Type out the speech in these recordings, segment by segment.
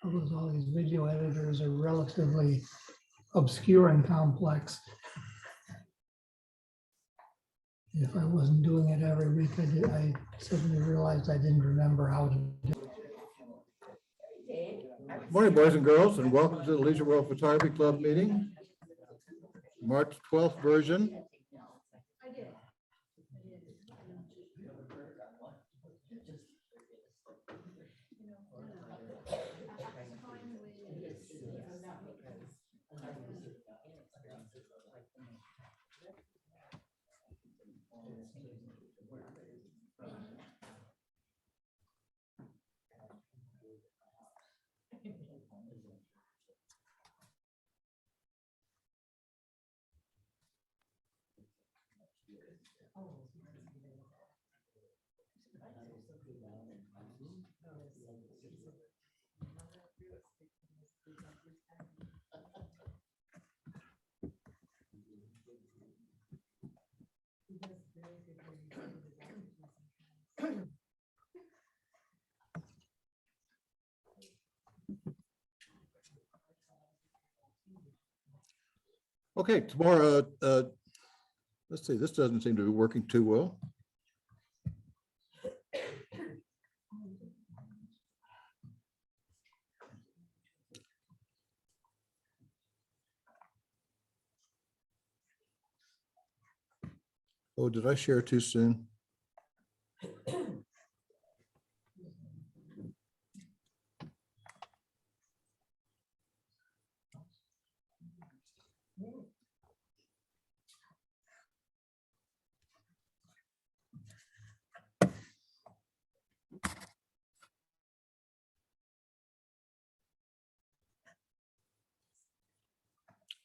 Because all these video editors are relatively obscure and complex. If I wasn't doing it every week, I suddenly realized I didn't remember how to do it. Morning, boys and girls, and welcome to the Leisure World Photography Club meeting, March 12th version. Okay, tomorrow, let's see, this doesn't seem to be working too well. Oh, did I share too soon?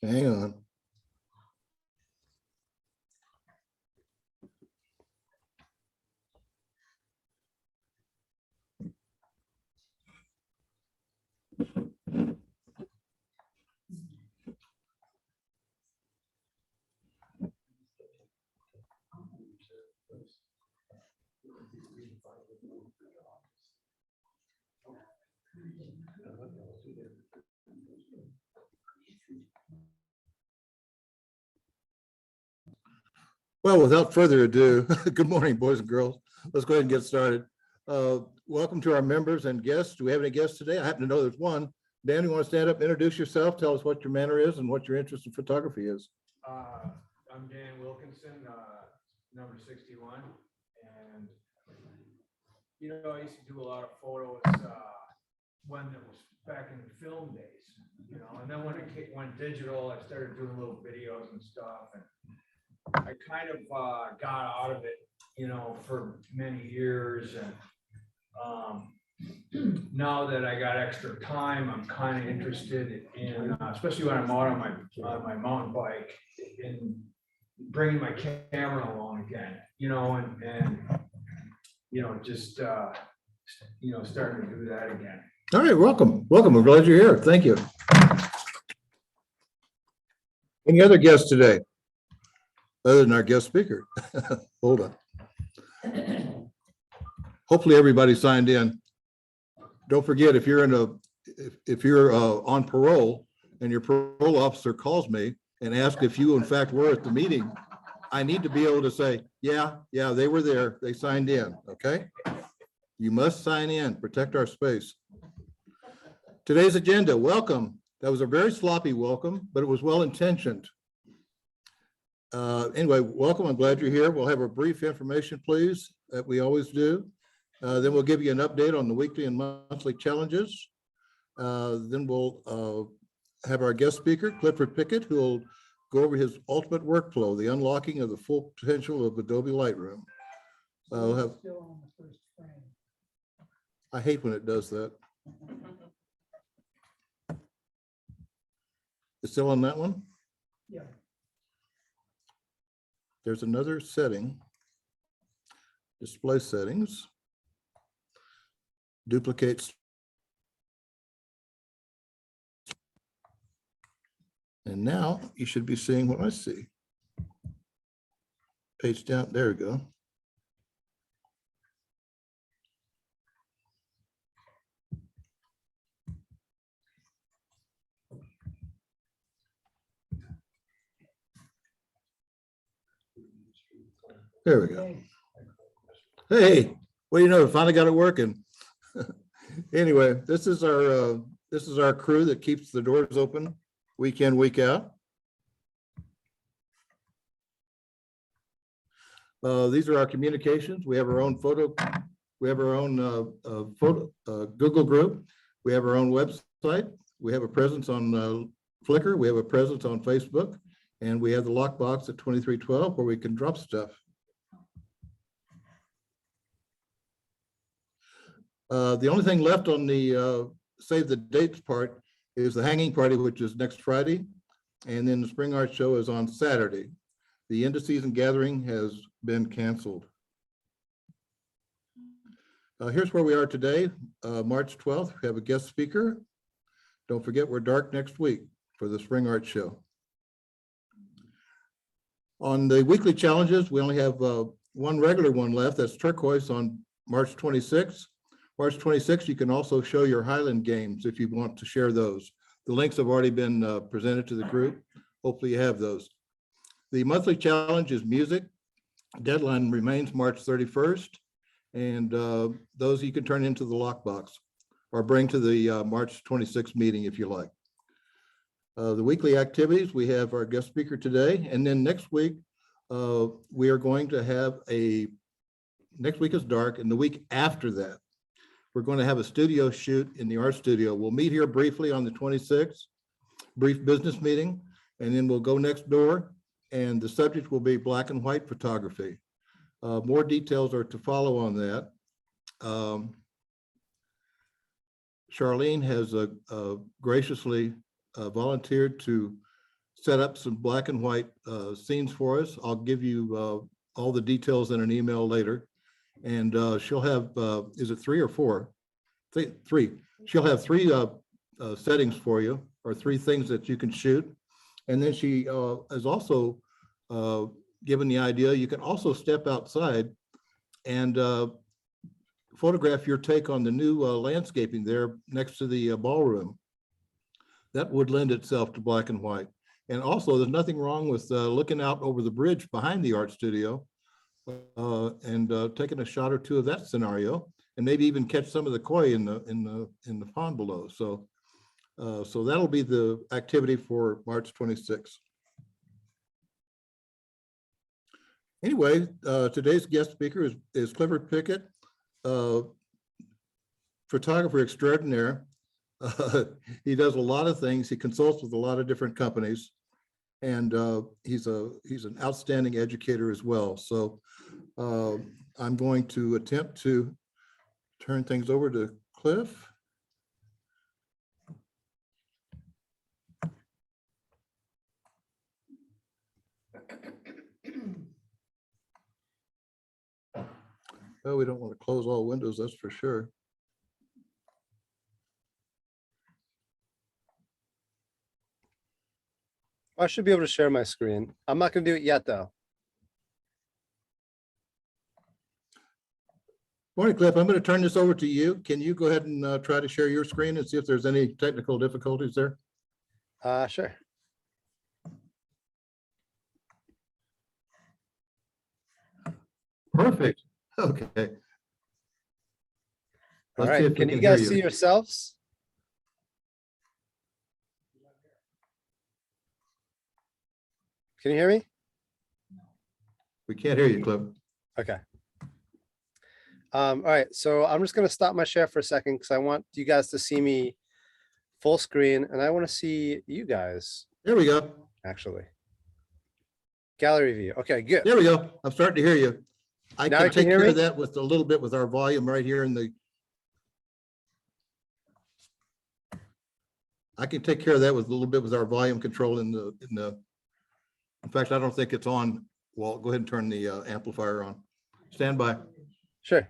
Hang on. Well, without further ado, good morning, boys and girls. Let's go ahead and get started. Welcome to our members and guests. Do we have any guests today? I happen to know there's one. Dan, you want to stand up, introduce yourself, tell us what your manner is and what your interest in photography is. I'm Dan Wilkinson, number 61. And, you know, I used to do a lot of photos when it was back in the film days, you know, and then when it went digital, I started doing little videos and stuff. And I kind of got out of it, you know, for many years. And now that I got extra time, I'm kind of interested in, especially when I'm out on my mountain bike, in bringing my camera along again, you know, and you know, just you know, starting to do that again. All right, welcome. Welcome. We're glad you're here. Thank you. Any other guests today? Other than our guest speaker. Hold on. Hopefully everybody signed in. Don't forget, if you're on parole and your parole officer calls me and asks if you in fact were at the meeting, I need to be able to say, yeah, they were there. They signed in. Okay. You must sign in, protect our space. Today's agenda, welcome. That was a very sloppy welcome, but it was well-intentioned. Anyway, welcome. I'm glad you're here. We'll have a brief information, please, that we always do. Then we'll give you an update on the weekly and monthly challenges. Then we'll have our guest speaker, Clifford Pickett, who will go over his ultimate workflow, the unlocking of the full potential of Adobe Lightroom. We'll have, Still on the first frame. I hate when it does that. It's still on that one? Yeah. There's another setting, display settings, duplicates. And now you should be seeing what I see. Page down, there we go. There we go. Hey, well, you know, finally got it working. Anyway, this is our crew that keeps the doors open week in, week out. These are our communications. We have our own photo. We have our own Google group. We have our own website. We have a presence on Flickr. We have a presence on Facebook, and we have the lockbox at 2312 where we can drop stuff. The only thing left on the save the dates part is the hanging party, which is next Friday. And then the Spring Art Show is on Saturday. The end of season gathering has been canceled. Here's where we are today, March 12th. We have a guest speaker. Don't forget, we're dark next week for the Spring Art Show. On the weekly challenges, we only have one regular one left. That's turquoise on March 26th. March 26th, you can also show your Highland games if you want to share those. The links have already been presented to the group. Hopefully you have those. The monthly challenge is music. Deadline remains March 31st. And those you can turn into the lockbox or bring to the March 26th meeting if you like. The weekly activities, we have our guest speaker today. And then next week, we are going to have next week is dark, and the week after that, we're going to have a studio shoot in the art studio. We'll meet here briefly on the 26th, brief business meeting, and then we'll go next door, and the subject will be black and white photography. More details are to follow on that. Charlene has graciously volunteered to set up some black and white scenes for us. I'll give you all the details in an email later. And she'll have, is it 3 or 4? 3. She'll have 3 settings for you, or 3 things that you can shoot. And then she is also given the idea, you can also step outside and photograph your take on the new landscaping there next to the ballroom. That would lend itself to black and white. And also, there's nothing wrong with looking out over the bridge behind the art studio and taking a shot or 2 of that scenario, and maybe even catch some of the koi in the pond below. So so that'll be the activity for March 26th. Anyway, today's guest speaker is Clifford Pickett, photographer extraordinaire. He does a lot of things. He consults with a lot of different companies, and he's an outstanding educator as well. So I'm going to attempt to turn things over to Cliff. Well, we don't want to close all windows, that's for sure. I should be able to share my screen. I'm not going to do it yet, though. Morning, Cliff. I'm going to turn this over to you. Can you go ahead and try to share your screen and see if there's any technical difficulties there? Sure. Perfect. Okay. All Let's see if right. we Can you hear guys see yourselves? Can you hear me? We can't hear you, Cliff. Okay. All right. So I'm just going to stop my share for a second because I want you guys to see me full screen, and I want to see you guys There we go. actually. Gallery view. Okay, good. There we go. I'm starting to hear you. I Now can you can take hear care me? of that with a little bit with our volume right here in the. I can take care of that with a little bit with our volume control in the. In fact, I don't think it's on. Well, go ahead and turn the amplifier on. Stand by. Sure.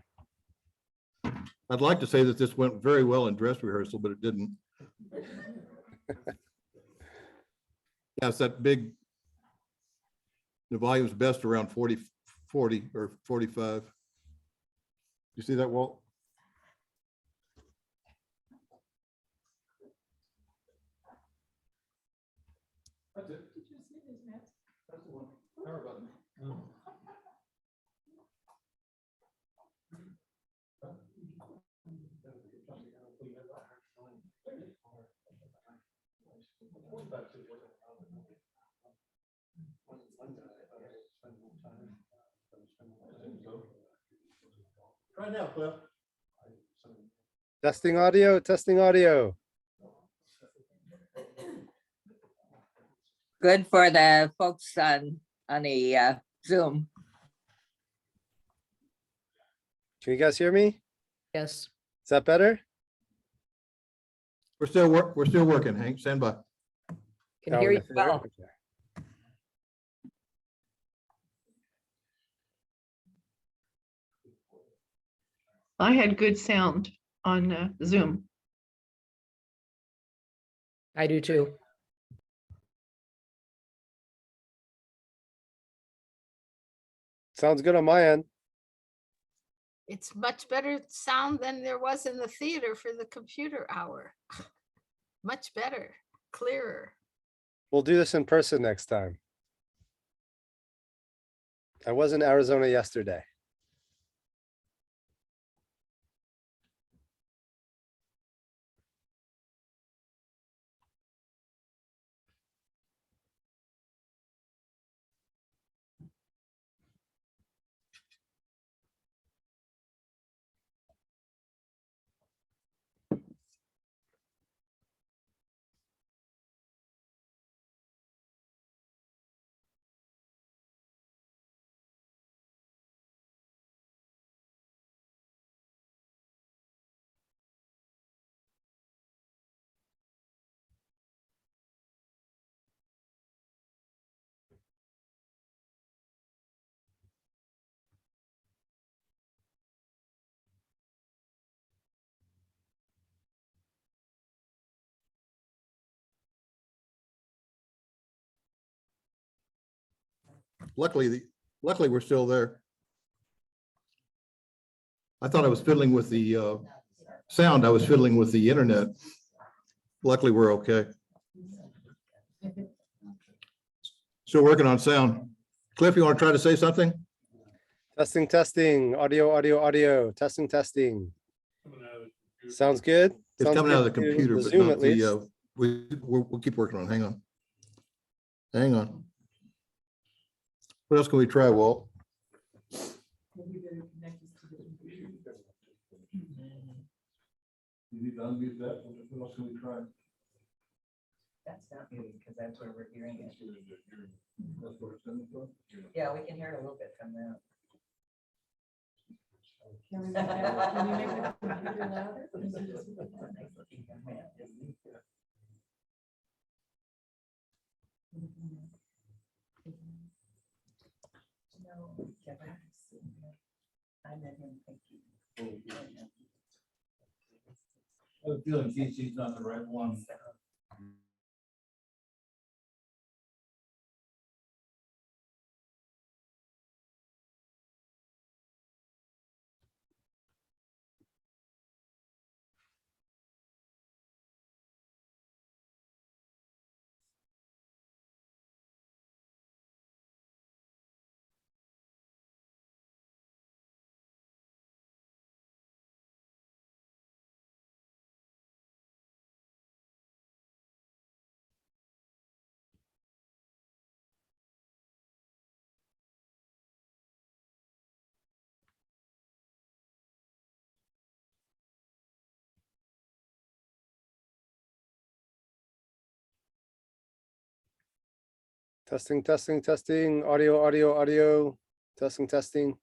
I'd like to say that this went very well in dress rehearsal, but it didn't. Yeah, it's that big. The volume's best around 40 or 45. You see that, Walt? That's it. That's the one. Power button. Try now, Cliff. Testing audio, testing audio. Good for the folks on the Zoom. Can you guys hear me? Yes. Is that better? We're still working, Hank. Stand by. Can Oh, hear we're you gonna- well. okay. I had good sound on Zoom. I do too. Sounds good on my end. It's much better sound than there was in the theater for the computer hour. Much better, clearer. We'll do this in person next time. I was in Arizona yesterday. Luckily, we're still there. I thought I was fiddling with the sound. I was fiddling with the internet. Luckily, we're okay. Still working on sound. Cliff, you want to try to say something? Testing, testing, audio, audio, audio, testing, testing. Sounds good? It's Sounds coming out of the good to computer, but Zoom not at least. the, we'll keep working on it. Hang on. Hang on. What else can we try, Walt? You need to unmute that. What else can we try? That's not muted because that's where we're hearing it. That's where it's coming from? Yeah, we can hear it a little bit from that. I met him thinking. I have a feeling TC's not the right one. Testing, testing, testing, audio, audio, audio, testing, testing.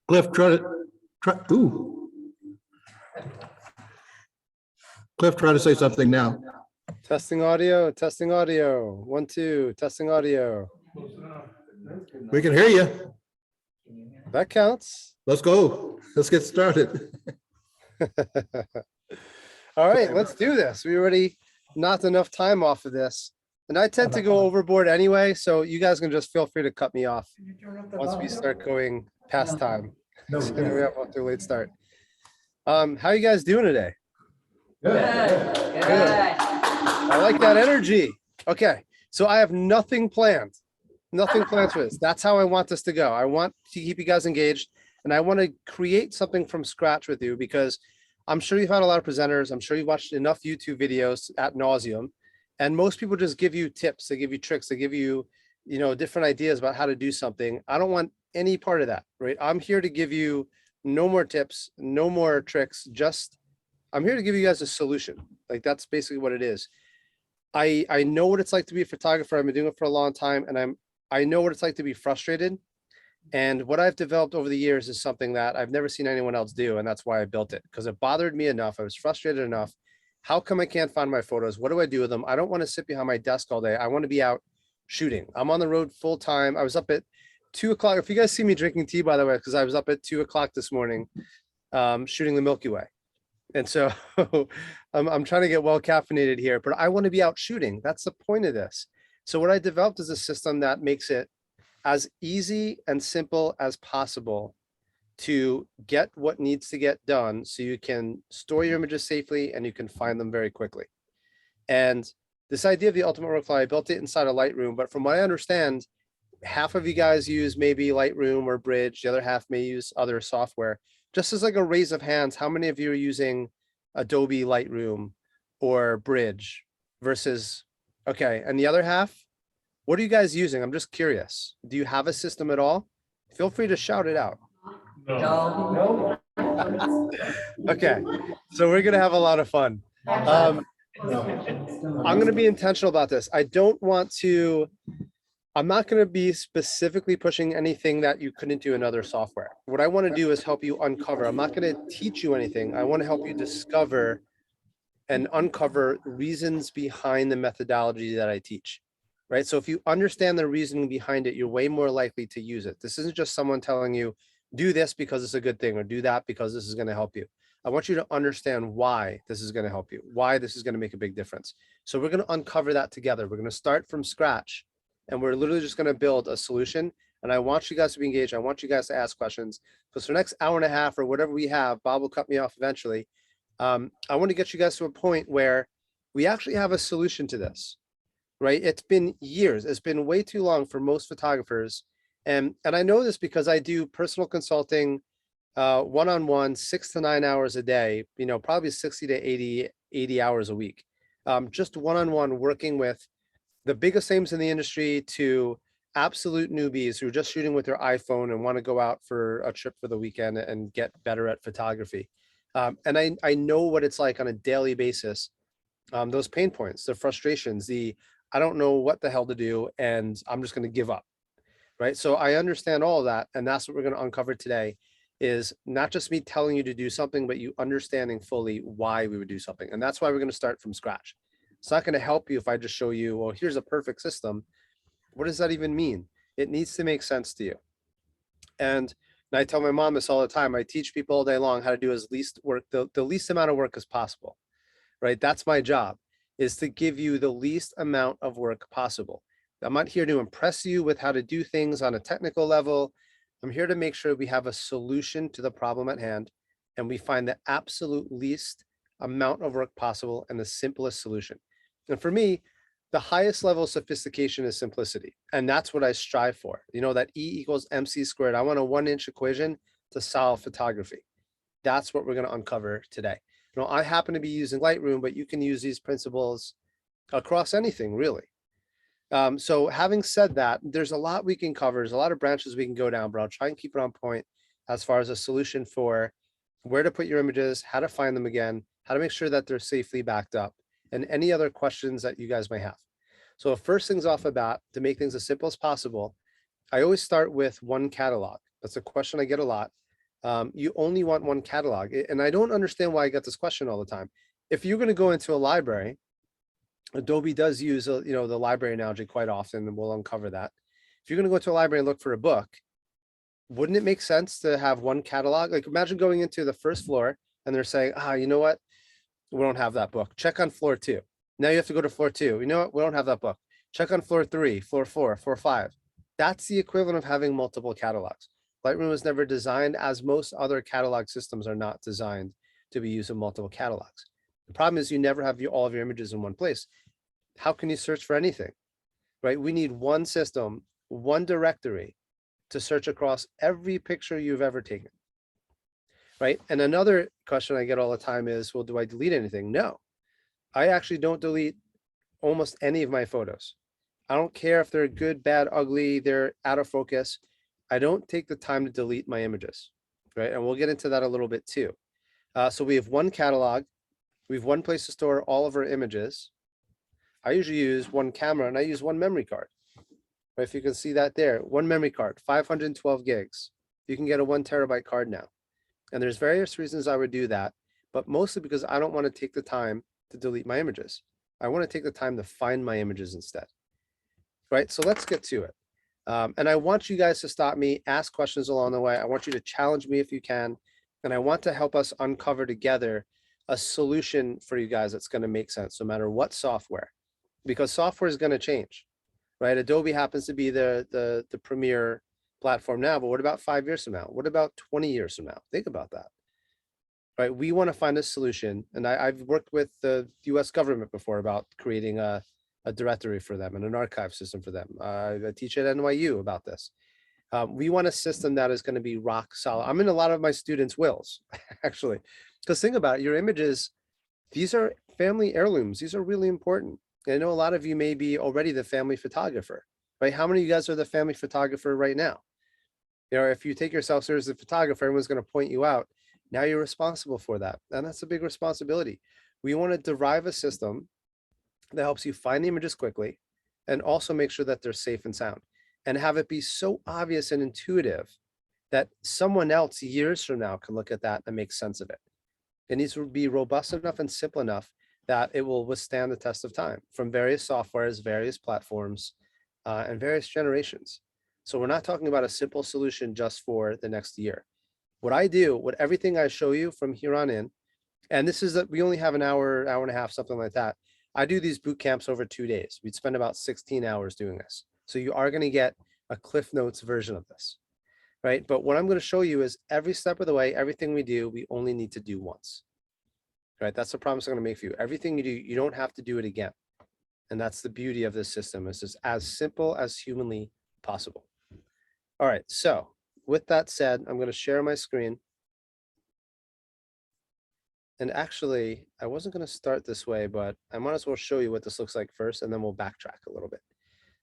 Cliff, ooh. Cliff, try to say something now. Testing audio, testing audio. 1, 2, testing audio. We can hear you. That counts. Let's go. Let's get started. All right, let's do this. We already knocked enough time off of this. And I tend to go overboard anyway, so you guys can just feel free to cut me off once we start going past time. So we have off to a late start. How you guys doing today? Good. I like that energy. Okay, so I have nothing planned. Nothing planned for this. That's how I want this to go. I want to keep you guys engaged, and I want to create something from scratch with you because I'm sure you've had a lot of presenters. I'm sure you've watched enough YouTube videos ad nauseum, and most people just give you tips. They give you tricks. They give you, different ideas about how to do something. I don't want any part of that, right? I'm here to give you no more tips, no more tricks. I'm here to give you guys a solution. Like that's basically what it is. I know what it's like to be a photographer. I've been doing it for a long time, and I know what it's like to be frustrated. And what I've developed over the years is something that I've never seen anyone else do. And that's why I built it, because it bothered me enough. I was frustrated enough. How come I can't find my photos? What do I do with them? I don't want to sit behind my desk all day. I want to be out shooting. I'm on the road full time. I was up at 2 o'clock. If you guys see me drinking tea, by the way, because I was up at 2 o'clock this morning, shooting the Milky Way. And so I'm trying to get well caffeinated here, but I want to be out shooting. That's the point of this. So what I developed is a system that makes it as easy and simple as possible to get what needs to get done so you can store your images safely and you can find them very quickly. And this idea of the ultimate workflow, I built it inside of Lightroom, but from what I understand, half of you guys use maybe Lightroom or Bridge, the other half may use other software. Just as like a raise of hands, how many of you are using Adobe Lightroom or Bridge versus, okay, and the other half? What are you guys using? I'm just curious. Do you have a system at all? Feel free to shout it out. No. Okay, so we're gonna have a lot of fun. I'm gonna be intentional about this. I'm not gonna be specifically pushing anything that you couldn't do in other software. What I wanna do is help you uncover. I'm not gonna teach you anything. I wanna help you discover and uncover reasons behind the methodology that I teach. Right? So if you understand the reasoning behind it, you're way more likely to use it. This isn't just someone telling you, do this because it's a good thing, or do that because this is going to help you. I want you to understand why this is going to help you, why this is going to make a big difference. So we're going to uncover that together. We're going to start from scratch, and we're literally just going to build a solution. And I want you guys to be engaged. I want you guys to ask questions, because for the next hour and a half or whatever we have, Bob will cut me off eventually. I want to get you guys to a point where we actually have a solution to this. Right? It's been years. It's been way too long for most photographers. And I know this because I do personal consulting one-on-one 6 to 9 hours a day, probably 60 to 80 hours a week. Just one-on-one working with the biggest names in the industry to absolute newbies who are just shooting with their iPhone and want to go out for a trip for the weekend and get better at photography. And I know what it's like on a daily basis. Those pain points, the frustrations, I don't know what the hell to do, and I'm just going to give up, right? So I understand all of that, and that's what we're going to uncover today, is not just me telling you to do something, but you understanding fully why we would do something. And that's why we're going to start from scratch. It's not going to help you if I just show you, well, here's a perfect system. What does that even mean? It needs to make sense to you. And I tell my mom this all the time. I teach people all day long how to do as least work, the least amount of work as possible, right? That's my job, is to give you the least amount of work possible. I'm not here to impress you with how to do things on a technical level. I'm here to make sure we have a solution to the problem at hand, and we find the absolute least amount of work possible and the simplest solution. And for me, the highest level of sophistication is simplicity. And that's what I strive for. That E equals MC squared. I want a 1-inch equation to solve photography. That's what we're going to uncover today. I happen to be using Lightroom, but you can use these principles across anything, really. So having said that, there's a lot we can cover. There's a lot of branches we can go down, but I'll try and keep it on point as far as a solution for where to put your images, how to find them again, how to make sure that they're safely backed up, and any other questions that you guys may have. So first things off the bat, to make things as simple as possible, I always start with one catalog. That's a question I get a lot. You only want one catalog. And I don't understand why I get this question all the time. If you're going to go into a library, Adobe does use, the library analogy quite often, and we'll uncover that. If you're going to go to a library and look for a book, wouldn't it make sense to have one catalog? Like imagine going into the first floor and they're saying, you know what? We don't have that book. Check on floor 2. Now you have to go to floor 2. You know what? We don't have that book. Check on floor 3, floor 4, floor 5. That's the equivalent of having multiple catalogs. Lightroom was never designed, as most other catalog systems are not designed to be used in multiple catalogs. The problem is you never have all of your images in one place. How can you search for anything, right? We need one system, one directory to search across every picture you've ever taken, right? And another question I get all the time is, well, do I delete anything? No, I actually don't delete almost any of my photos. I don't care if they're good, bad, ugly, they're out of focus. I don't take the time to delete my images, right? And we'll get into that a little bit too. So we have one catalog. We have one place to store all of our images. I usually use one camera and I use one memory card. Right? If you can see that there, one memory card, 512 gigs. You can get a 1 terabyte card now. And there's various reasons I would do that, but mostly because I don't want to take the time to delete my images. I want to take the time to find my images instead. Right? So let's get to it. And I want you guys to stop me, ask questions along the way. I want you to challenge me if you can. And I want to help us uncover together a solution for you guys that's going to make sense no matter what software, because software is going to change, right? Adobe happens to be the premier platform now, but what about 5 years from now? What about 20 years from now? Think about that, right? We want to find a solution. And I've worked with the US government before about creating a directory for them and an archive system for them. I teach at NYU about this. We want a system that is going to be rock solid. I'm in a lot of my students' wills, actually, because think about it, your images, these are family heirlooms. These are really important. And I know a lot of you may be already the family photographer, right? How many of you guys are the family photographer right now? You know, if you take yourself seriously as a photographer, everyone's going to point you out. Now you're responsible for that. And that's a big responsibility. We want to derive a system that helps you find the images quickly and also make sure that they're safe and sound, and have it be so obvious and intuitive that someone else years from now can look at that and make sense of it. It needs to be robust enough and simple enough that it will withstand the test of time from various softwares, various platforms, and various generations. So we're not talking about a simple solution just for the next year. What I do, what everything I show you from here on in, and this is that we only have an hour, hour and a half, something like that. I do these boot camps over 2 days. We'd spend about 16 hours doing this. So you are going to get a Cliff Notes version of this, right? But what I'm going to show you is every step of the way, everything we do, we only need to do once, right? That's the promise I'm going to make for you. Everything you do, you don't have to do it again. And that's the beauty of this system. It's just as simple as humanly possible. All right. So with that said, I'm going to share my screen. And actually, I wasn't going to start this way, but I might as well show you what this looks like first, and then we'll backtrack a little bit.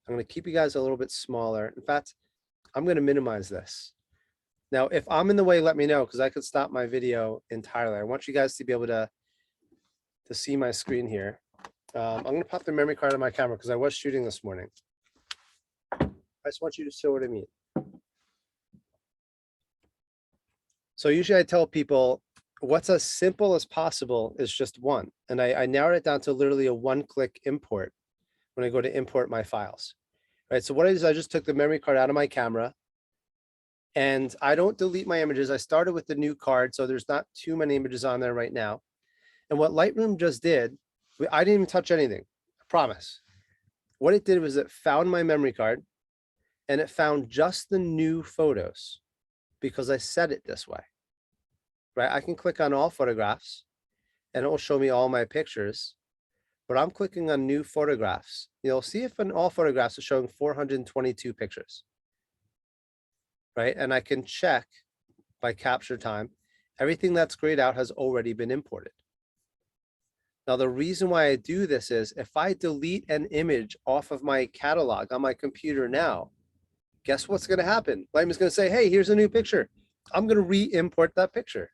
I'm going to keep you guys a little bit smaller. In fact, I'm going to minimize this. Now, if I'm in the way, let me know, because I could stop my video entirely. I want you guys to be able to see my screen here. I'm going to pop the memory card on my camera because I was shooting this morning. I just want you to show what I mean. So usually I tell people what's as simple as possible is just one. And I narrowed it down to literally a one-click import when I go to import my files, right? So what I did is I just took the memory card out of my camera, and I don't delete my images. I started with the new card, so there's not too many images on there right now. And what Lightroom just did, I didn't even touch anything, I promise. What it did was it found my memory card, and it found just the new photos because I set it this way, right? I can click on all photographs and it will show me all my pictures, but I'm clicking on new photographs. You'll see if in all photographs is showing 422 pictures, right? And I can check by capture time. Everything that's grayed out has already been imported. Now, the reason why I do this is if I delete an image off of my catalog on my computer now, guess what's going to happen? Lightroom's going to say, hey, here's a new picture. I'm going to re-import that picture,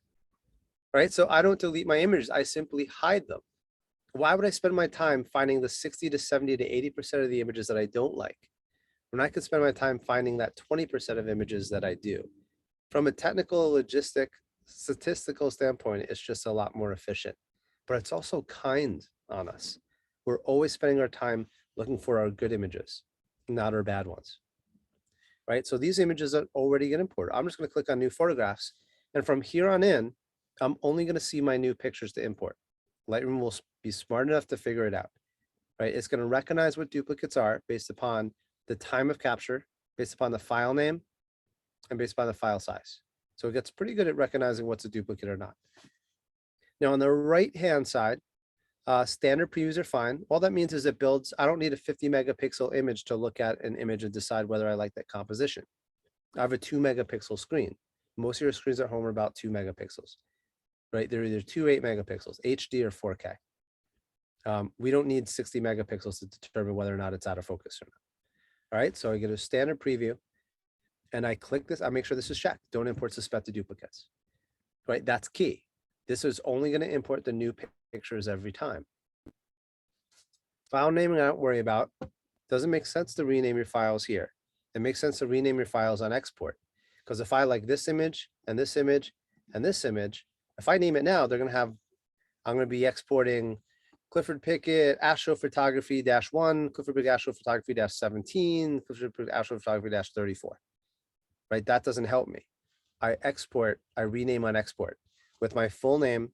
right? So I don't delete my images. I simply hide them. Why would I spend my time finding the 60 to 70 to 80% of the images that I don't like when I could spend my time finding that 20% of images that I do? From a technical, logistic, statistical standpoint, it's just a lot more efficient, but it's also kind on us. We're always spending our time looking for our good images, not our bad ones. right? So these images are already get imported. I'm just going to click on new photographs. And from here on in, I'm only going to see my new pictures to import. Lightroom will be smart enough to figure it out, right? It's going to recognize what duplicates are based upon the time of capture, based upon the file name, and based upon the file size. So it gets pretty good at recognizing what's a duplicate or not. Now on the right-hand side, standard previews are fine. All that means is it builds, I don't need a 50 megapixel image to look at an image and decide whether I like that composition. I have a 2 megapixel screen. Most of your screens at home are about 2 megapixels, right? They're either 2 8 megapixels, HD or 4K. We don't need 60 megapixels to determine whether or not it's out of focus or not. All right, so I get a standard preview and I click this, I make sure this is checked. Don't import suspected duplicates, right? That's key. This is only going to import the new pictures every time. File naming, I don't worry about. Doesn't make sense to rename your files here. It makes sense to rename your files on export. Because if I like this image and this image and this image, if I name it now, they're going to have, I'm going to be exporting Clifford Pickett astrophotography -1, Clifford Pickett astrophotography -17, Clifford Pickett astrophotography -34. Right? That doesn't help me. I export, I rename on export with my full name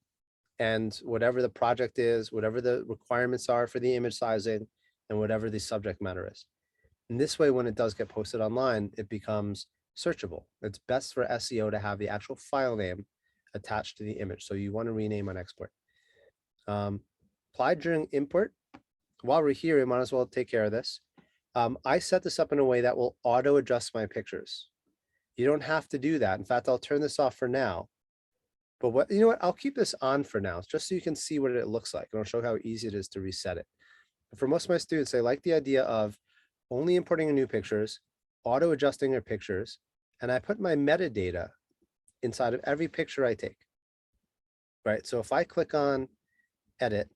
and whatever the project is, whatever the requirements are for the image sizing, and whatever the subject matter is. And this way, when it does get posted online, it becomes searchable. It's best for SEO to have the actual file name attached to the image. So you want to rename on export. Apply during import. While we're here, we might as well take care of this. I set this up in a way that will auto adjust my pictures. You don't have to do that. In fact, I'll turn this off for now. But what, you know what, I'll keep this on for now, just so you can see what it looks like. And I'll show how easy it is to reset it. But for most of my students, they like the idea of only importing new pictures, auto adjusting their pictures, and I put my metadata inside of every picture I take. Right, so if I click on edit,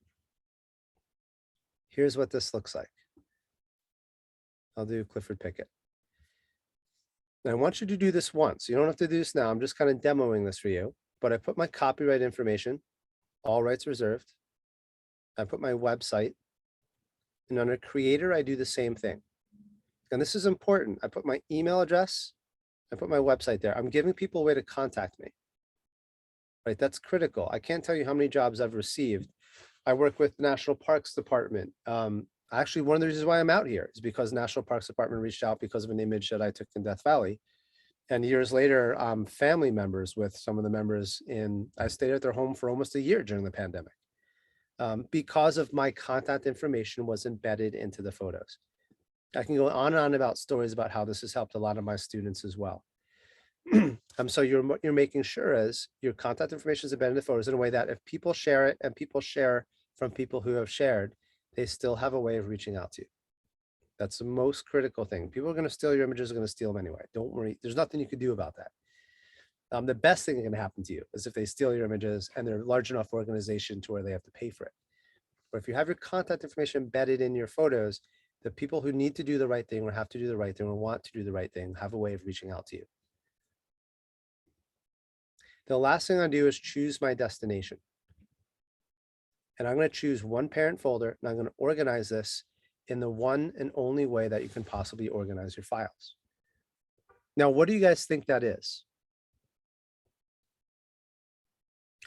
here's what this looks like. I'll do Clifford Pickett. Now I want you to do this once. You don't have to do this now. I'm just kind of demoing this for you, but I put my copyright information, all rights reserved. I put my website, and under creator, I do the same thing. And this is important. I put my email address, I put my website there. I'm giving people a way to contact me. Right, that's critical. I can't tell you how many jobs I've received. I work with National Parks Department. Actually, one of the reasons why I'm out here is because National Parks Department reached out because of an image that I took in Death Valley. And years later, family members with some of the members I stayed at their home for almost a year during the pandemic. Because of my contact information was embedded into the photos. I can go on and on about stories about how this has helped a lot of my students as well. So you're making sure as your contact information is embedded in the photos in a way that if people share it and people share from people who have shared, they still have a way of reaching out to you. That's the most critical thing. People are going to steal your images, are going to steal them anyway. Don't worry. There's nothing you can do about that. The best thing that can happen to you is if they steal your images and they're a large enough organization to where they have to pay for it. But if you have your contact information embedded in your photos, the people who need to do the right thing or have to do the right thing or want to do the right thing have a way of reaching out to you. The last thing I do is choose my destination. And I'm going to choose one parent folder, and I'm going to organize this in the one and only way that you can possibly organize your files. Now, what do you guys think that is?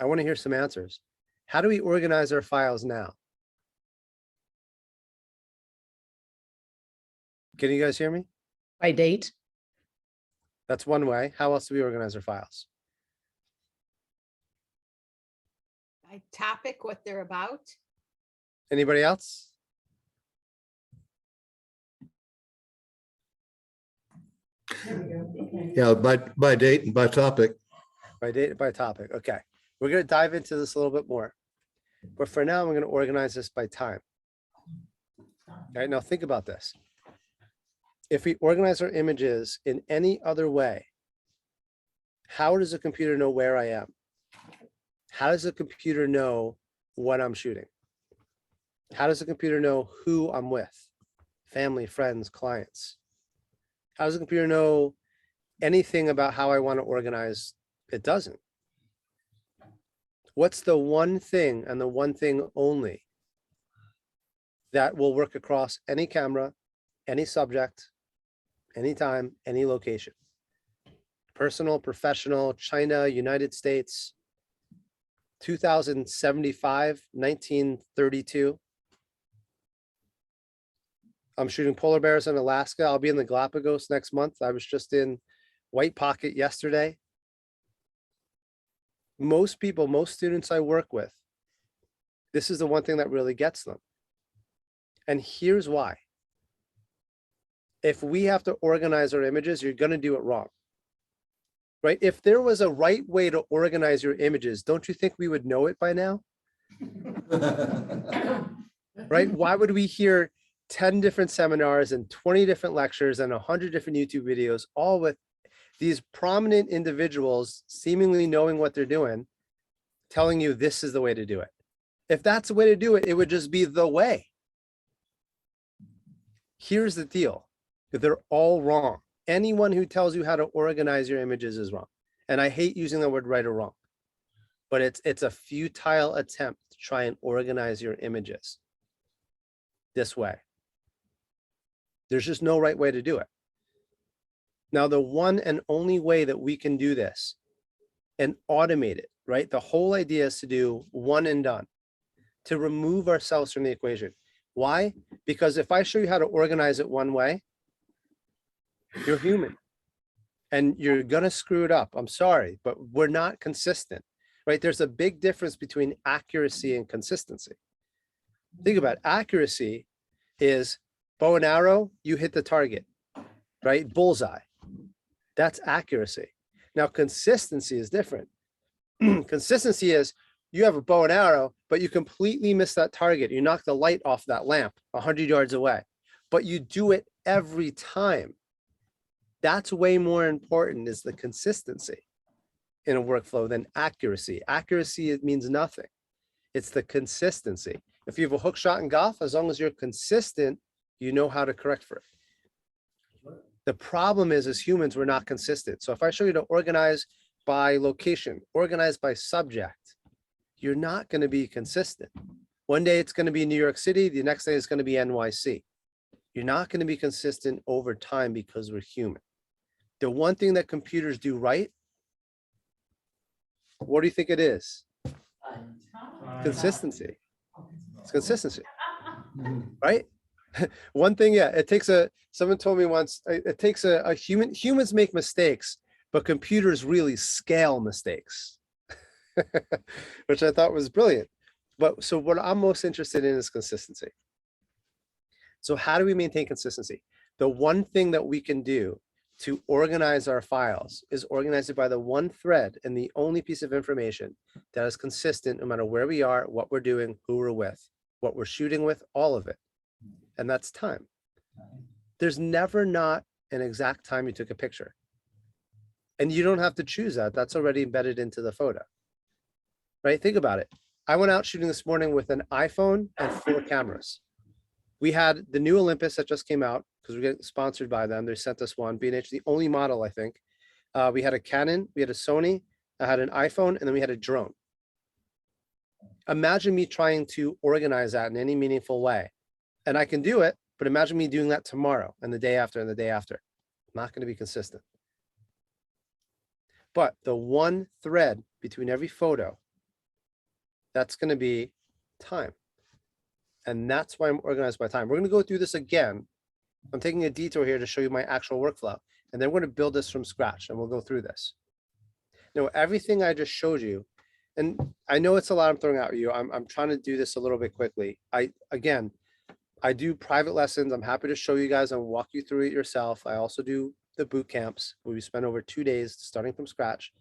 I want to hear some answers. How do we organize our files now? Can you guys hear me? By date? That's one way. How else do we organize our files? By topic, what they're about. Anybody else? Yeah, by date and by topic. By date, by topic. Okay. We're going to dive into this a little bit more. But for now, I'm going to organize this by time. All right, now think about this. If we organize our images in any other way, how does the computer know where I am? How does the computer know what I'm shooting? How does the computer know who I'm with? Family, friends, clients. How does the computer know anything about how I want to organize? It doesn't. What's the one thing and the one thing only that will work across any camera, any subject, anytime, any location. Personal, professional, China, United States, 2075, 1932. I'm shooting polar bears in Alaska. I'll be in the Galapagos next month. I was just in White Pocket yesterday. Most people, most students I work with, this is the one thing that really gets them. And here's why. If we have to organize our images, you're going to do it wrong. Right? If there was a right way to organize your images, don't you think we would know it by now? Right? Why would we hear 10 different seminars and 20 different lectures and 100 different YouTube videos, all with these prominent individuals seemingly knowing what they're doing, telling you this is the way to do it? If that's the way to do it, it would just be the way. Here's the deal. They're all wrong. Anyone who tells you how to organize your images is wrong. And I hate using the word right or wrong, but it's a futile attempt to try and organize your images this way. There's just no right way to do it. Now, the one and only way that we can do this and automate it, right? The whole idea is to do one and done, to remove ourselves from the equation. Why? Because if I show you how to organize it one way, you're human and you're gonna screw it up. I'm sorry, but we're not consistent, right? There's a big difference between accuracy and consistency. Think about it. Accuracy is bow and arrow, you hit the target, right? Bullseye. That's accuracy. Now, consistency is different. Consistency is you have a bow and arrow, but you completely miss that target. You knock the light off that lamp 100 yards away, but you do it every time. That's way more important, is the consistency in a workflow than accuracy. Accuracy, it means nothing. It's the consistency. If you have a hook shot in golf, as long as you're consistent, you know how to correct for it. The problem is, as humans, we're not consistent. So if I show you to organize by location, organize by subject, you're not going to be consistent. One day it's going to be New York City, the next day it's going to be NYC. You're not going to be consistent over time because we're human. The one thing that computers do right, what do you think it is? Consistency. It's consistency, right? One thing, yeah, it takes someone told me once, it takes a humans make mistakes, but computers really scale mistakes, which I thought was brilliant. But so what I'm most interested in is consistency. So how do we maintain consistency? The one thing that we can do to organize our files is organize it by the one thread and the only piece of information that is consistent no matter where we are, what we're doing, who we're with, what we're shooting with, all of it. And that's time. There's never not an exact time you took a picture. And you don't have to choose that. That's already embedded into the photo, right? Think about it. I went out shooting this morning with an iPhone and 4 cameras. We had the new Olympus that just came out because we're getting sponsored by them. They sent us one, B&H, the only model, I think. We had a Canon, we had a Sony, I had an iPhone, and then we had a drone. Imagine me trying to organize that in any meaningful way. And I can do it, but imagine me doing that tomorrow and the day after and the day after. I'm not going to be consistent. But the one thread between every photo, that's going to be time. And that's why I'm organized by time. We're going to go through this again. I'm taking a detour here to show you my actual workflow. And then we're going to build this from scratch and we'll go through this. Now, everything I just showed you, and I know it's a lot I'm throwing out at you. I'm trying to do this a little bit quickly. I do private lessons. I'm happy to show you guys and walk you through it yourself. I also do the boot camps where we spend over 2 days starting from scratch.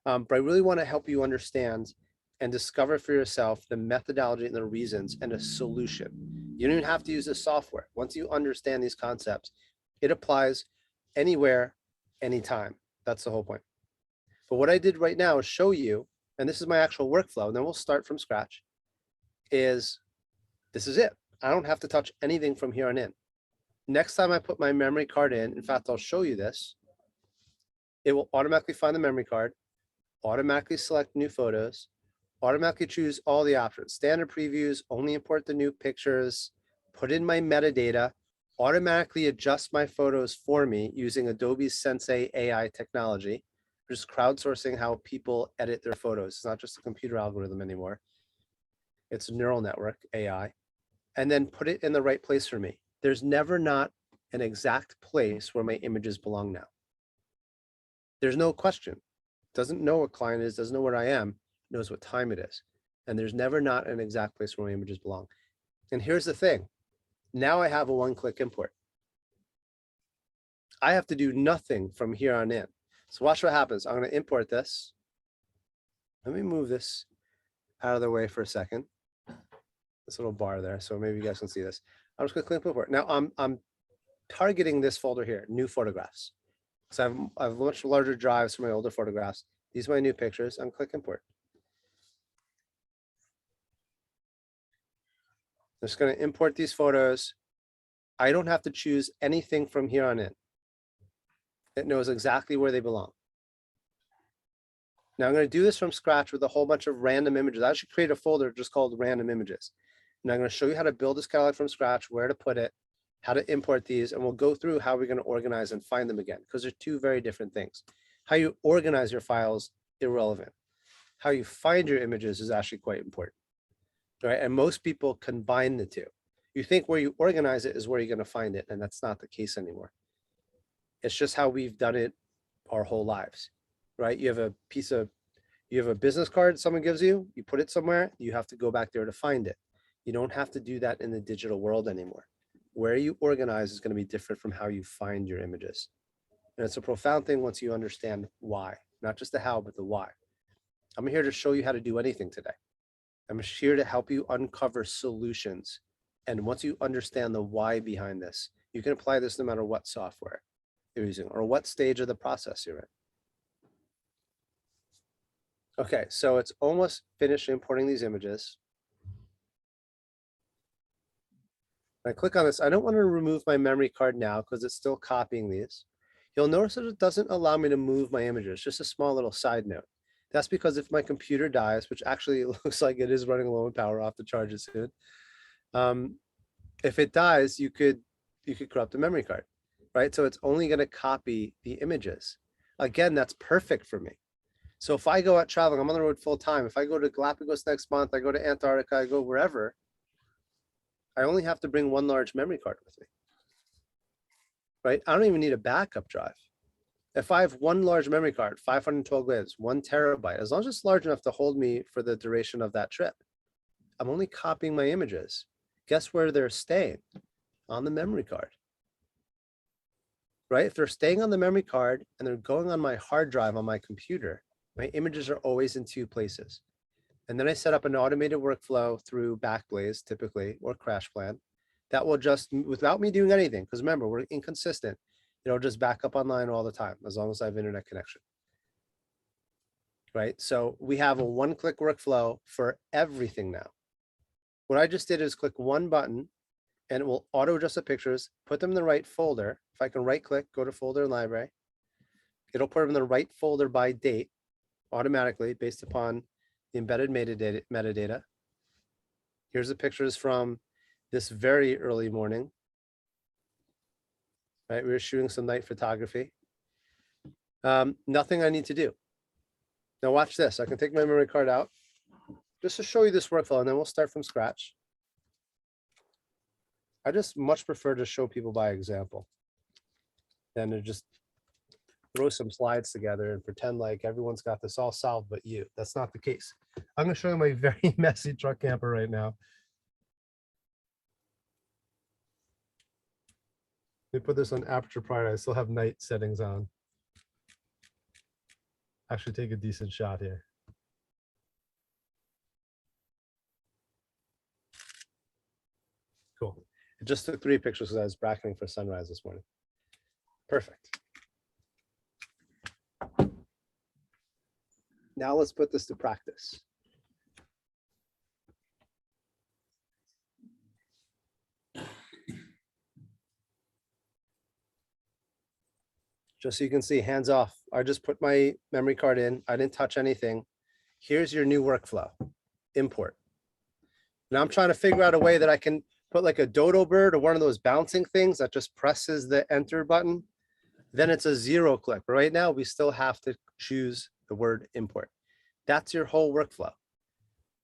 But I really want to help you understand and discover for yourself the methodology and the reasons and a solution. You don't even have to use the software. Once you understand these concepts, it applies anywhere, anytime. That's the whole point. But what I did right now is show you, and this is my actual workflow, and then we'll start from scratch, is this is it. I don't have to touch anything from here on in. Next time I put my memory card in fact, I'll show you this. It will automatically find the memory card, automatically select new photos, automatically choose all the options, standard previews, only import the new pictures, put in my metadata. automatically adjust my photos for me using Adobe's Sensei AI technology, which is crowdsourcing how people edit their photos. It's not just a computer algorithm anymore. It's a neural network, AI, and then put it in the right place for me. There's never not an exact place where my images belong now. There's no question. Doesn't know what client is, doesn't know where I am, knows what time it is. And there's never not an exact place where my images belong. And here's the thing. Now I have a one-click import. I have to do nothing from here on in. So watch what happens. I'm going to import this. Let me move this out of the way for a second. This little bar there. So maybe you guys can see this. I'm just going to click import. Now I'm targeting this folder here, new photographs. So I have much larger drives for my older photographs. These are my new pictures. I'm click import. I'm just going to import these photos. I don't have to choose anything from here on in. It knows exactly where they belong. Now I'm going to do this from scratch with a whole bunch of random images. I should create a folder just called random images. And I'm going to show you how to build this catalog from scratch, where to put it, how to import these, and we'll go through how we're going to organize and find them again, because they're two very different things. How you organize your files, irrelevant. How you find your images is actually quite important, right? And most people combine the two. You think where you organize it is where you're going to find it, and that's not the case anymore. It's just how we've done it our whole lives, right? You have a business card someone gives you, you put it somewhere, you have to go back there to find it. You don't have to do that in the digital world anymore. Where you organize is going to be different from how you find your images. And it's a profound thing once you understand why, not just the how, but the why. I'm here to show you how to do anything today. I'm here to help you uncover solutions. And once you understand the why behind this, you can apply this no matter what software you're using or what stage of the process you're in. Okay, so it's almost finished importing these images. When I click on this, I don't want to remove my memory card now because it's still copying these. You'll notice that it doesn't allow me to move my images, just a small little side note. That's because if my computer dies, which actually looks like it is running low on power, I'll have to charge it soon. If it dies, you could corrupt the memory card, right? So it's only going to copy the images. Again, that's perfect for me. So if I go out traveling, I'm on the road full time. If I go to Galapagos next month, I go to Antarctica, I go wherever, I only have to bring one large memory card with me, right? I don't even need a backup drive. If I have one large memory card, 512 gigs, 1 terabyte, as long as it's large enough to hold me for the duration of that trip, I'm only copying my images. Guess where they're staying? On the memory card, right? If they're staying on the memory card and they're going on my hard drive on my computer, my images are always in 2 places. And then I set up an automated workflow through Backblaze typically, or CrashPlan, that will just, without me doing anything, because remember, we're inconsistent, it'll just back up online all the time, as long as I have internet connection. Right, so we have a one-click workflow for everything now. What I just did is click one button and it will auto adjust the pictures, put them in the right folder. If I can right click, go to folder and library, it'll put them in the right folder by date automatically based upon the embedded metadata. Here's the pictures from this very early morning. Right, we were shooting some night photography. Nothing I need to do. Now watch this. I can take my memory card out just to show you this workflow, and then we'll start from scratch. I just much prefer to show people by example than to just throw some slides together and pretend like everyone's got this all solved but you. That's not the case. I'm going to show you my very messy truck camper right now. Let me put this on aperture priority. I still have night settings on. Actually take a decent shot here. Cool. It just took 3 pictures because I was bracketing for sunrise this morning. Perfect. Now let's put this to practice. Just so you can see, hands off. I just put my memory card in. I didn't touch anything. Here's your new workflow. Import. Now I'm trying to figure out a way that I can put like a dodo bird or one of those bouncing things that just presses the enter button, then it's a 0 click. But right now, we still have to choose the word import. That's your whole workflow,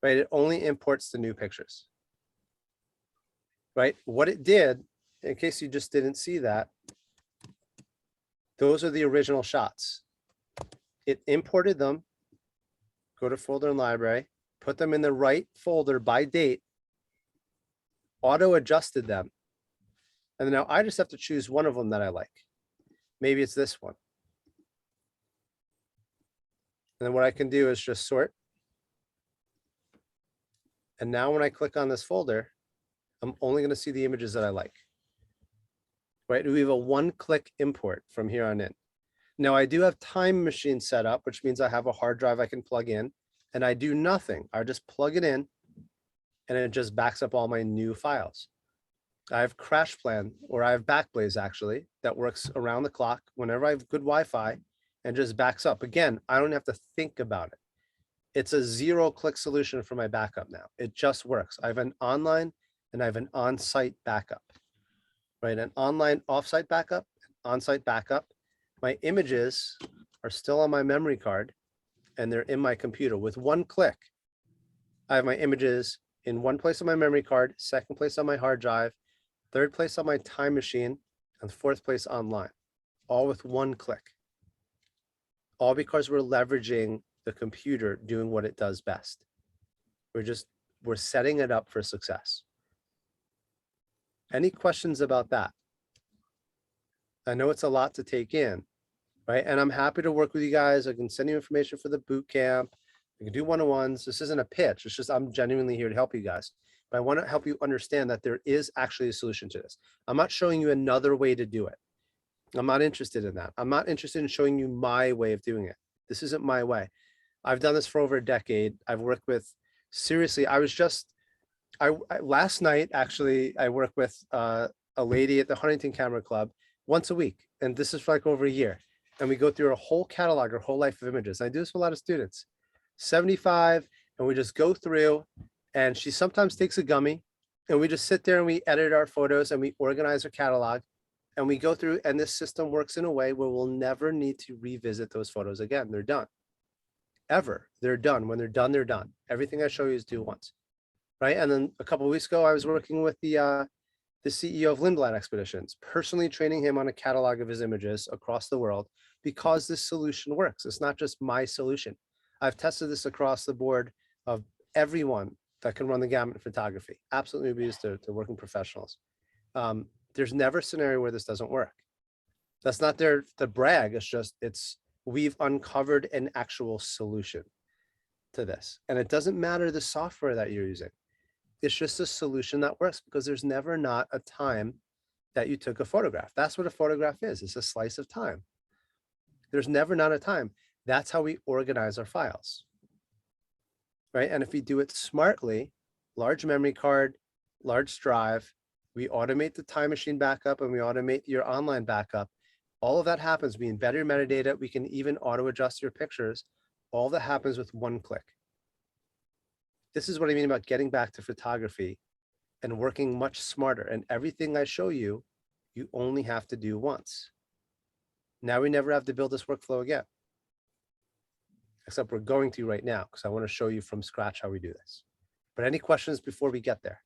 right? It only imports the new pictures, right? What it did, in case you just didn't see that, those are the original shots. It imported them, go to folder and library, put them in the right folder by date, auto adjusted them. And now I just have to choose one of them that I like. Maybe it's this one. And then what I can do is just sort. And now when I click on this folder, I'm only going to see the images that I like. Right? We have a one-click import from here on in. Now I do have Time Machine set up, which means I have a hard drive I can plug in, and I do nothing. I just plug it in, and it just backs up all my new files. I have Crash Plan, or I have Backblaze actually, that works around the clock whenever I have good Wi-Fi and just backs up. Again, I don't have to think about it. It's a 0-click solution for my backup now. It just works. I have an online and I have an on-site backup, right? An online off-site backup, on-site backup. My images are still on my memory card and they're in my computer. With one click, I have my images in one place on my memory card, second place on my hard drive, third place on my Time Machine, and fourth place online, all with one click. All because we're leveraging the computer doing what it does best. We're setting it up for success. Any questions about that? I know it's a lot to take in, right? And I'm happy to work with you guys. I can send you information for the boot camp. I can do one-on-ones. This isn't a pitch. It's just I'm genuinely here to help you guys. But I want to help you understand that there is actually a solution to this. I'm not showing you another way to do it. I'm not interested in that. I'm not interested in showing you my way of doing it. This isn't my way. I've done this for over a decade. I've worked with, seriously, last night, actually, I work with a lady at the Huntington Camera Club once a week. And this is for like over a year. And we go through her whole catalog, her whole life of images. I do this with a lot of students, 75, and we just go through, and she sometimes takes a gummy and we just sit there and we edit our photos and we organize our catalog and we go through, and this system works in a way where we'll never need to revisit those photos again. They're done. Ever. They're done. When they're done, they're done. Everything I show you is do once. Right. And then a couple of weeks ago, I was working with the CEO of Lindblad Expeditions, personally training him on a catalog of his images across the world because this solution works. It's not just my solution. I've tested this across the board of everyone that can run the gamut in photography. Absolutely abused to working professionals. There's never a scenario where this doesn't work. That's not there to brag. It's just, we've uncovered an actual solution to this. And it doesn't matter the software that you're using. It's just a solution that works because there's never not a time that you took a photograph. That's what a photograph is. It's a slice of time. There's never not a time. That's how we organize our files, right? And if we do it smartly, large memory card, large drive, we automate the Time Machine backup and we automate your online backup. All of that happens. We embed your metadata. We can even auto adjust your pictures. All that happens with one click. This is what I mean about getting back to photography and working much smarter. And everything I show you, you only have to do once. Now we never have to build this workflow again. Except we're going to right now because I want to show you from scratch how we do this. But any questions before we get there?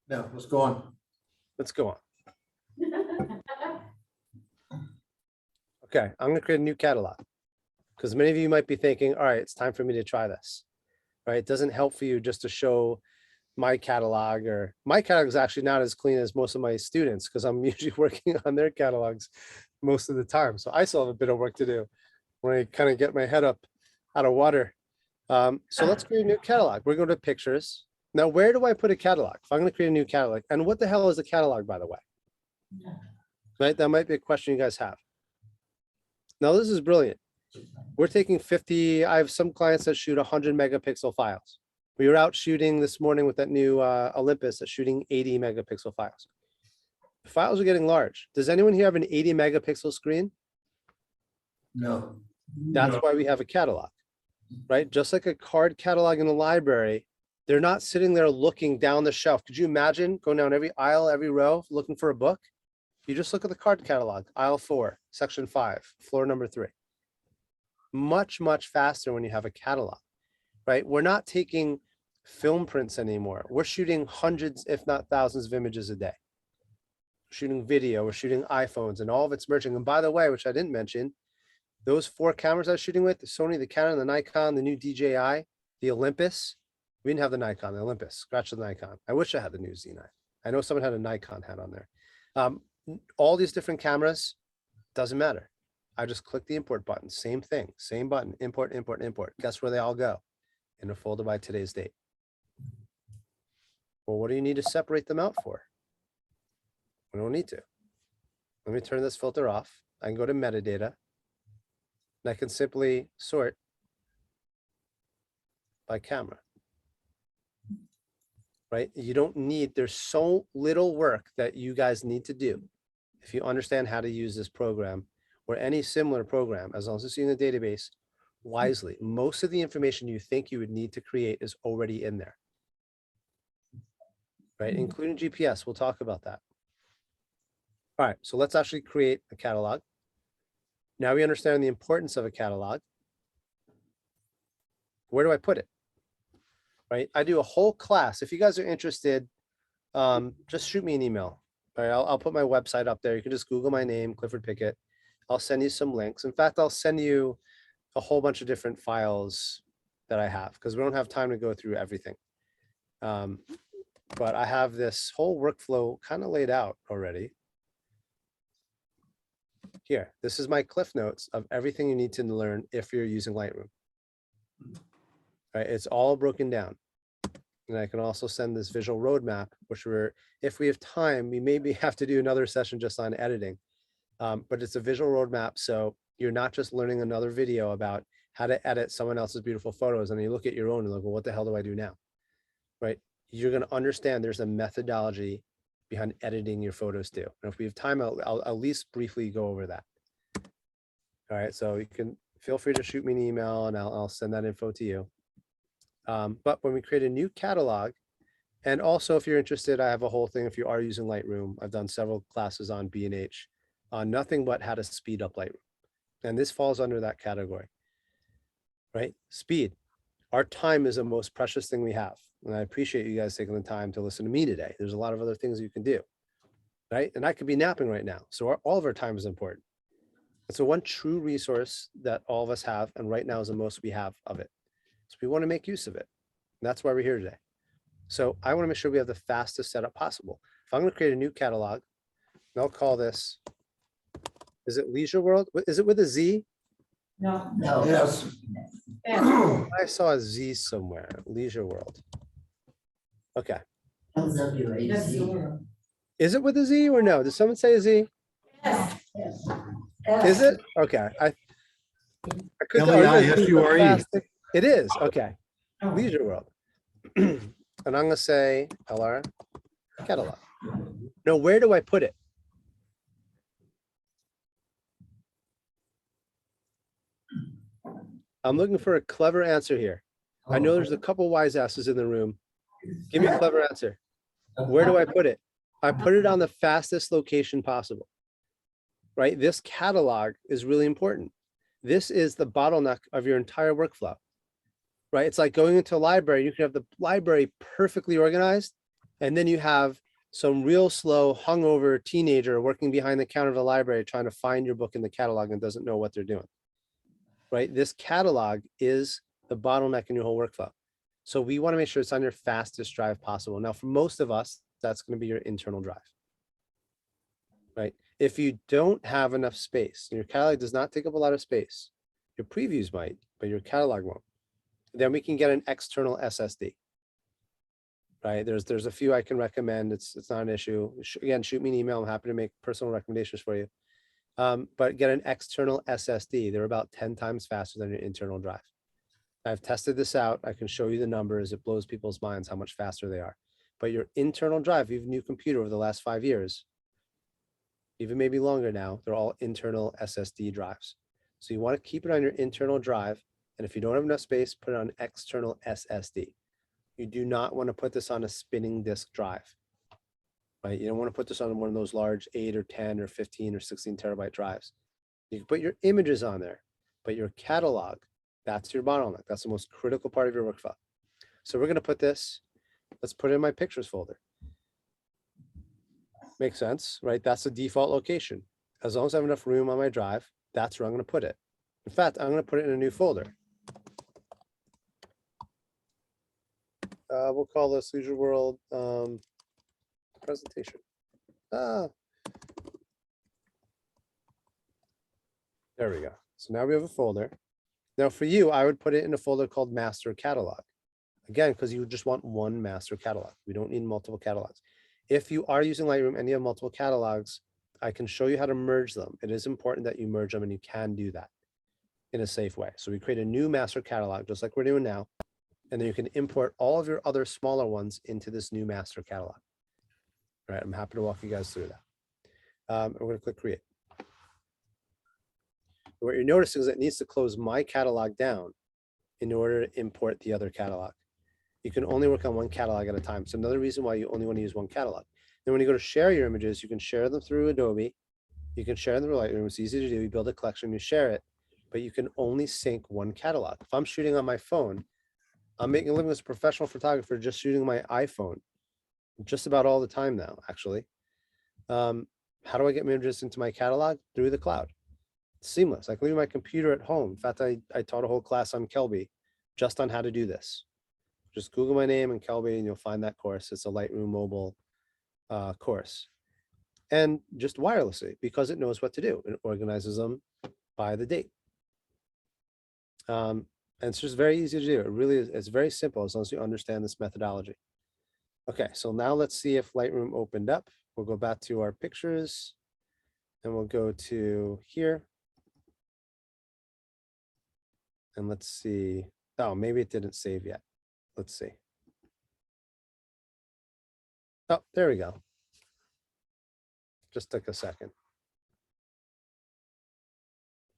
Yeah, let's go on. Let's go on. Okay, I'm going to create a new catalog because many of you might be thinking, all right, it's time for me to try this, right? It doesn't help for you just to show my catalog, or my catalog is actually not as clean as most of my students because I'm usually working on their catalogs most of the time. So I still have a bit of work to do when I kind of get my head up out of water. So let's create a new catalog. We're going to pictures. Now, where do I put a catalog? If I'm going to create a new catalog, and what the hell is a catalog, by the way? Right? That might be a question you guys have. Now, this is brilliant. We're taking 50, I have some clients that shoot 100 megapixel files. We were out shooting this morning with that new Olympus that's shooting 80 megapixel files. The files are getting large. Does anyone here have an 80 megapixel screen? No. That's why we have a catalog, right? Just like a card catalog in the library They're not sitting there looking down the shelf. Could you imagine going down every aisle, every row, looking for a book? You just look at the card catalog, aisle 4, section 5, floor number 3. Much, much faster when you have a catalog, right? We're not taking film prints anymore. We're shooting hundreds, if not thousands of images a day. We're shooting video, we're shooting iPhones, and all of it's merging. And by the way, which I didn't mention, those 4 cameras I was shooting with, the Sony, the Canon, the Nikon, the new DJI, the Olympus. We didn't have the Nikon, the Olympus, scratch the Nikon. I wish I had the new Z9. I know someone had a Nikon hat on there. All these different cameras, doesn't matter. I just click the import button, same thing, same button, import, import, import. Guess where they all go? In a folder by today's date. Well, what do you need to separate them out for? We don't need to. Let me turn this filter off. I can go to metadata, and I can simply sort by camera. Right? You don't need, there's so little work that you guys need to do if you understand how to use this program or any similar program, as long as it's in the database wisely. Most of the information you think you would need to create is already in there, right? Including GPS, we'll talk about that. All right, so let's actually create a catalog. Now we understand the importance of a catalog. Where do I put it? Right, I do a whole class. If you guys are interested, just shoot me an email. All right, I'll put my website up there. You can just Google my name, Clifford Pickett. I'll send you some links. In fact, I'll send you a whole bunch of different files that I have because we don't have time to go through everything. But I have this whole workflow kind of laid out already. Here, this is my Cliff Notes of everything you need to learn if you're using Lightroom. Right, it's all broken down. And I can also send this visual roadmap, which if we have time, we maybe have to do another session just on editing. But it's a visual roadmap. So you're not just learning another video about how to edit someone else's beautiful photos. And you look at your own and look, well, what the hell do I do now? Right? You're going to understand there's a methodology behind editing your photos too. And if we have time, I'll at least briefly go over that. All right. So you can feel free to shoot me an email and I'll send that info to you. But when we create a new catalog, and also if you're interested, I have a whole thing. If you are using Lightroom, I've done several classes on B&H on nothing but how to speed up Lightroom. And this falls under that category, right? Speed. Our time is the most precious thing we have. And I appreciate you guys taking the time to listen to me today. There's a lot of other things you can do, right? And I could be napping right now. So all of our time is important. And so one true resource that all of us have, and right now is the most we have of it. So we want to make use of it. And that's why we're here today. So I want to make sure we have the fastest setup possible. If I'm going to create a new catalog, and I'll call this, is it Leisure World? Is it with a Z? No. Yes. I saw a Z somewhere, Leisure World. Okay. LWPC. Is it with a Z or no? Did someone say a Z? Yes. Is it? Okay. I could tell. LEISURE. It is. Okay. Oh. Leisure World. And I'm going to say LR catalog. Now, where do I put it? I'm looking for a clever answer here. I know there's a couple wise asses in the room. Give me a clever answer. Where do I put it? I put it on the fastest location possible, right? This catalog is really important. This is the bottleneck of your entire workflow, right? It's like going into a library. You can have the library perfectly organized, and then you have some real slow, hungover teenager working behind the counter of the library trying to find your book in the catalog and doesn't know what they're doing, right? This catalog is the bottleneck in your whole workflow. So we want to make sure it's on your fastest drive possible. Now, for most of us, that's going to be your internal drive, right? If you don't have enough space, your catalog does not take up a lot of space. Your previews might, but your catalog won't. Then we can get an external SSD, right? There's a few I can recommend. It's not an issue. Again, shoot me an email. I'm happy to make personal recommendations for you. But get an external SSD. They're about 10 times faster than your internal drive. I've tested this out. I can show you the numbers. It blows people's minds how much faster they are. But your internal drive, even new computer over the last 5 years, even maybe longer now, they're all internal SSD drives. So you want to keep it on your internal drive. And if you don't have enough space, put it on external SSD. you do not want to put this on a spinning disk drive. Right? You don't want to put this on one of those large 8 or 10 or 15 or 16 terabyte drives. You can put your images on there, but your catalog, that's your bottleneck. That's the most critical part of your workflow. So we're going to put this, let's put it in my pictures folder. Makes sense, right? That's the default location. As long as I have enough room on my drive, that's where I'm going to put it. In fact, I'm going to put it in a new folder. We'll call this Leisure World presentation. There we go. So now we have a folder. Now for you, I would put it in a folder called master catalog. Again, because you just want one master catalog. We don't need multiple catalogs. If you are using Lightroom and you have multiple catalogs, I can show you how to merge them. It is important that you merge them, and you can do that in a safe way. So we create a new master catalog, just like we're doing now. And then you can import all of your other smaller ones into this new master catalog. All right, I'm happy to walk you guys through that. We're going to click create. What you're noticing is it needs to close my catalog down in order to import the other catalog. You can only work on one catalog at a time. So another reason why you only want to use one catalog. Then when you go to share your images, you can share them through Adobe. You can share them through Lightroom. It's easy to do. You build a collection, you share it, but you can only sync one catalog. If I'm shooting on my phone, I'm making a living as a professional photographer just shooting my iPhone just about all the time now, actually. How do I get my images into my catalog? Through the cloud. It's seamless. I can leave my computer at home. In fact, I taught a whole class on Kelby just on how to do this. Just Google my name and Kelby and you'll find that course. It's a Lightroom mobile course. And just wirelessly, because it knows what to do. It organizes them by the date. And it's just very easy to do. It really is. It's very simple as long as you understand this methodology. Okay, so now let's see if Lightroom opened up. We'll go back to our pictures and we'll go to here. And let's see. Oh, maybe it didn't save yet. Let's see. Oh, there we go. Just took a second.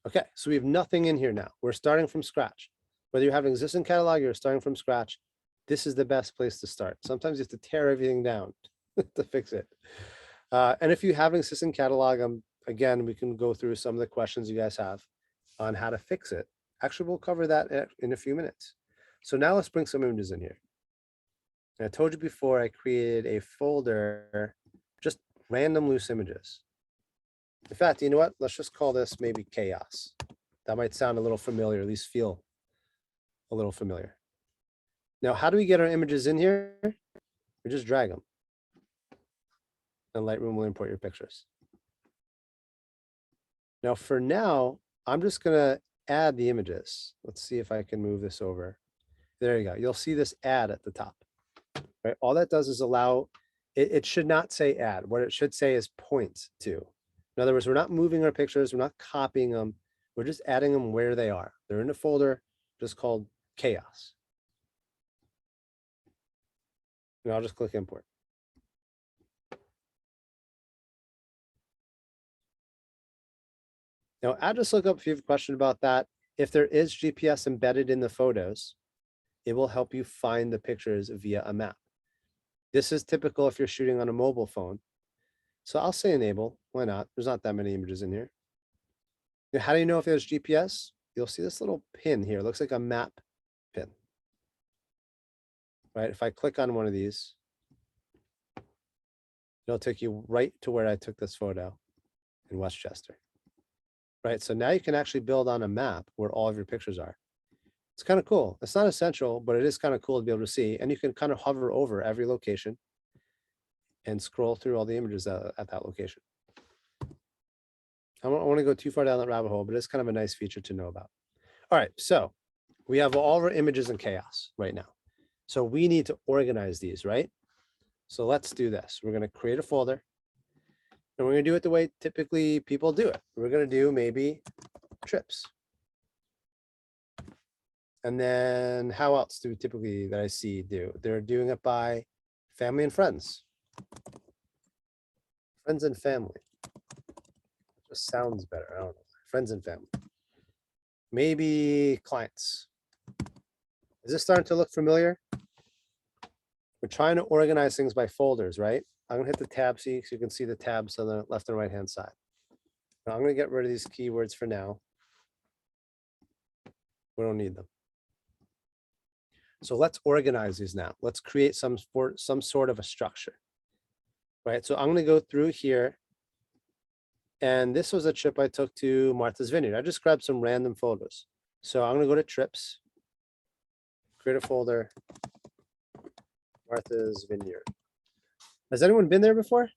Okay, so we have nothing in here now. We're starting from scratch. Whether you have an existing catalog, you're starting from scratch, this is the best place to start. Sometimes you have to tear everything down to fix it. And if you have an existing catalog, again, we can go through some of the questions you guys have on how to fix it. Actually, we'll cover that in a few minutes. So now let's bring some images in here. And I told you before, I created a folder, just random loose images. In fact, you know what? Let's just call this maybe chaos. That might sound a little familiar, at least feel a little familiar. Now, how do we get our images in here? We just drag them. And Lightroom will import your pictures. Now, for now, I'm just going to add the images. Let's see if I can move this over. There you go. You'll see this add at the top. Right? All that does is allow, it should not say add. What it should say is point to. In other words, we're not moving our pictures. We're not copying them. We're just adding them where they are. They're in a folder just called chaos. And I'll just click import. Now, I'll just look up if you have a question about that. If there is GPS embedded in the photos, it will help you find the pictures via a map. This is typical if you're shooting on a mobile phone. So I'll say enable. Why not? There's not that many images in here. Now, how do you know if there's GPS? You'll see this little pin here. It looks like a map pin. Right? If I click on one of these, it'll take you right to where I took this photo in Westchester. Right? So now you can actually build on a map where all of your pictures are. It's kind of cool. It's not essential, but it is kind of cool to be able to see. And you can kind of hover over every location and scroll through all the images at that location. I don't want to go too far down that rabbit hole, but it's kind of a nice feature to know about. All right, so we have all of our images in chaos right now. So we need to organize these, right? So let's do this. We're going to create a folder. And we're going to do it the way typically people do it. We're going to do maybe trips. And then how else do we typically that I see do? They're doing it by family and friends. Friends and family. Just sounds better. I don't know. Friends and family. Maybe clients. Is this starting to look familiar? We're trying to organize things by folders, right? I'm gonna hit the tab so you can see the tabs on the left and right hand side. Now I'm gonna get rid of these keywords for now. We don't need them. So let's organize these now. Let's create some sort of a structure, right? So I'm gonna go through here. And this was a trip I took to Martha's Vineyard. I just grabbed some random photos. So I'm gonna go to trips, create a folder, Martha's Vineyard. Has anyone been there before?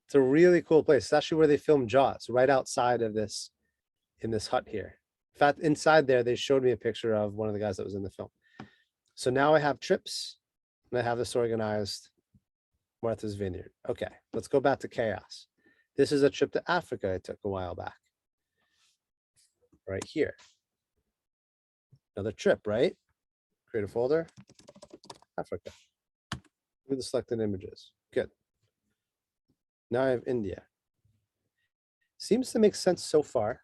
It's a really cool place. It's actually where they filmed Jaws, right outside of this, in this hut here. In fact, inside there, they showed me a picture of one of the guys that was in the film. So now I have trips and I have this organized, Martha's Vineyard. Okay, let's go back to chaos. This is a trip to Africa I took a while back. Right here. Another trip, right? Create a folder, Africa. Look at the selected images. Good. Now I have India. Seems to make sense so far.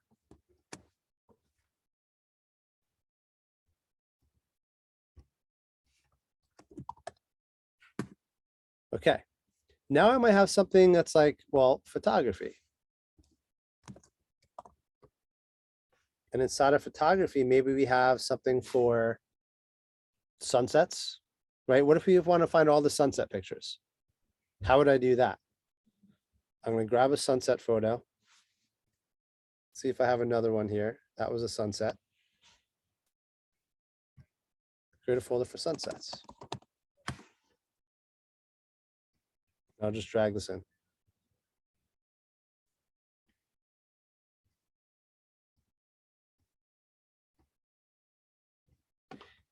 Okay. Now I might have something that's like, well, photography. And inside of photography, maybe we have something for sunsets, right? What if we want to find all the sunset pictures? How would I do that? I'm going to grab a sunset photo. See if I have another one here. That was a sunset. Create a folder for sunsets. I'll just drag this in.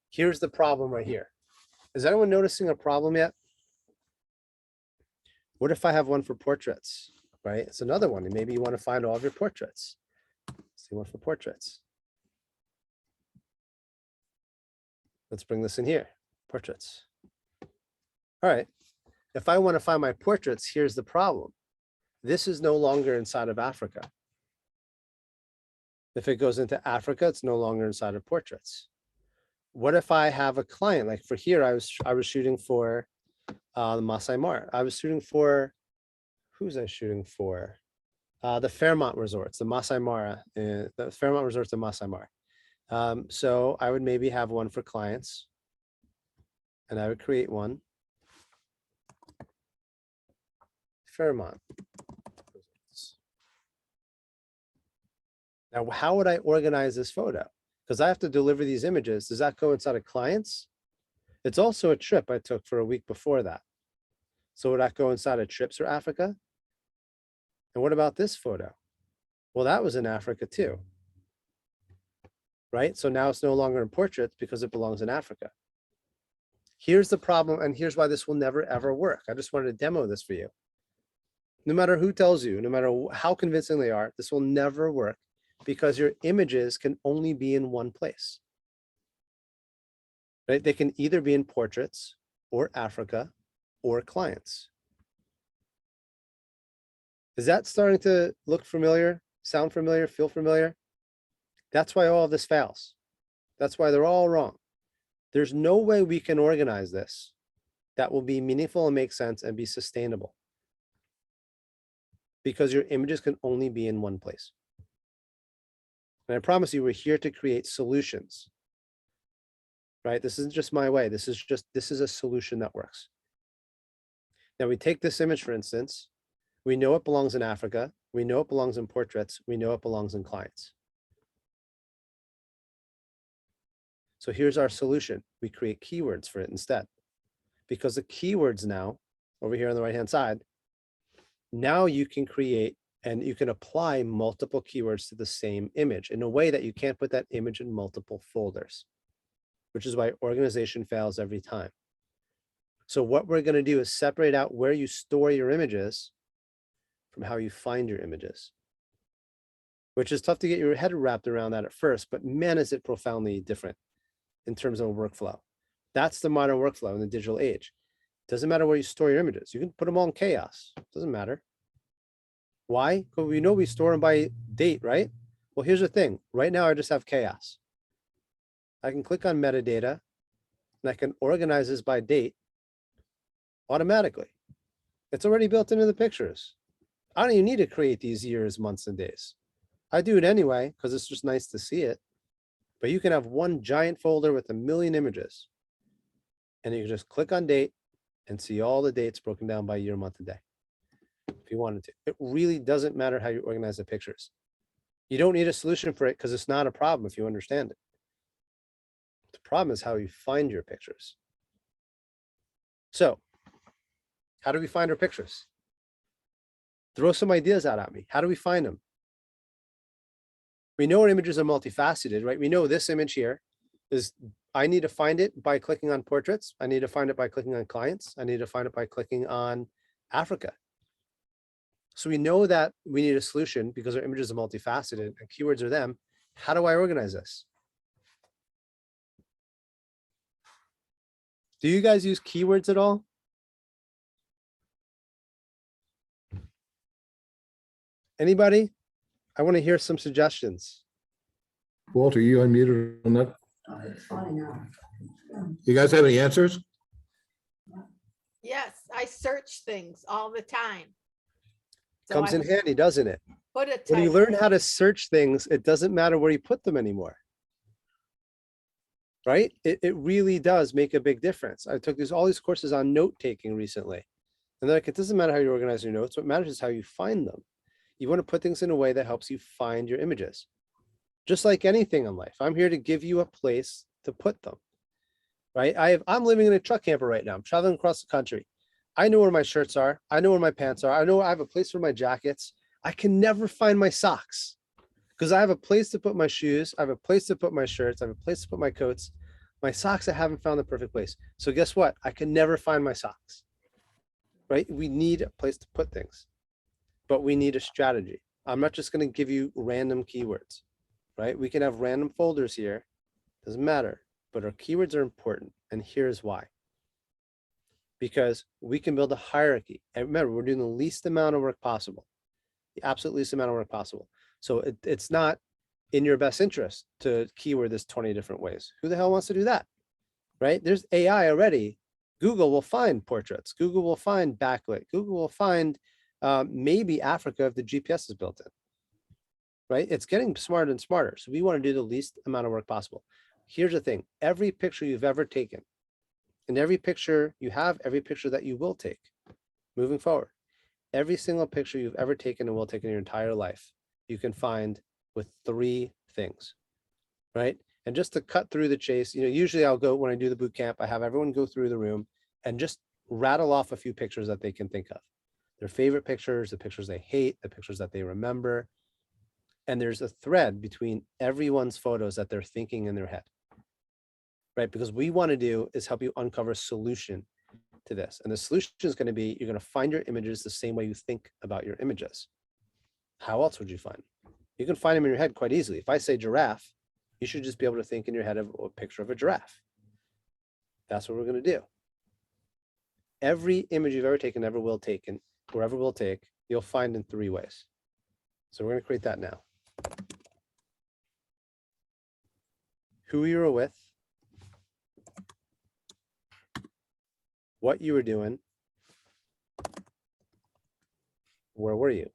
Here's the problem right here. Is anyone noticing a problem yet? What if I have one for portraits, right? It's another one. And maybe you want to find all of your portraits. See one for portraits. Let's bring this in here, portraits. All right. If I want to find my portraits, here's the problem. This is no longer inside of Africa. If it goes into Africa, it's no longer inside of portraits. What if I have a client, like for here, I was shooting for the Masai Mara. I was shooting for, who's I shooting for? The Fairmont Resorts, the Masai Mara, the Fairmont Resorts, the Masai Mara. So I would maybe have one for clients and I would create one. Fairmont. Now, how would I organize this photo? Because I have to deliver these images. Does that go inside of clients? It's also a trip I took for a week before that. So would that go inside of trips for Africa? And what about this photo? Well, that was in Africa too. Right? So now it's no longer in portraits because it belongs in Africa. Here's the problem, and here's why this will never ever work. I just wanted to demo this for you. No matter who tells you, no matter how convincing they are, this will never work because your images can only be in one place. Right? They can either be in portraits or Africa or clients. Is that starting to look familiar, sound familiar, feel familiar? That's why all of this fails. That's why they're all wrong. There's no way we can organize this that will be meaningful and make sense and be sustainable, because your images can only be in one place. And I promise you, we're here to create solutions, right? This isn't just my way. This is a solution that works. Now we take this image, for instance, we know it belongs in Africa. We know it belongs in portraits. We know it belongs in clients. So here's our solution. We create keywords for it instead, because the keywords now over here on the right-hand side, now you can create and you can apply multiple keywords to the same image in a way that you can't put that image in multiple folders, which is why organization fails every time. So what we're going to do is separate out where you store your images from how you find your images, which is tough to get your head wrapped around that at first, but man, is it profoundly different in terms of a workflow. That's the modern workflow in the digital age. Doesn't matter where you store your images. You can put them all in chaos. Doesn't matter. Why? Because we know we store them by date, right? Well, here's the thing. Right now, I just have chaos. I can click on metadata, and I can organize this by date automatically. It's already built into the pictures. I don't even need to create these years, months, and days. I do it anyway because it's just nice to see it. But you can have one giant folder with 1 million images, and you can just click on date and see all the dates broken down by year, month, and day if you wanted to. It really doesn't matter how you organize the pictures. You don't need a solution for it because it's not a problem if you understand it. The problem is how you find your pictures. So how do we find our pictures? Throw some ideas out at me. How do we find them? We know our images are multifaceted, right? We know this image here is, I need to find it by clicking on portraits. I need to find it by clicking on clients. I need to find it by clicking on Africa. So we know that we need a solution because our images are multifaceted and keywords are them. How do I organize this? Do you guys use keywords at all? Anybody? I want to hear some suggestions. Walter, you unmuted on that? You guys have any answers? Yes, I search things all the time. So Comes I in handy, doesn't it? put a When you type learn in. how to search things, it doesn't matter where you put them anymore. Right? It really does make a big difference. I took all these courses on note taking recently. And they're like, it doesn't matter how you organize your notes. What matters is how you find them. You want to put things in a way that helps you find your images. Just like anything in life, I'm here to give you a place to put them. Right? I'm living in a truck camper right now. I'm traveling across the country. I know where my shirts are. I know where my pants are. I know I have a place for my jackets. I can never find my socks because I have a place to put my shoes. I have a place to put my shirts. I have a place to put my coats. My socks, I haven't found the perfect place. So guess what? I can never find my socks. Right? We need a place to put things, but we need a strategy. I'm not just going to give you random keywords, right? We can have random folders here. Doesn't matter, but our keywords are important. And here's why. Because we can build a hierarchy. And remember, we're doing the least amount of work possible, the absolute least amount of work possible. So it's not in your best interest to keyword this 20 different ways. Who the hell wants to do that, right? There's AI already. Google will find portraits. Google will find backlit. Google will find maybe Africa if the GPS is built in, right? It's getting smarter and smarter. So we want to do the least amount of work possible. Here's the thing. Every picture you've ever taken, and every picture you have, every picture that you will take moving forward, every single picture you've ever taken and will take in your entire life, you can find with 3 things, right? And just to cut through the chase, usually I'll go, when I do the boot camp, I have everyone go through the room and just rattle off a few pictures that they can think of. Their favorite pictures, the pictures they hate, the pictures that they remember. And there's a thread between everyone's photos that they're thinking in their head, right? Because what we want to do is help you uncover a solution to this. And the solution is going to be, you're going to find your images the same way you think about your images. How else would you find them? You can find them in your head quite easily. If I say giraffe, you should just be able to think in your head of a picture of a giraffe. That's what we're going to do. Every image you've ever taken, ever will take, and wherever will take, you'll find in 3 ways. So we're going to create that now. Who you were with, what you were doing, where were you?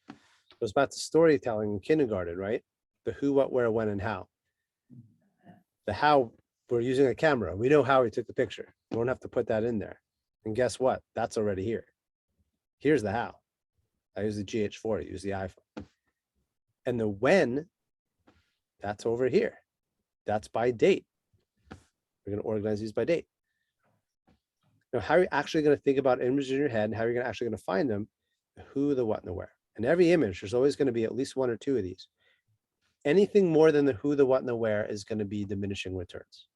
It goes back to storytelling in kindergarten, right? The who, what, where, when, and how. The how, we're using a camera. We know how we took the picture. We don't have to put that in there. And guess what? That's already here. Here's the how. I use the GH4, I use the iPhone. And the when, that's over here. That's by date. We're going to organize these by date. Now, how are you actually going to think about images in your head and how you're actually going to find them? The who, the what, and the where. And every image, there's always going to be at least 1 or 2 of these. Anything more than the who, the what, and the where is going to be diminishing returns.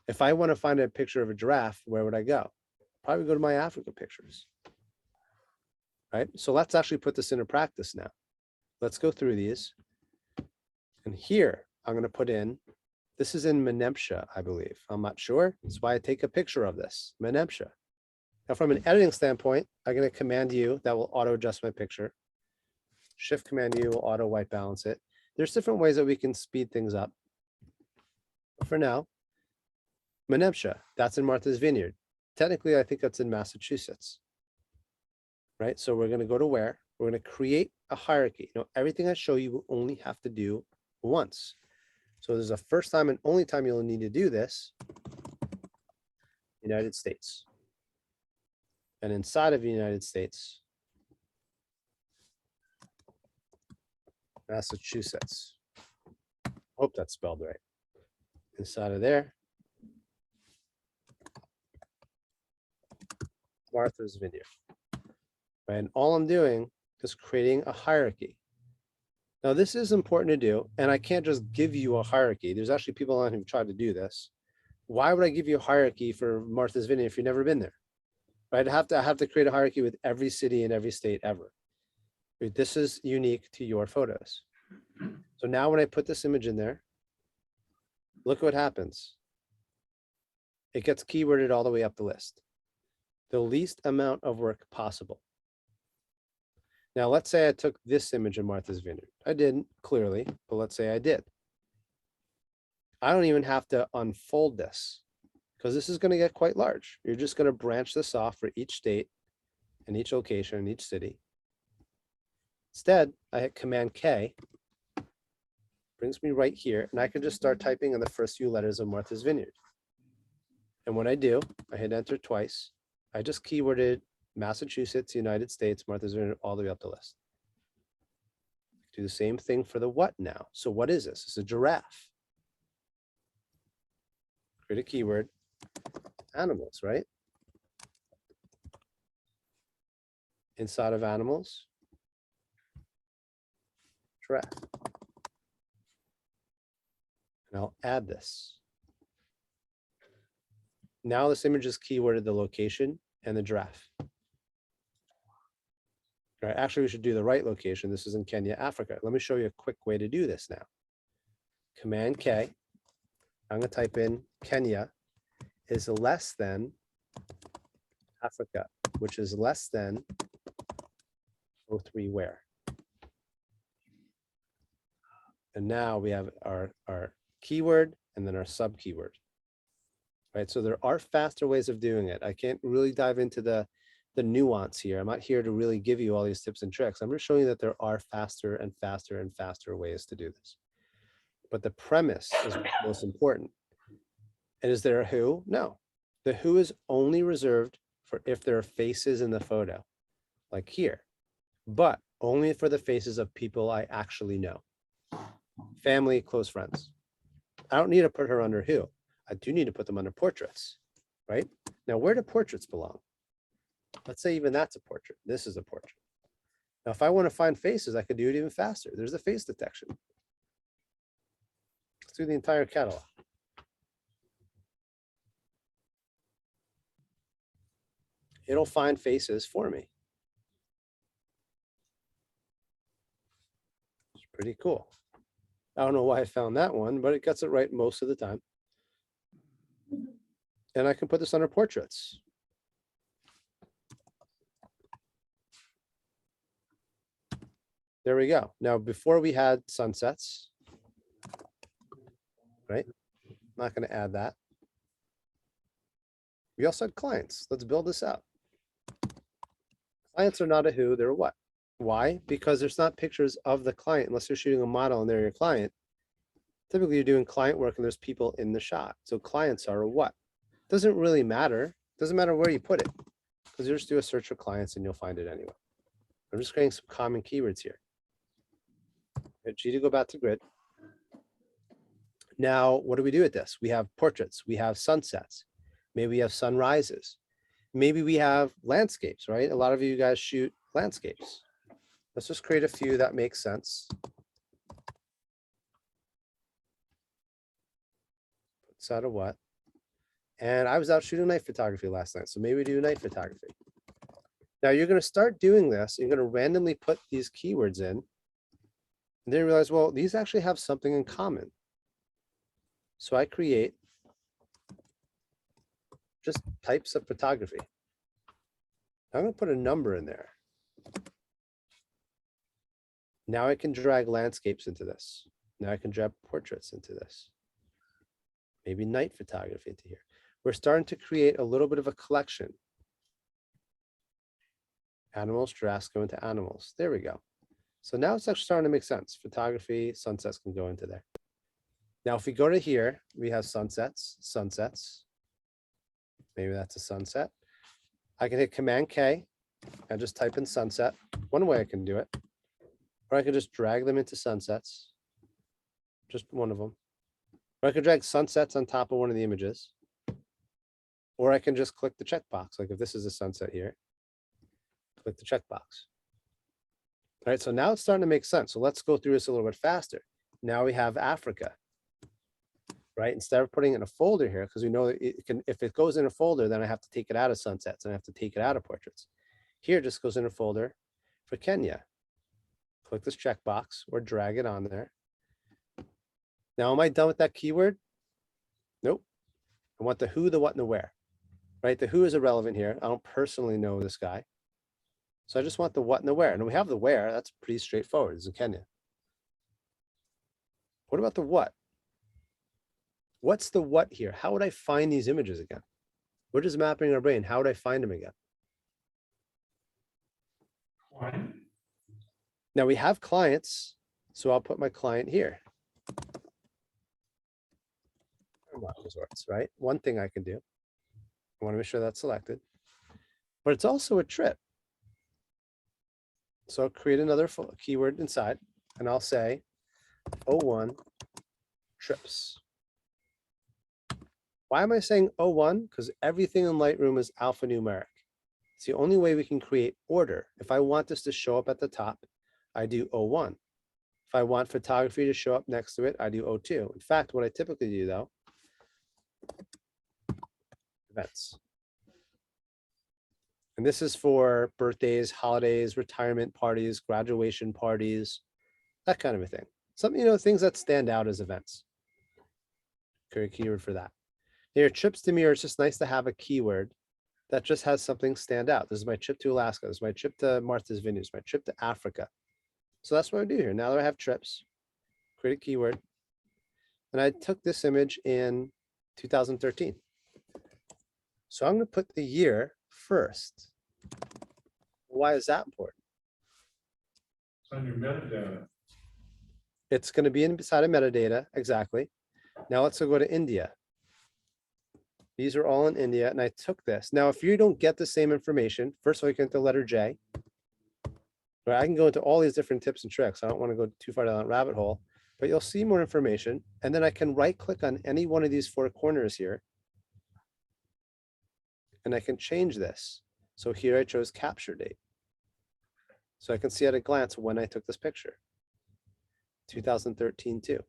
If I want to find a picture of a giraffe, where would I go? Probably go to my Africa pictures. Right? So let's actually put this into practice now. Let's go through these. And here, I'm going to put in, this is in Menempsha, I believe. I'm not sure. That's why I take a picture of this, Menempsha. Now, from an editing standpoint, I'm going to command U that will auto adjust my picture. Shift command U will auto white balance it. There's different ways that we can speed things up. But for now, Menempsha, that's in Martha's Vineyard. Technically, I think that's in Massachusetts. Right? So we're going to go to where? We're going to create a hierarchy. Now, everything I show you will only have to do once. So there's a first time and only time you'll need to do this. United States. And inside of the United States, Massachusetts. Hope that's spelled right. Inside of there, Martha's Vineyard. Right? And all I'm doing is creating a hierarchy. Now, this is important to do, and I can't just give you a hierarchy. There's actually people on who've tried to do this. Why would I give you a hierarchy for Martha's Vineyard if you've never been there? Right? I have to create a hierarchy with every city in every state ever. This is unique to your photos. So now when I put this image in there, look what happens. It gets keyworded all the way up the list. The least amount of work possible. Now, let's say I took this image of Martha's Vineyard. I didn't, clearly, but let's say I did. I don't even have to unfold this because this is going to get quite large. You're just going to branch this off for each state and each location and each city. Instead, I hit Command K, brings me right here, and I can just start typing in the first few letters of Martha's Vineyard. And when I do, I hit enter twice. I just keyworded Massachusetts, United States, Martha's Vineyard, all the way up the list. Do the same thing for the what now. So what is this? It's a giraffe. Create a keyword, animals, right? Inside of animals, giraffe. And I'll add this. Now this image is keyworded the location and the giraffe. All right, actually, we should do the right location. This is in Kenya, Africa. Let me show you a quick way to do this now. Command K. I'm going to type in Kenya is less than Africa, which is less than 03 where. And now we have our keyword and then our sub keyword. Right, so there are faster ways of doing it. I can't really dive into the nuance here. I'm not here to really give you all these tips and tricks. I'm just showing you that there are faster and faster and faster ways to do this. But the premise is what's most important. And is there a who? No. The who is only reserved for if there are faces in the photo, like here, but only for the faces of people I actually know. Family, close friends. I don't need to put her under who. I do need to put them under portraits, right? Now, where do portraits belong? Let's say even that's a portrait. This is a portrait. Now, if I want to find faces, I could do it even faster. There's the face detection. Let's do the entire catalog. It'll find faces for me. It's pretty cool. I don't know why I found that one, but it gets it right most of the time. And I can put this under portraits. There we go. Now, before we had sunsets, right? I'm not going to add that. We also had clients. Let's build this out. Clients are not a who, they're a what. Why? Because there's not pictures of the client unless you're shooting a model and they're your client. Typically, you're doing client work and there's people in the shot. So clients are a what. Doesn't really matter. Doesn't matter where you put it because you just do a search for clients and you'll find it anyway. I'm just creating some common keywords here. Hit G to go back to grid. Now, what do we do with this? We have portraits, we have sunsets, maybe we have sunrises, maybe we have landscapes, right? A lot of you guys shoot landscapes. Let's just create a few that make sense. Puts out a what? And I was out shooting night photography last night, so maybe we do night photography. Now you're going to start doing this. You're going to randomly put these keywords in. And then you realize, well, these actually have something in common. So I create just types of photography. I'm going to put a number in there. Now I can drag landscapes into this. Now I can drag portraits into this. Maybe night photography into here. we're starting to create a little bit of a collection. Animals, giraffes go into animals. There we go. So now it's actually starting to make sense. Photography, sunsets can go into there. Now, if we go to here, we have sunsets, sunsets. Maybe that's a sunset. I can hit Command K and just type in sunset. One way I can do it. Or I can just drag them into sunsets. Just one of them. Or I could drag sunsets on top of one of the images. Or I can just click the checkbox. Like if this is a sunset here, click the checkbox. All right, so now it's starting to make sense. So let's go through this a little bit faster. Now we have Africa, right? Instead of putting it in a folder here, because we know that it can, if it goes in a folder, then I have to take it out of sunsets and I have to take it out of portraits. Here, it just goes in a folder for Kenya. Click this checkbox or drag it on there. Now, am I done with that keyword? Nope. I want the who, the what, and the where, right? The who is irrelevant here. I don't personally know this guy. So I just want the what and the where. And we have the where. That's pretty straightforward. It's in Kenya. What about the what? What's the what here? How would I find these images again? We're just mapping our brain. How would I find them again? Now we have clients. So I'll put my client here. Resorts, right? One thing I can do. I want to make sure that's selected. But it's also a trip. So I'll create another keyword inside and I'll say 01 trips. Why am I saying 01? Because everything in Lightroom is alphanumeric. It's the only way we can create order. If I want this to show up at the top, I do 01. If I want photography to show up next to it, I do 02. In fact, what I typically do though, events. And this is for birthdays, holidays, retirement parties, graduation parties, that kind of a thing. Something, you know, things that stand out as events. Create a keyword for that. Here, trips to me are just nice to have a keyword that just has something stand out. This is my trip to Alaska. This is my trip to Martha's Vineyard. This is my trip to Africa. So that's what I do here. Now that I have trips, create a keyword. And I took this image in 2013. So I'm going to put the year first. Why is that important? It's on your metadata. It's going to be inside of metadata. Exactly. Now let's go to India. These are all in India. And I took this. Now, if you don't get the same information, first of all, you can get the letter J. Right? I can go into all these different tips and tricks. I don't want to go too far down that rabbit hole, but you'll see more information. And then I can right click on any one of these four corners here. And I can change this. So here I chose capture date. So I can see at a glance when I took this picture. 2013 too.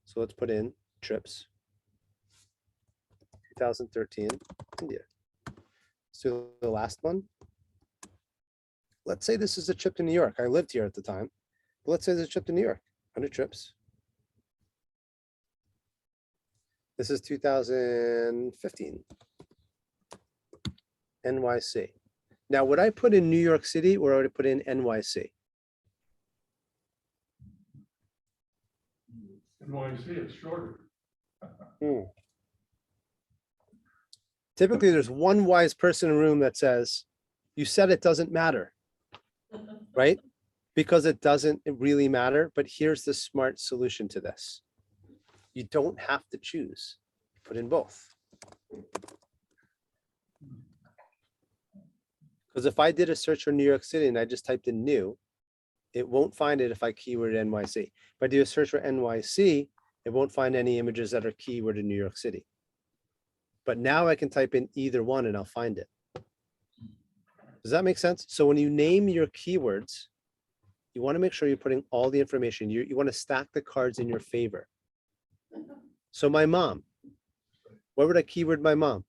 So let's put in trips. 2013 India. Let's do the last one. Let's say this is a trip to New York. I lived here at the time. But let's say this is a trip to New York. Under trips. This is 2015. NYC. Now, would I put in New York City or would I put in NYC? NYC, it's shorter. Typically, there's one wise person in the room that says, you said it doesn't matter, right? Because it doesn't really matter, but here's the smart solution to this. You don't have to choose. Put in both. Because if I did a search for New York City and I just typed in new, it won't find it if I keyword NYC. If I do a search for NYC, it won't find any images that are keyword in New York City. But now I can type in either one and I'll find it. Does that make sense? So when you name your keywords, you want to make sure you're putting all the information. You want to stack the cards in your favor. So my mom, where would I keyword my mom?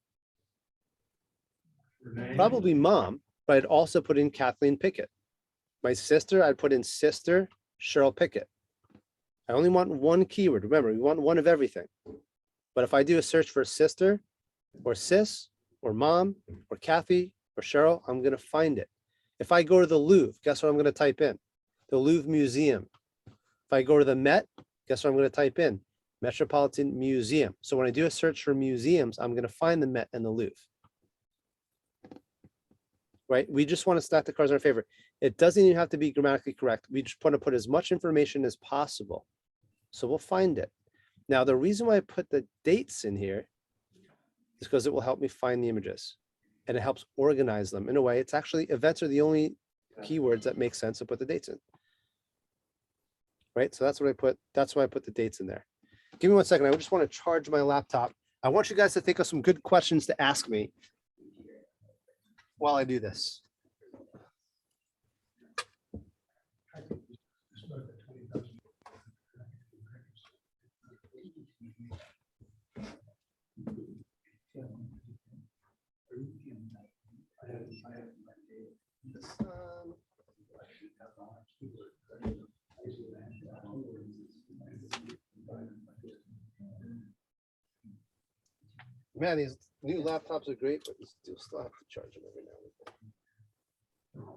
Probably mom, but I'd also put in Kathleen Pickett. My sister, I'd put in sister Cheryl Pickett. I only want one keyword. Remember, we want one of everything. But if I do a search for sister or sis or mom or Kathy or Cheryl, I'm going to find it. If I go to the Louvre, guess what I'm going to type in? The Louvre Museum. If I go to the Met, guess what I'm going to type in? Metropolitan Museum. So when I do a search for museums, I'm going to find the Met and the Louvre. Right? We just want to stack the cards in our favor. It doesn't even have to be grammatically correct. We just want to put as much information as possible. So we'll find it. Now, the reason why I put the dates in here is because it will help me find the images and it helps organize them in a way. It's actually, events are the only keywords that make sense to put the dates in. Right? So that's what I put. That's why I put the dates in there. Give me 1 second. I just want to charge my laptop. I want you guys to think of some good questions to ask me while I do this. Man, these new laptops are great, but you still have to charge them every now and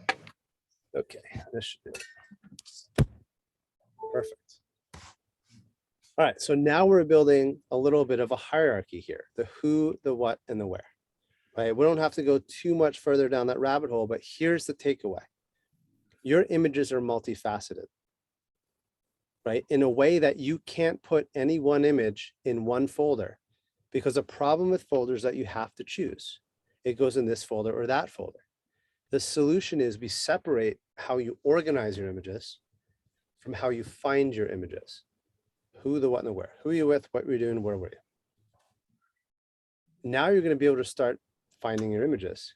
then. Okay, this should do it. Perfect. All right, so now we're building a little bit of a hierarchy here, the who, the what, and the where. Right, we don't have to go too much further down that rabbit hole, but here's the takeaway. Your images are multifaceted, right? In a way that you can't put any one image in one folder, because the problem with folders that you have to choose. It goes in this folder or that folder. The solution is we separate how you organize your images from how you find your images. Who, the what, and the where. Who are you with, what were you doing, where were you? Now you're going to be able to start finding your images,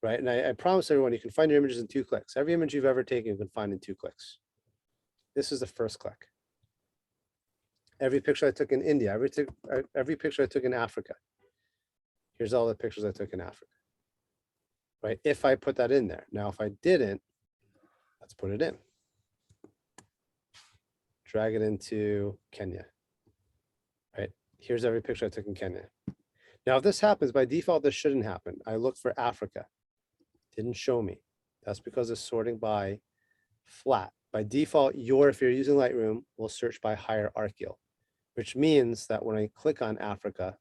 right? And I promise everyone, you can find your images in 2 clicks. Every image you've ever taken, you can find in 2 clicks. This is the first click. Every picture I took in India, every picture I took in Africa. Here's all the pictures I took in Africa, right? If I put that in there. Now, if I didn't, let's put it in. Drag it into Kenya, right? Here's every picture I took in Kenya. Now, if this happens, by default, this shouldn't happen. I looked for Africa, didn't show me. That's because it's sorting by flat. By default, if you're using Lightroom, will search by hierarchical, which means that when I click on Africa,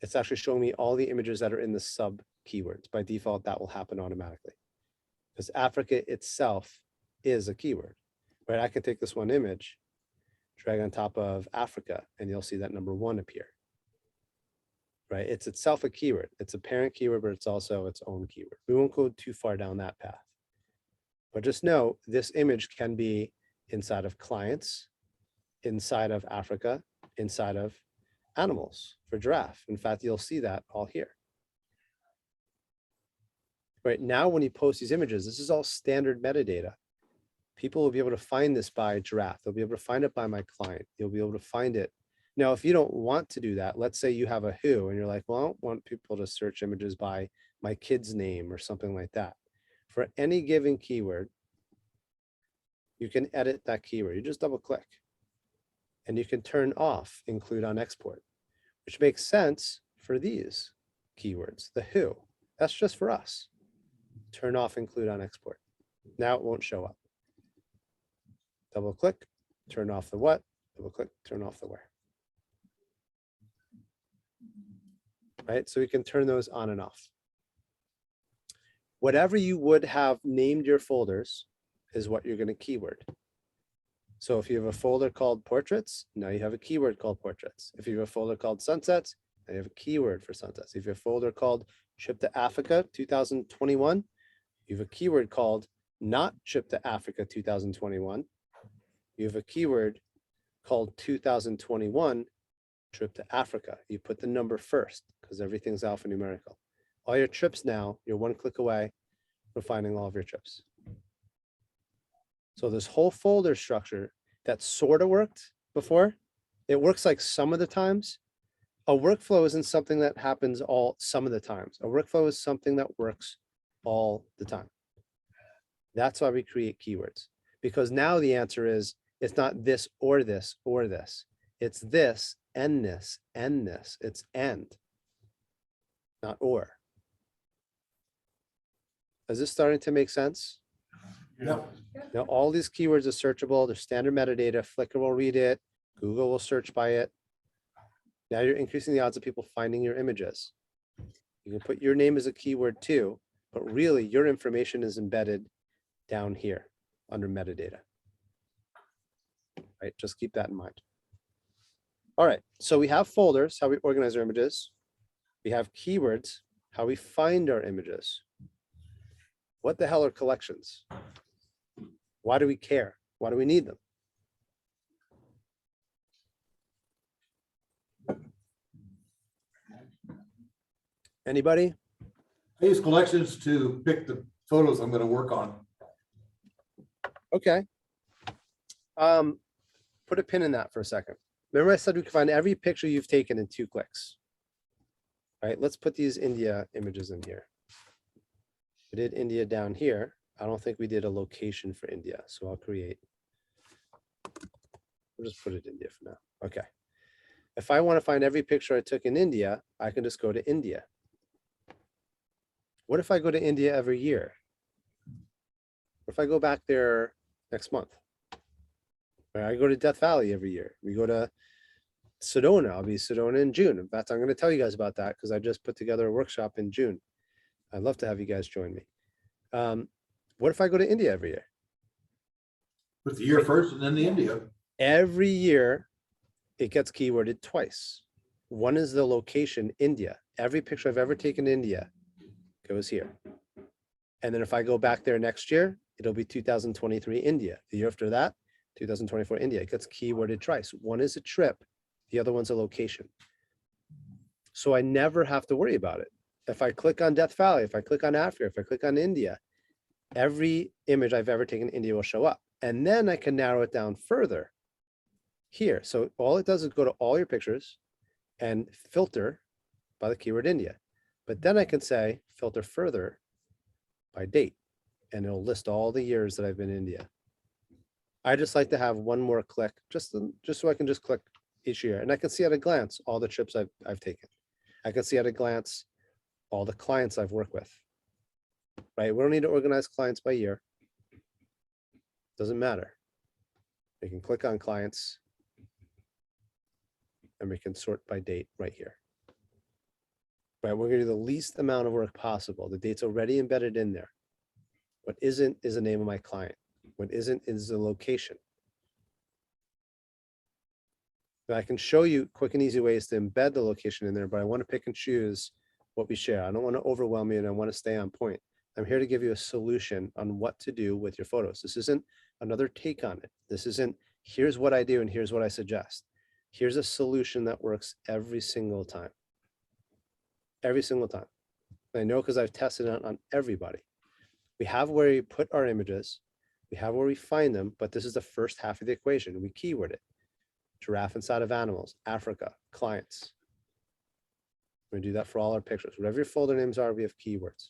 it's actually showing me all the images that are in the sub keywords. By default, that will happen automatically because Africa itself is a keyword, right? I can take this one image, drag on top of Africa, and you'll see that number 1 appear, right? It's itself a keyword. It's a parent keyword, but it's also its own keyword. We won't go too far down that path. But just know this image can be inside of clients, inside of Africa, inside of animals for giraffe. In fact, you'll see that all here. Right now, when you post these images, this is all standard metadata. People will be able to find this by giraffe. They'll be able to find it by my client. You'll be able to find it. Now, if you don't want to do that, let's say you have a who and you're like, well, I don't want people to search images by my kid's name or something like that. For any given keyword, you can edit that keyword. You just double click and you can turn off include on export, which makes sense for these keywords. The who, that's just for us. Turn off include on export. Now it won't show up. Double click, turn off the what, double click, turn off the where. Right, so we can turn those on and off. Whatever you would have named your folders is what you're going to keyword. So if you have a folder called portraits, now you have a keyword called portraits. If you have a folder called sunsets, now you have a keyword for sunsets. If you have a folder called trip to Africa 2021, you have a keyword called not trip to Africa 2021. You have a keyword called 2021 trip to Africa. You put the number first because everything's alphanumerical. All your trips now, you're 1 click away from finding all of your trips. So this whole folder structure that sort of worked before, it works like some of the times. A workflow isn't something that happens some of the times. A workflow is something that works all the time. That's why we create keywords, because now the answer is it's not this or this or this. It's this and this and this. It's and, not or. Is this starting to make sense? Yeah. Now, all these keywords are searchable. They're standard metadata. Flickr will read it. Google will search by it. Now you're increasing the odds of people finding your images. You can put your name as a keyword too, but really your information is embedded down here under metadata. Right, just keep that in mind. All right, so we have folders, how we organize our images. We have keywords, how we find our images. What the hell are collections? Why do we care? Why do we need them? Anybody? I use collections to pick the photos I'm gonna work on. Okay. Put a pin in that for a second. Remember I said we could find every picture you've taken in 2 clicks. All right, let's put these India images in here. We did India down here. I don't think we did a location for India, so I'll create. We'll just put it India for now. Okay. If I want to find every picture I took in India, I can just go to India. What if I go to India every year? What if I go back there next month? Or I go to Death Valley every year. We go to Sedona. I'll be Sedona in June. In fact, I'm going to tell you guys about that because I just put together a workshop in June. I'd love to have you guys join me. What if I go to India every year? With the year first and then the India. Every year, it gets keyworded twice. One is the location, India. Every picture I've ever taken in India goes here. And then if I go back there next year, it'll be 2023 India. The year after that, 2024 India. It gets keyworded twice. One is a trip, the other one's a location. So I never have to worry about it. If I click on Death Valley, if I click on Africa, if I click on India, every image I've ever taken in India will show up. And then I can narrow it down further here. So all it does is go to all your pictures and filter by the keyword India. But then I can say filter further by date, and it'll list all the years that I've been in India. I just like to have one more click, just so I can just click each year, and I can see at a glance all the trips I've taken. I can see at a glance all the clients I've worked with. Right? We don't need to organize clients by year. Doesn't matter. We can click on clients, and we can sort by date right here. Right, we're gonna do the least amount of work possible. The date's already embedded in there. What isn't is the name of my client. What isn't is the location. Now I can show you quick and easy ways to embed the location in there, but I want to pick and choose what we share. I don't want to overwhelm you, and I want to stay on point. I'm here to give you a solution on what to do with your photos. This isn't another take on it. This isn't, here's what I do and here's what I suggest. Here's a solution that works every single time. Every single time. I know because I've tested it on everybody. We have where we put our images, we have where we find them, but this is the first half of the equation. We keyword it. Giraffe inside of animals, Africa, clients. We do that for all our pictures. Whatever your folder names are, we have keywords.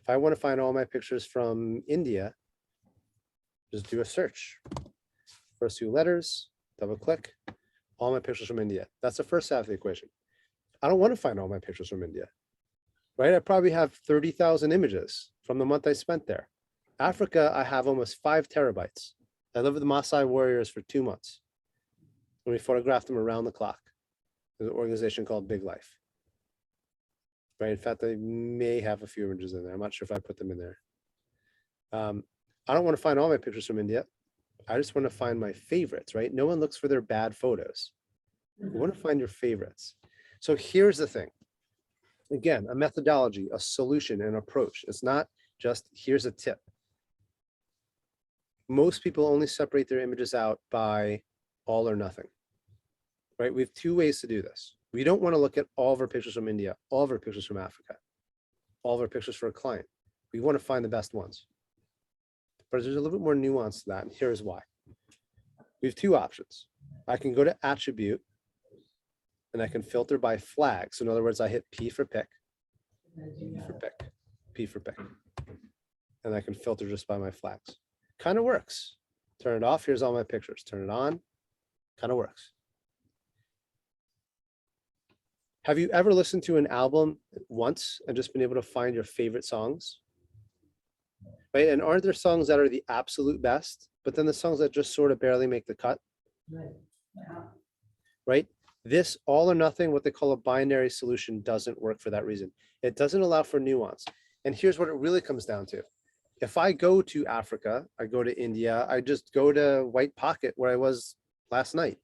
If I want to find all my pictures from India, just do a search. First 2 letters, double click, all my pictures from India. That's the first half of the equation. I don't want to find all my pictures from India, right? I probably have 30,000 images from the month I spent there. Africa, I have almost 5 terabytes. I lived with the Maasai warriors for 2 months. And we photographed them around the clock. There's an organization called Big Life. Right, in fact, I may have a few images in there. I'm not sure if I put them in there. I don't want to find all my pictures from India. I just want to find my favorites, right? No one looks for their bad photos. You want to find your favorites. So here's the thing. Again, a methodology, a solution, an approach. It's not just here's a tip. Most people only separate their images out by all or nothing, right? We have 2 ways to do this. We don't want to look at all of our pictures from India, all of our pictures from Africa, all of our pictures for a client. We want to find the best ones. But there's a little bit more nuance to that, and here's why. We have 2 options. I can go to attribute, and I can filter by flag. So in other words, I hit P for pick, P for pick, P for pick. And I can filter just by my flags. Kind of works. Turn it off, here's all my pictures. Turn it on, kind of works. Have you ever listened to an album once and just been able to find your favorite songs? right? And aren't there songs that are the absolute best, but then the songs that just sort of barely make the cut, right? This all or nothing, what they call a binary solution, doesn't work for that reason. It doesn't allow for nuance. And here's what it really comes down to. If I go to Africa, I go to India, I just go to White Pocket where I was last night,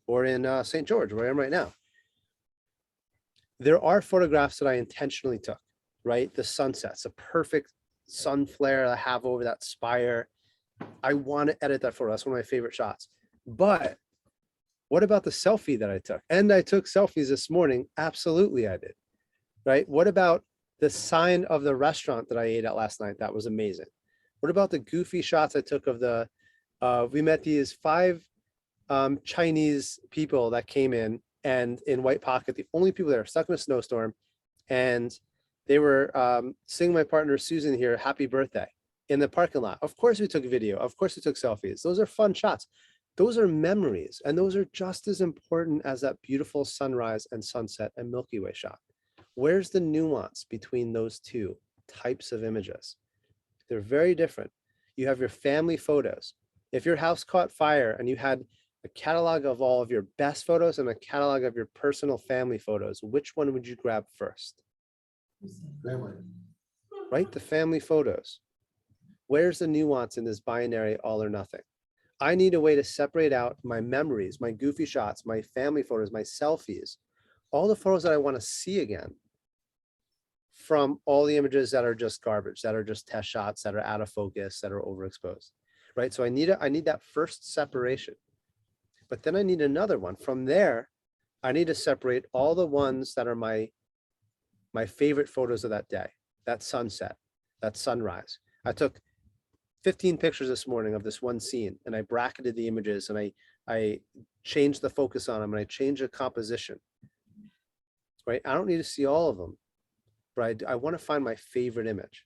or in St. George, where I am right now. There are photographs that I intentionally took, right? The sunsets, a perfect sun flare I have over that spire. I want to edit that photo. That's one of my favorite shots. But what about the selfie that I took? And I took selfies this morning. Absolutely, I did. Right? What about the sign of the restaurant that I ate at last night? That was amazing. What about the goofy shots I took of the, we met these 5 Chinese people that came in, and in White Pocket, the only people that are stuck in a snowstorm, and they were singing my partner Susan here, happy birthday, in the parking lot. Of course we took video. Of course we took selfies. Those are fun shots. Those are memories, and those are just as important as that beautiful sunrise and sunset and Milky Way shot. Where's the nuance between those two types of images? They're very different. You have your family photos. If your house caught fire and you had a catalog of all of your best photos and a catalog of your personal family photos, which one would you grab first? Family. Right? The family photos. Where's the nuance in this binary all or nothing? I need a way to separate out my memories, my goofy shots, my family photos, my selfies, all the photos that I want to see again, from all the images that are just garbage, that are just test shots, that are out of focus, that are overexposed, right? So I need that first separation, but then I need another one. From there, I need to separate all the ones that are my favorite photos of that day, that sunset, that sunrise. I took 15 pictures this morning of this one scene, and I bracketed the images, and I changed the focus on them, and I changed the composition, right? I don't need to see all of them, but I want to find my favorite image.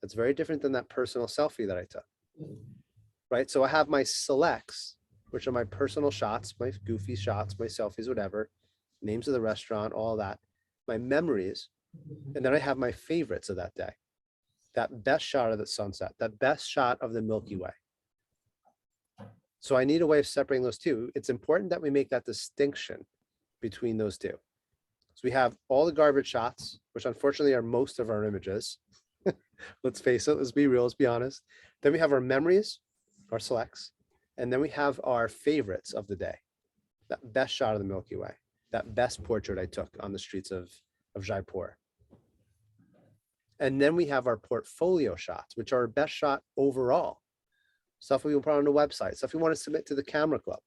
That's very different than that personal selfie that I took, right? So I have my selects, which are my personal shots, my goofy shots, my selfies, whatever, names of the restaurant, all that, my memories, and then I have my favorites of that day. That best shot of the sunset, that best shot of the Milky Way. So I need a way of separating those two. It's important that we make that distinction between those two. So we have all the garbage shots, which unfortunately are most of our images. Let's face it, let's be real, let's be honest. Then we have our memories, our selects, and then we have our favorites of the day. That best shot of the Milky Way, that best portrait I took on the streets of Jaipur. And then we have our portfolio shots, which are our best shot overall. Stuff we will put on the website, stuff we want to submit to the camera club.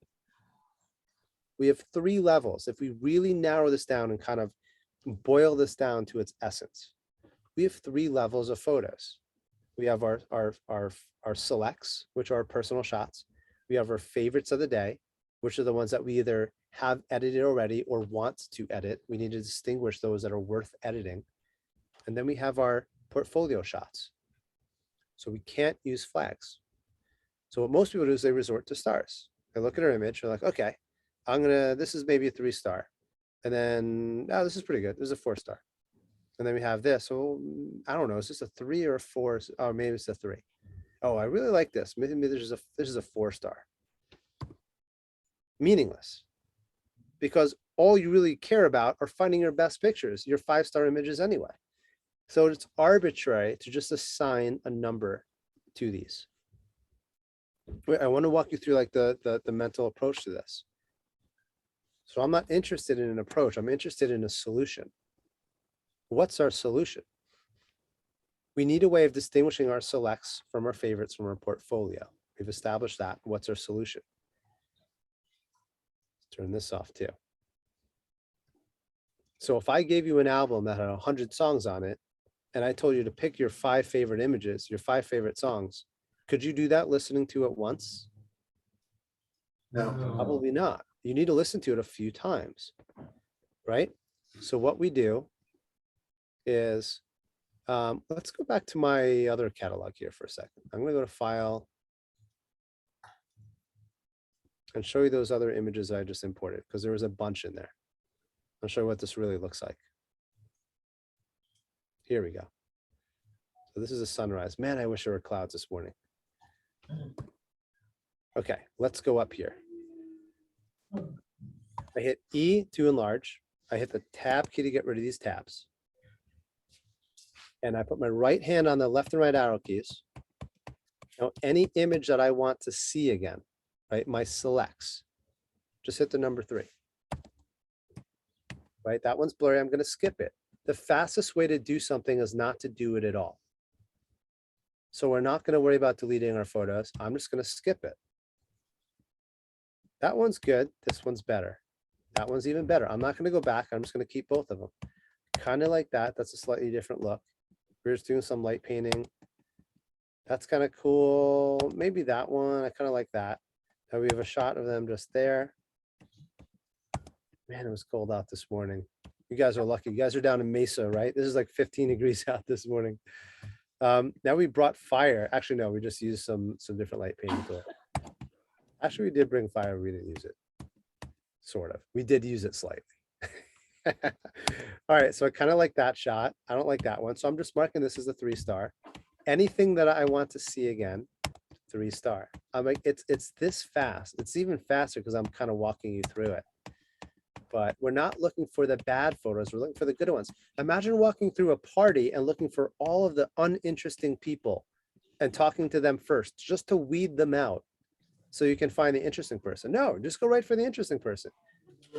We have 3 levels. If we really narrow this down and kind of boil this down to its essence, we have 3 levels of photos. We have our selects, which are our personal shots. We have our favorites of the day, which are the ones that we either have edited already or want to edit. We need to distinguish those that are worth editing. And then we have our portfolio shots. So we can't use flags. So what most people do is they resort to stars. They look at our image, they're like, okay, this is maybe a 3-star. And then, oh, this is pretty good. This is a 4-star. And then we have this. So I don't know, is this a 3 or a 4? Or maybe it's a 3. Oh, I really like this. Maybe this is a 4-star. Meaningless. Because all you really care about are finding your best pictures, your 5-star images anyway. So it's arbitrary to just assign a number to these. I want to walk you through like the mental approach to this. So I'm not interested in an approach. I'm interested in a solution. What's our solution? We need a way of distinguishing our selects from our favorites from our portfolio. We've established that. What's our solution? Let's turn this off too. So if I gave you an album that had 100 songs on it, and I told you to pick your 5 favorite images, your 5 favorite songs, could you do that listening to it once? No. Probably not. You need to listen to it a few times, right? So what we do is, let's go back to my other catalog here for a second. I'm going to go to File and show you those other images I just imported, because there was a bunch in there. I'll show you what this really looks like. Here we go. So this is a sunrise. Man, I wish there were clouds this morning. Okay, let's go up here. I hit E to enlarge. I hit the tab key to get rid of these tabs. And I put my right hand on the left and right arrow keys. Now, any image that I want to see again, right, my selects, just hit the number 3. Right, that one's blurry, I'm going to skip it. The fastest way to do something is not to do it at all. So we're not going to worry about deleting our photos. I'm just going to skip it. That one's good. This one's better. That one's even better. I'm not going to go back. I'm just going to keep both of them. Kind of like that. That's a slightly different look. We're just doing some light painting. That's kind of cool. Maybe that one. I kind of like that. Now we have a shot of them just there. Man, it was cold out this morning. You guys are lucky. You guys are down in Mesa, right? This is like 15 degrees out this morning. Now we brought fire. Actually, no, we just used some different light painting tool. Actually, we did bring fire. We didn't use it. Sort of. We did use it slightly. All right, so I kind of like that shot. I don't like that one. So I'm just marking this as a 3-star. Anything that I want to see again, 3-star. I'm like, it's this fast. It's even faster because I'm kind of walking you through it. But we're not looking for the bad photos. We're looking for the good ones. Imagine walking through a party and looking for all of the uninteresting people and talking to them first, just to weed them out so you can find the interesting person. No, just go right for the interesting person,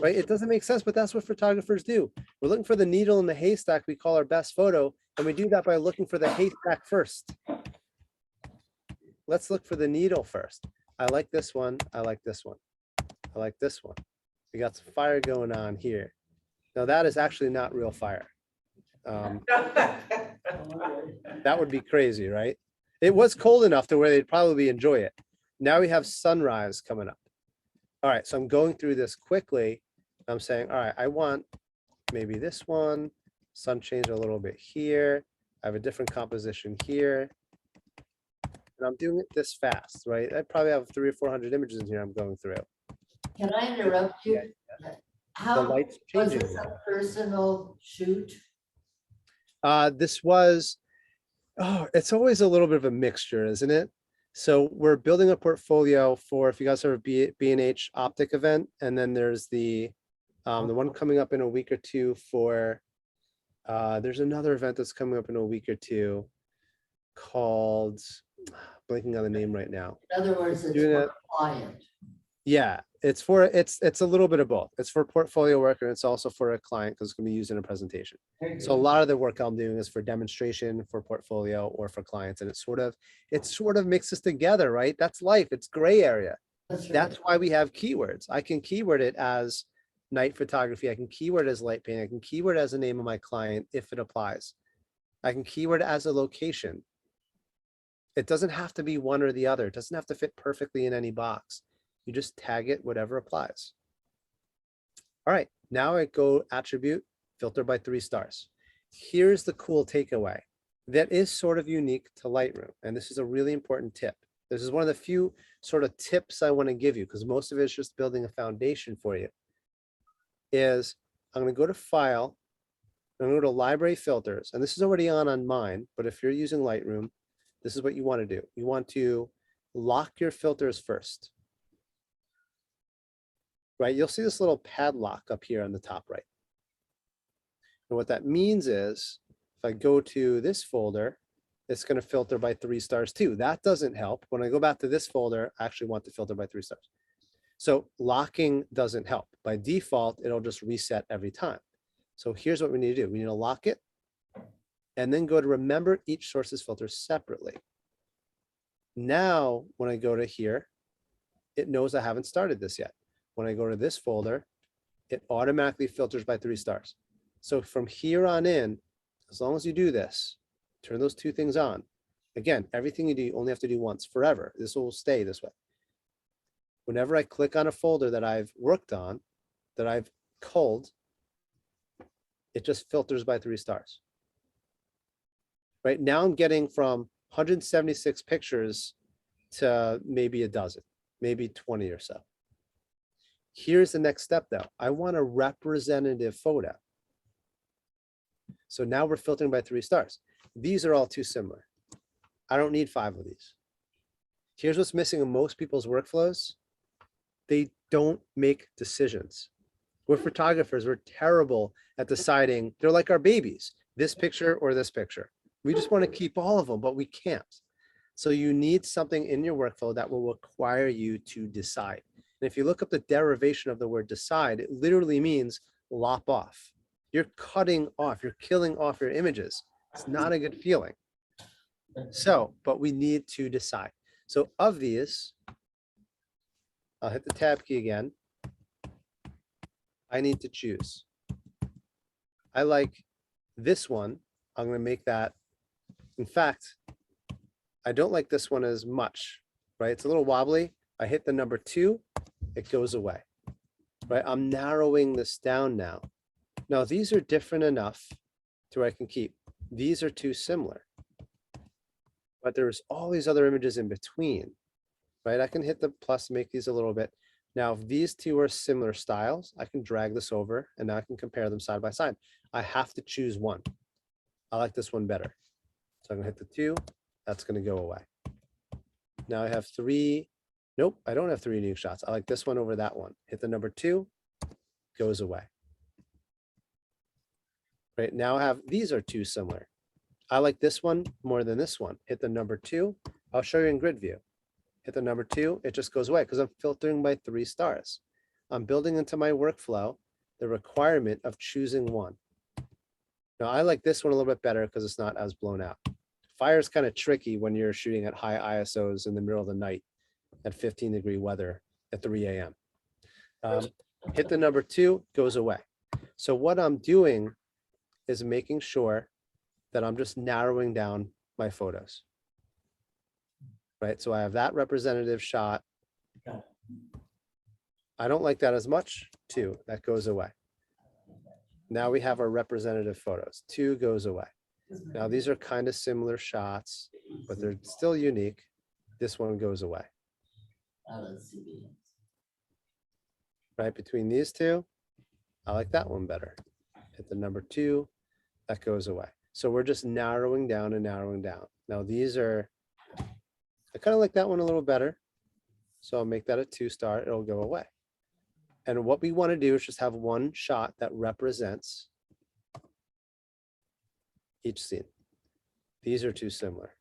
right? It doesn't make sense, but that's what photographers do. We're looking for the needle in the haystack we call our best photo, and we do that by looking for the haystack first. Let's look for the needle first. I like this one. I like this one. I like this one. We got some fire going on here. Now that is actually not real fire. That would be crazy, right? It was cold enough to where they'd probably enjoy it. Now we have sunrise coming up. All right, so I'm going through this quickly. I'm saying, all right, I want maybe this one, sun change a little bit here. I have a different composition here. And I'm doing it this fast, right? I probably have 300 or 400 images in here I'm going through. Can I interrupt you? The How light's was changing. this a personal shoot? This was, oh, it's always a little bit of a mixture, isn't it? So we're building a portfolio for, if you guys have a B&H Optic event, and then there's the one coming up in a week or two for, there's another event that's coming up in a week or two called, blanking on the name right now. In other words, it's Doing for it- a client. Yeah, it's for, it's a little bit of both. It's for portfolio work and it's also for a client because it's going to be used in a presentation. So a lot of the work I'm doing is for demonstration, for portfolio, or for clients. And it sort of mixes together, right? That's life. It's gray area. That's right. That's why we have keywords. I can keyword it as night photography. I can keyword it as light painting. I can keyword it as the name of my client if it applies. I can keyword it as a location. It doesn't have to be one or the other. It doesn't have to fit perfectly in any box. You just tag it, whatever applies. All right, now I go attribute, filter by 3 stars. Here's the cool takeaway that is sort of unique to Lightroom. And this is a really important tip. This is one of the few sort of tips I want to give you because most of it is just building a foundation for you. Is I'm going to go to File, I'm going to go to Library Filters, and this is already on mine, but if you're using Lightroom, this is what you want to do. You want to lock your filters first. Right, you'll see this little padlock up here on the top right. And what that means is, if I go to this folder, it's going to filter by 3 stars too. That doesn't help. When I go back to this folder, I actually want to filter by 3 stars. So locking doesn't help. By default, it'll just reset every time. So here's what we need to do. We need to lock it and then go to remember each source's filter separately. Now, when I go to here, it knows I haven't started this yet. When I go to this folder, it automatically filters by 3 stars. So from here on in, as long as you do this, turn those 2 things on. Again, everything you do, you only have to do once forever. This will stay this way. Whenever I click on a folder that I've worked on, that I've culled, it just filters by 3 stars. Right now I'm getting from 176 pictures to maybe a dozen, maybe 20 or so. Here's the next step though. I want a representative photo. So now we're filtering by 3 stars. these are all too similar. I don't need 5 of these. Here's what's missing in most people's workflows. They don't make decisions. We're photographers, we're terrible at deciding. They're like our babies, this picture or this picture. We just want to keep all of them, but we can't. So you need something in your workflow that will require you to decide. And if you look up the derivation of the word decide, it literally means lop off. You're cutting off, you're killing off your images. It's not a good feeling. So, but we need to decide. So of these, I'll hit the tab key again. I need to choose. I like this one. I'm going to make that. In fact, I don't like this one as much, right? It's a little wobbly. I hit the number 2, it goes away, right? I'm narrowing this down now. Now these are different enough to where I can keep. These are too similar, but there's all these other images in between, right? I can hit the plus, make these a little bit. Now, if these two are similar styles, I can drag this over and now I can compare them side by side. I have to choose one. I like this one better. So I'm gonna hit the 2, that's gonna go away. Now I have 3, nope, I don't have 3 unique shots. I like this one over that one. Hit the number 2, goes away. Right, now I have, these are too similar. I like this one more than this one. Hit the number 2, I'll show you in grid view. Hit the number 2, it just goes away because I'm filtering by 3 stars. I'm building into my workflow the requirement of choosing one. Now I like this one a little bit better because it's not as blown out. Fire is kind of tricky when you're shooting at high ISOs in the middle of the night at 15-degree weather at 3 a.m. Hit the number 2, goes away. So what I'm doing is making sure that I'm just narrowing down my photos. Right, so I have that representative shot. I don't like that as much. 2, that goes away. Now we have our representative photos. 2 goes away. Now these are kind of similar shots, but they're still unique. This one goes away. Right, between these 2, I like that one better. Hit the number 2, that goes away. So we're just narrowing down and narrowing down. Now these are, I kind of like that one a little better. So I'll make that a 2-star, it'll go away. And what we want to do is just have one shot that represents each scene. These are too similar.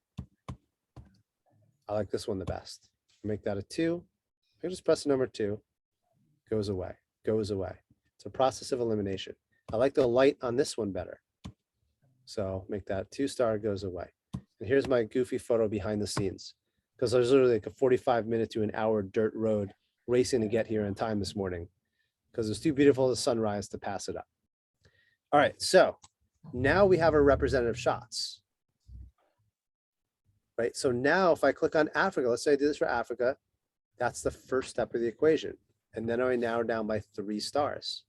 I like this one the best. Make that a 2. I just press the number 2, goes away, goes away. It's a process of elimination. I like the light on this one better. So make that 2-star, goes away. And here's my goofy photo behind the scenes, because there's literally like a 45-minute to an hour dirt road racing to get here in time this morning because it's too beautiful the sunrise to pass it up. All right, so now we have our representative shots. Right, so now if I click on Africa, let's say I do this for Africa, that's the first step of the equation. And then I narrow down by 3 stars.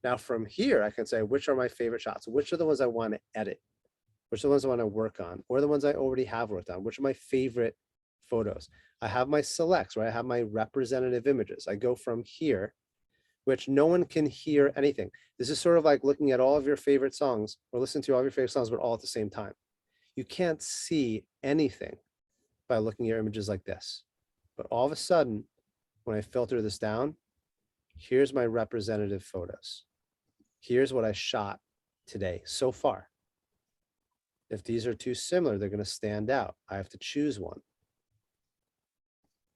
Now from here, I can say, which are my favorite shots? Which are the ones I want to edit? Which are the ones I want to work on? Or the ones I already have worked on? Which are my favorite photos? I have my selects, right? I have my representative images. I go from here, which no one can hear anything. This is sort of like looking at all of your favorite songs or listening to all of your favorite songs, but all at the same time. You can't see anything by looking at your images like this. But all of a sudden, when I filter this down, here's my representative photos. Here's what I shot today so far. If these are too similar, they're going to stand out. I have to choose one.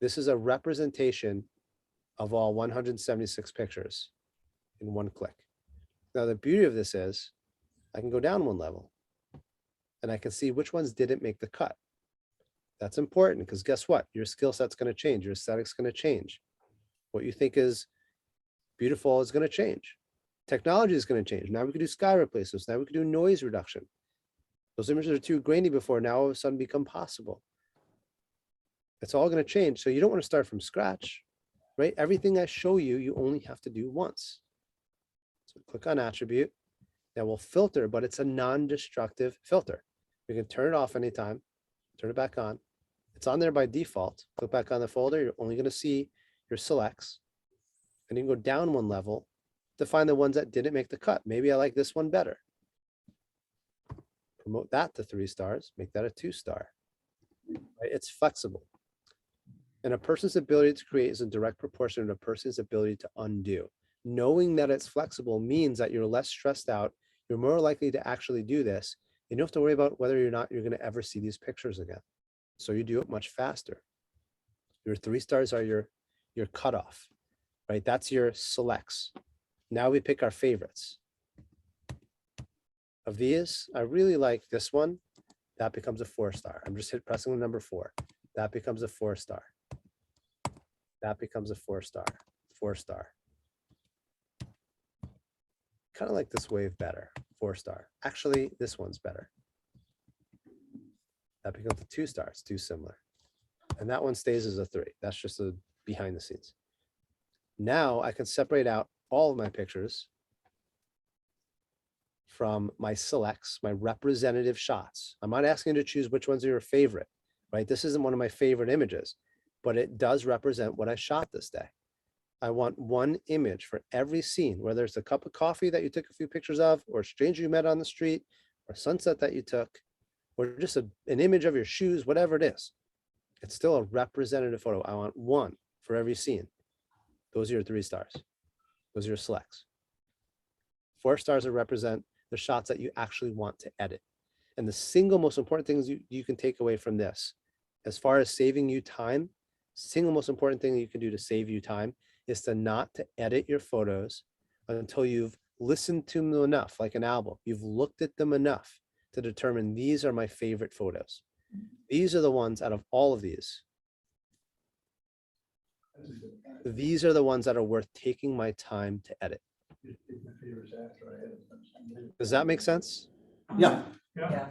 This is a representation of all 176 pictures in one click. Now, the beauty of this is I can go down one level and I can see which ones didn't make the cut. That's important because guess what? Your skill set's going to change. Your aesthetic's going to change. What you think is beautiful is going to change. Technology is going to change. Now we can do sky replacements. Now we can do noise reduction. Those images are too grainy before, now all of a sudden become possible. It's all going to change. So you don't want to start from scratch, right? Everything I show you, you only have to do once. So click on attribute. Now we'll filter, but it's a non-destructive filter. You can turn it off anytime, turn it back on. It's on there by default. Click back on the folder. You're only going to see your selects. And you can go down one level to find the ones that didn't make the cut. Maybe I like this one better. promote that to 3 stars, make that a 2-star. Right? It's flexible. And a person's ability to create is in direct proportion to a person's ability to undo. Knowing that it's flexible means that you're less stressed out. You're more likely to actually do this. And you don't have to worry about whether or not you're going to ever see these pictures again. So you do it much faster. Your 3 stars are your cutoff, right? That's your selects. Now we pick our favorites. Of these, I really like this one. That becomes a 4-star. I'm just pressing the number 4. That becomes a 4-star. That becomes a 4-star. 4-star. Kind of like this wave better. 4-star. Actually, this one's better. That becomes a 2-star. It's too similar. And that one stays as a 3. That's just a behind the scenes. Now I can separate out all of my pictures from my selects, my representative shots. I'm not asking you to choose which ones are your favorite, right? This isn't one of my favorite images, but it does represent what I shot this day. I want one image for every scene, whether it's a cup of coffee that you took a few pictures of, or a stranger you met on the street, or sunset that you took, or just an image of your shoes, whatever it is. It's still a representative photo. I want one for every scene. Those are your 3 stars. Those are your selects. 4 stars will represent the shots that you actually want to edit. And the single most important things you can take away from this, as far as saving you time, single most important thing you can do to save you time is to not to edit your photos until you've listened to them enough, like an album. You've looked at them enough to determine these are my favorite photos. These are the ones out of all of these. These are the ones that are worth taking my time to edit. Does that make sense? Yeah. Yeah.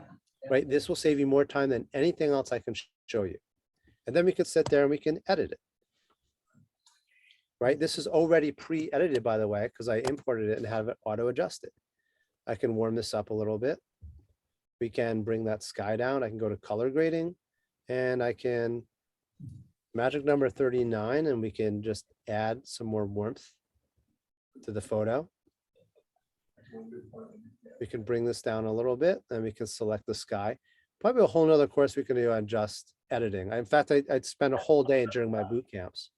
Right? This will save you more time than anything else I can show you. And then we can sit there and we can edit it. Right? This is already pre-edited, by the way, because I imported it and have it auto-adjusted. I can warm this up a little bit. We can bring that sky down. I can go to color grading and I can magic number 39 and we can just add some more warmth to the photo. We can bring this down a little bit and we can select the sky. Probably a whole nother course we can do on just editing. In fact, I'd spend a whole day during my boot camps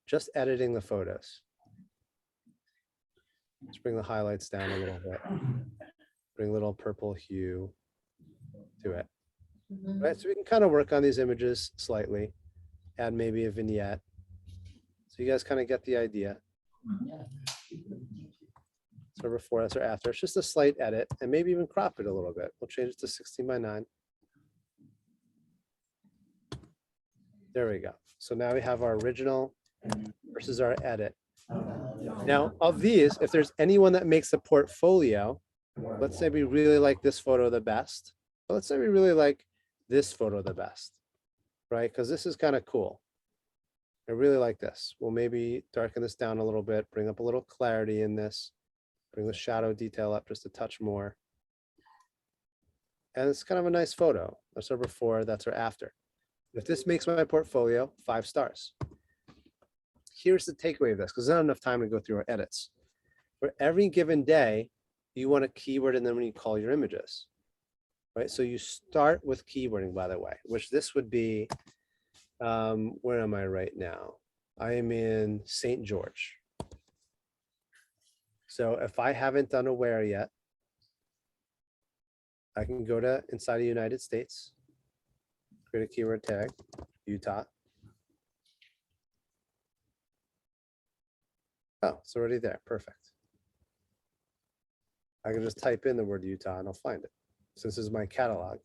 just editing the photos. Let's bring the highlights down a little bit. Bring a little purple hue to it. Right, so we can kind of work on these images slightly, add maybe a vignette. So you guys kind of get the idea. So before, that's or after. It's just a slight edit and maybe even crop it a little bit. We'll change it to 16:9. There we go. So now we have our original versus our edit. Now of these, if there's anyone that makes a portfolio, let's say we really like this photo the best. But let's say we really like this photo the best, right? Because this is kind of cool. I really like this. We'll maybe darken this down a little bit, bring up a little clarity in this, bring the shadow detail up just a touch more. And it's kind of a nice photo. That's our before, that's our after. If this makes my portfolio, 5 stars. Here's the takeaway of this, because there's not enough time to go through our edits. For every given day, you want a keyword and then when you call your images, right? So you start with keywording, by the way, which this would be, where am I right now? I am in St. George. So if I haven't done a where yet, I can go to inside the United States, create a keyword tag, Utah. Oh, it's already there. Perfect. I can just type in the word Utah and I'll find it. Since this is my catalog.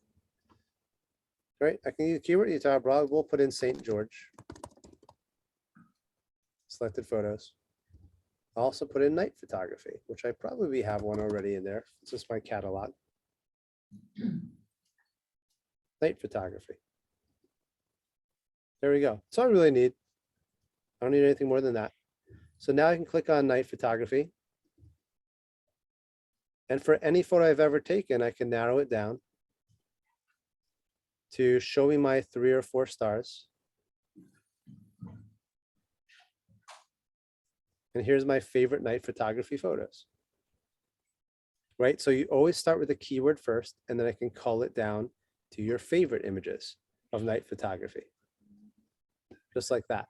Right, I can use keyword Utah, but we'll put in St. George. Selected photos. I'll also put in night photography, which I probably have one already in there. It's just my catalog. Night photography. There we go. That's all I really need. I don't need anything more than that. So now I can click on night photography. And for any photo I've ever taken, I can narrow it down to show me my 3 or 4 stars. And here's my favorite night photography photos. right? So you always start with a keyword first, and then I can cull it down to your favorite images of night photography. Just like that.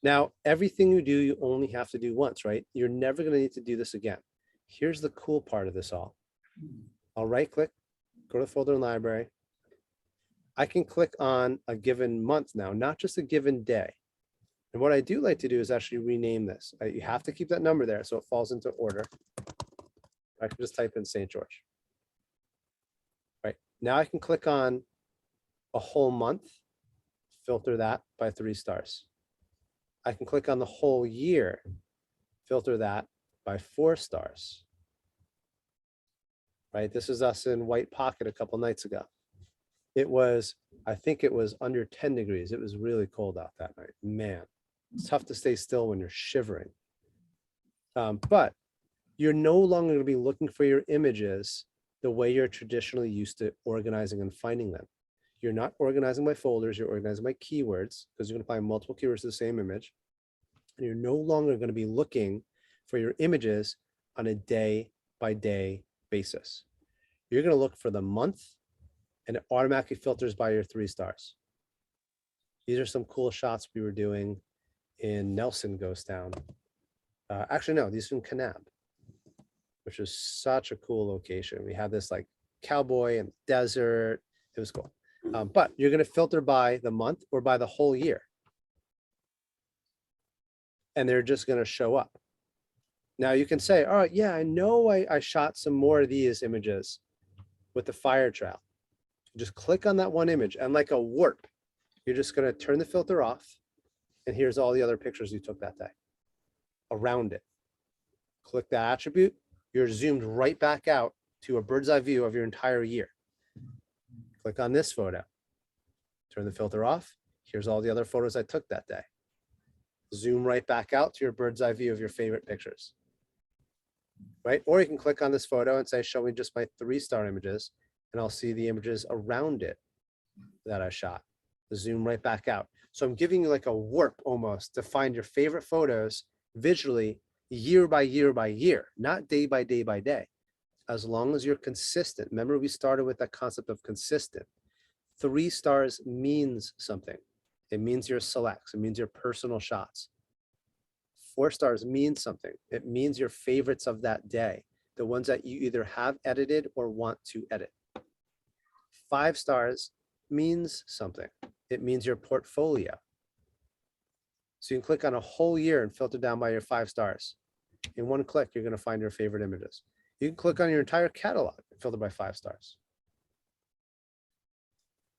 Now, everything you do, you only have to do once, right? You're never going to need to do this again. Here's the cool part of this all. I'll right click, go to folder and library. I can click on a given month now, not just a given day. And what I do like to do is actually rename this. You have to keep that number there so it falls into order. I can just type in St. George. Right, now I can click on a whole month, filter that by 3 stars. I can click on the whole year, filter that by 4 stars. Right, this is us in White Pocket a couple nights ago. It was, I think it was under 10 degrees. It was really cold out that night. Man, it's tough to stay still when you're shivering. But you're no longer going to be looking for your images the way you're traditionally used to organizing and finding them. You're not organizing by folders, you're organizing by keywords, because you're going to find multiple keywords to the same image. And you're no longer going to be looking for your images on a day-by-day basis. You're going to look for the month, and it automatically filters by your 3 stars. These are some cool shots we were doing in Nelson Ghost Town. Actually, no, these are in Kanab, which is such a cool location. We had this like cowboy and desert. It was cool. But you're going to filter by the month or by the whole year. And they're just going to show up. Now you can say, oh yeah, I know I shot some more of these images with the fire trail. Just click on that one image and like a warp, you're just going to turn the filter off. And here's all the other pictures you took that day around it. Click that attribute. You're zoomed right back out to a bird's eye view of your entire year. Click on this photo. Turn the filter off. Here's all the other photos I took that day. Zoom right back out to your bird's eye view of your favorite pictures. Right? Or you can click on this photo and say, show me just my 3-star images, and I'll see the images around it that I shot. Zoom right back out. So I'm giving you like a warp almost to find your favorite photos visually year by year by year, not day by day by day. As long as you're consistent. Remember, we started with that concept of consistent. 3 stars means something. It means your selects. It means your personal shots. 4 stars means something. It means your favorites of that day, the ones that you either have edited or want to edit. 5 stars means something. It means your portfolio. So you can click on a whole year and filter down by your 5 stars. In one click, you're going to find your favorite images. You can click on your entire catalog and filter by 5 stars.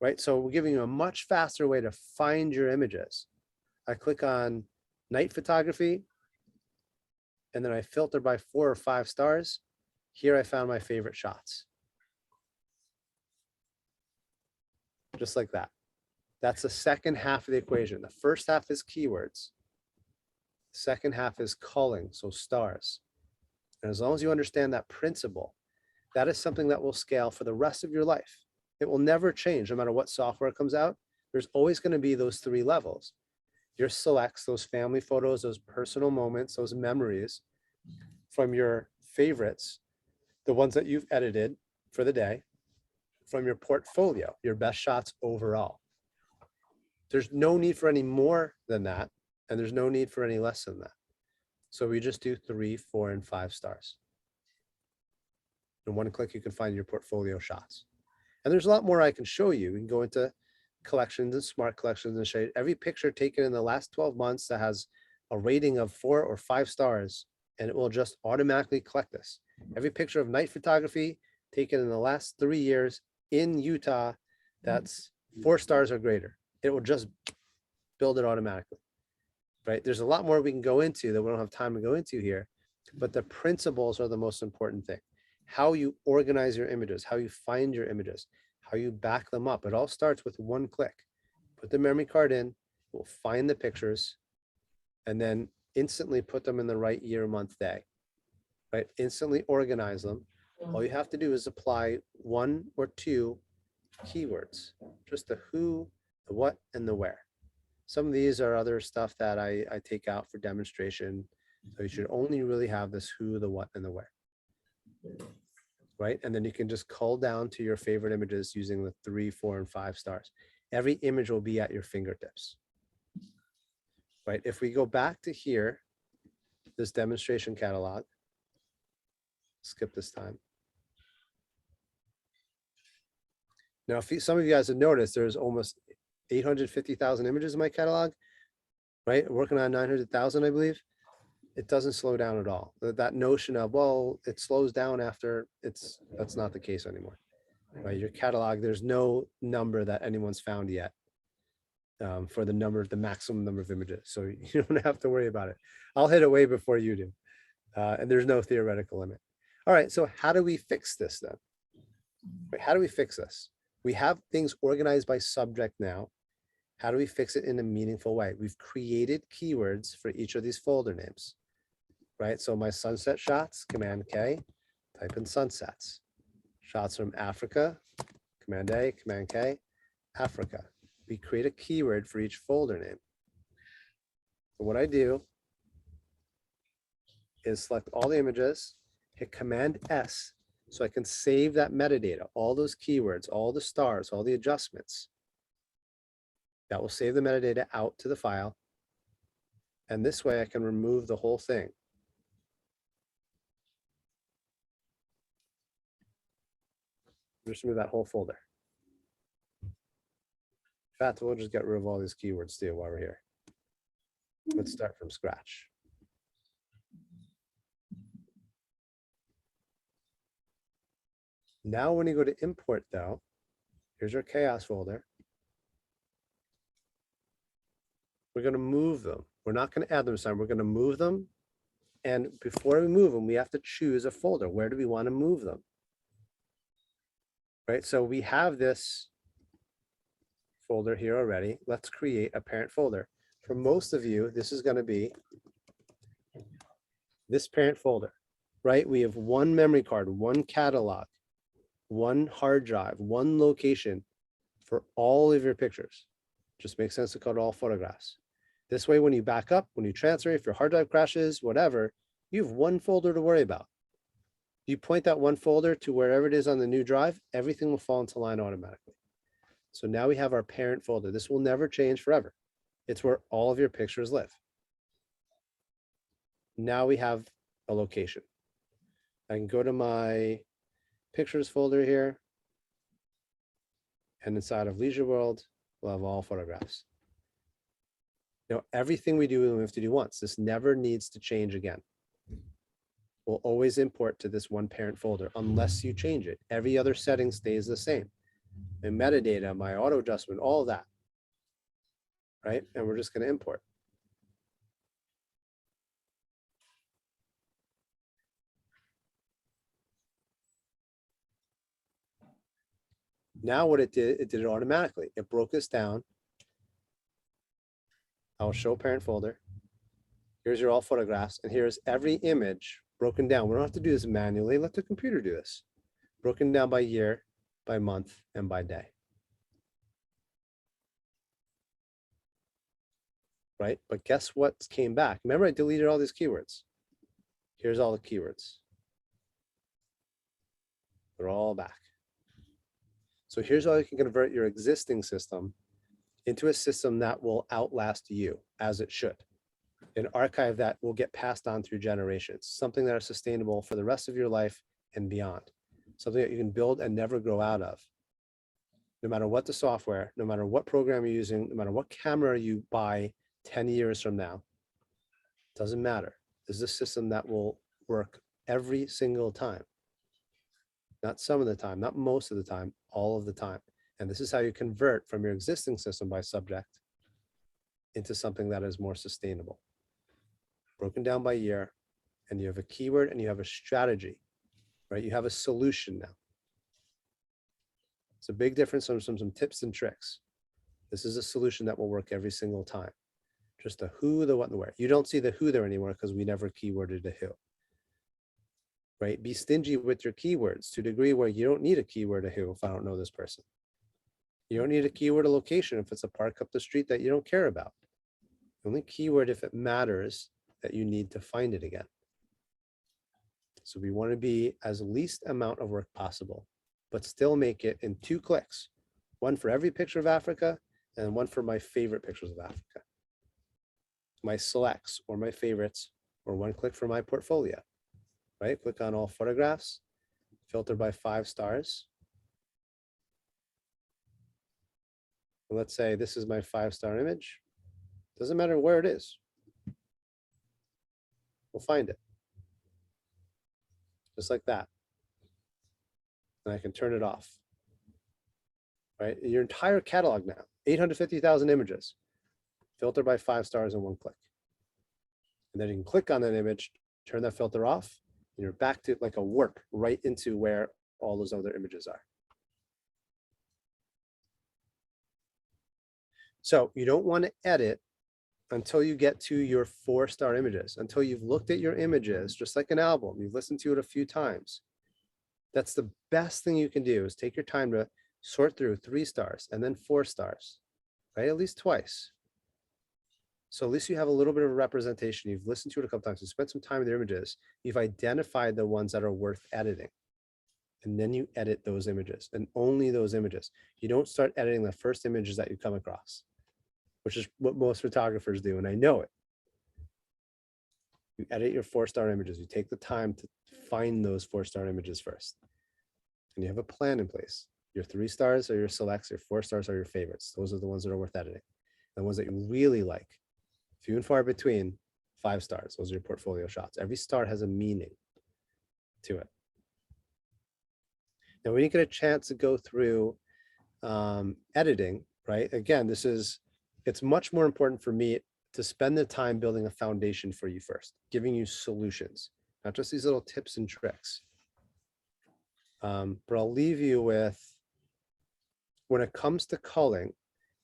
Right? So we're giving you a much faster way to find your images. I click on night photography, and then I filter by 4 or 5 stars. Here I found my favorite shots. Just like that. That's the second half of the equation. The first half is keywords. Second half is culling, so stars. And as long as you understand that principle, that is something that will scale for the rest of your life. It will never change no matter what software comes out. There's always going to be those 3 levels. Your selects, those family photos, those personal moments, those memories from your favorites, the ones that you've edited for the day, from your portfolio, your best shots overall. There's no need for any more than that, and there's no need for any less than that. So we just do 3, 4, and 5 stars. In one click, you can find your portfolio shots. And there's a lot more I can show you. We can go into collections and smart collections and show you every picture taken in the last 12 months that has a rating of 4 or 5 stars, and it will just automatically collect this. Every picture of night photography taken in the last 3 years in Utah that's 4 stars or greater. It will just build it automatically, right? There's a lot more we can go into that we don't have time to go into here, but the principles are the most important thing. How you organize your images, how you find your images, how you back them up. It all starts with one click. Put the memory card in, we'll find the pictures, and then instantly put them in the right year, month, day, right? Instantly organize them. All you have to do is apply 1 or 2 keywords, just the who, the what, and the where. Some of these are other stuff that I take out for demonstration. So you should only really have this who, the what, and the where. right? And then you can just cull down to your favorite images using the 3, 4, and 5 stars. Every image will be at your fingertips, right? If we go back to here, this demonstration catalog, skip this time. Now, if some of you guys have noticed, there's almost 850,000 images in my catalog, right? Working on 900,000, I believe. It doesn't slow down at all. That notion of, well, it slows down after, that's not the case anymore, right? Your catalog, there's no number that anyone's found yet for the maximum number of images. So you don't have to worry about it. I'll hit it way before you do. And there's no theoretical limit. All right, so how do we fix this then? Right, how do we fix this? We have things organized by subject now. How do we fix it in a meaningful way? We've created keywords for each of these folder names, right? So my sunset shots, Command K, type in sunsets. Shots from Africa, Command A, Command K, Africa. We create a keyword for each folder name. So what I do is select all the images, hit Command S, so I can save that metadata, all those keywords, all the stars, all the adjustments. That will save the metadata out to the file. And this way I can remove the whole thing. Just remove that whole folder. In fact, we'll just get rid of all these keywords too while we're here. Let's start from scratch. Now, when you go to import though, here's our chaos folder. We're going to move them. We're not going to add them this time. We're going to move them. And before we move them, we have to choose a folder. Where do we want to move them? Right, so we have this folder here already. Let's create a parent folder. For most of you, this is going to be this parent folder, right? We have one memory card, one catalog, one hard drive, one location for all of your pictures. Just makes sense to call it all photographs. This way, when you back up, when you transfer, if your hard drive crashes, whatever, you have one folder to worry about. You point that one folder to wherever it is on the new drive, everything will fall into line automatically. So now we have our parent folder. This will never change forever. It's where all of your pictures live. Now we have a location. I can go to my pictures folder here. And inside of Leisure World, we'll have all photographs. Now, everything we do, we have to do once. This never needs to change again. We'll always import to this one parent folder unless you change it. Every other setting stays the same. And metadata, my auto adjustment, all of that, right? And we're just going to import. Now what it did it automatically. It broke this down. I'll show parent folder. Here's your all photographs, and here's every image broken down. We don't have to do this manually. Let the computer do this. Broken down by year, by month, and by day. Right? But guess what came back? Remember, I deleted all these keywords. Here's all the keywords. They're all back. So here's how you can convert your existing system into a system that will outlast you, as it should. An archive that will get passed on through generations, something that is sustainable for the rest of your life and beyond, something that you can build and never grow out of. No matter what the software, no matter what program you're using, no matter what camera you buy 10 years from now, doesn't matter. This is a system that will work every single time. Not some of the time, not most of the time, all of the time. And this is how you convert from your existing system by subject into something that is more sustainable. Broken down by year, and you have a keyword and you have a strategy, right? You have a solution now. It's a big difference from some tips and tricks. This is a solution that will work every single time. Just the who, the what, and the where. You don't see the who there anymore because we never keyworded a who. Right? Be stingy with your keywords to a degree where you don't need a keyword a who if I don't know this person. You don't need a keyword a location if it's a park up the street that you don't care about. Only keyword if it matters that you need to find it again. So we want to be as least amount of work possible, but still make it in 2 clicks. One for every picture of Africa and one for my favorite pictures of Africa. My selects or my favorites, or 1 click for my portfolio, right? Click on all photographs, filter by 5 stars. And let's say this is my 5-star image. Doesn't matter where it is. We'll find it. Just like that. And I can turn it off. Right? Your entire catalog now, 850,000 images, filter by 5 stars in 1 click. And then you can click on that image, turn that filter off, and you're back to like a warp right into where all those other images are. So you don't want to edit until you get to your 4-star images, until you've looked at your images, just like an album, you've listened to it a few times. That's the best thing you can do, is take your time to sort through 3 stars and then 4 stars, right? At least twice. So at least you have a little bit of a representation. You've listened to it a couple times, you spent some time with your images, you've identified the ones that are worth editing. And then you edit those images, and only those images. You don't start editing the first images that you come across, which is what most photographers do, and I know it. You edit your 4-star images. You take the time to find those 4-star images first. And you have a plan in place. Your 3 stars are your selects, your 4 stars are your favorites. Those are the ones that are worth editing. The ones that you really like, few and far between, 5 stars. Those are your portfolio shots. Every star has a meaning to it. Now, when you get a chance to go through editing, right? Again, it's much more important for me to spend the time building a foundation for you first, giving you solutions, not just these little tips and tricks. But I'll leave you with, when it comes to culling,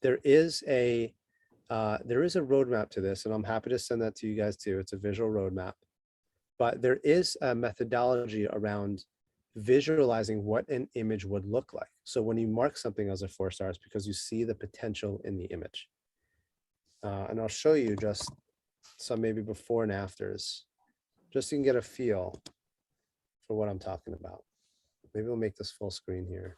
there is a roadmap to this, and I'm happy to send that to you guys too. It's a visual roadmap, but there is a methodology around visualizing what an image would look like. So when you mark something as a 4 stars, because you see the potential in the image. And I'll show you just some maybe before and afters, just so you can get a feel for what I'm talking about. Maybe we'll make this full screen here.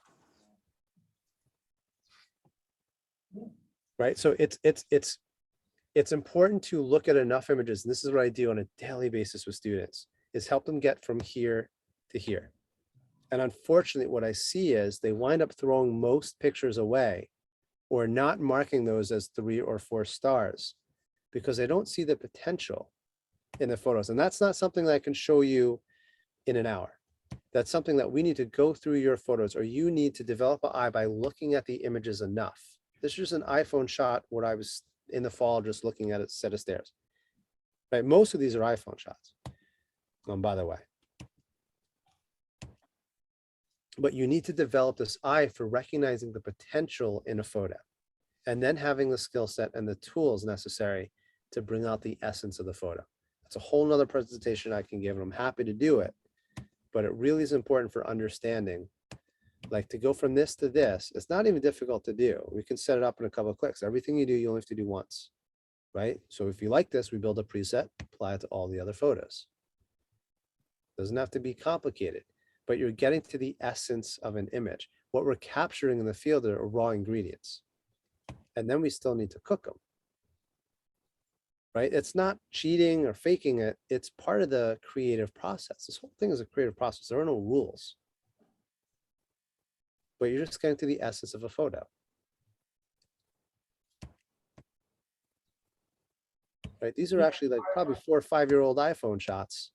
Right, so it's important to look at enough images, and this is what I do on a daily basis with students, is help them get from here to here. And unfortunately, what I see is they wind up throwing most pictures away or not marking those as 3 or 4 stars because they don't see the potential in the photos. And that's not something that I can show you in an hour. That's something that we need to go through your photos, or you need to develop an eye by looking at the images enough. This is just an iPhone shot where I was in the fall just looking at a set of stairs. Right, most of these are iPhone shots, by the way. But you need to develop this eye for recognizing the potential in a photo, and then having the skill set and the tools necessary to bring out the essence of the photo. That's a whole nother presentation I can give, and I'm happy to do it. But it really is important for understanding, like to go from this to this, it's not even difficult to do. We can set it up in a couple of clicks. Everything you do, you only have to do once, right? So if you like this, we build a preset, apply it to all the other photos. Doesn't have to be complicated, but you're getting to the essence of an image. What we're capturing in the field are raw ingredients. And then we still need to cook them. Right? It's not cheating or faking it. It's part of the creative process. This whole thing is a creative process. There are no rules. But you're just getting to the essence of a photo. Right? These are actually like probably 4 or 5-year-old iPhone shots,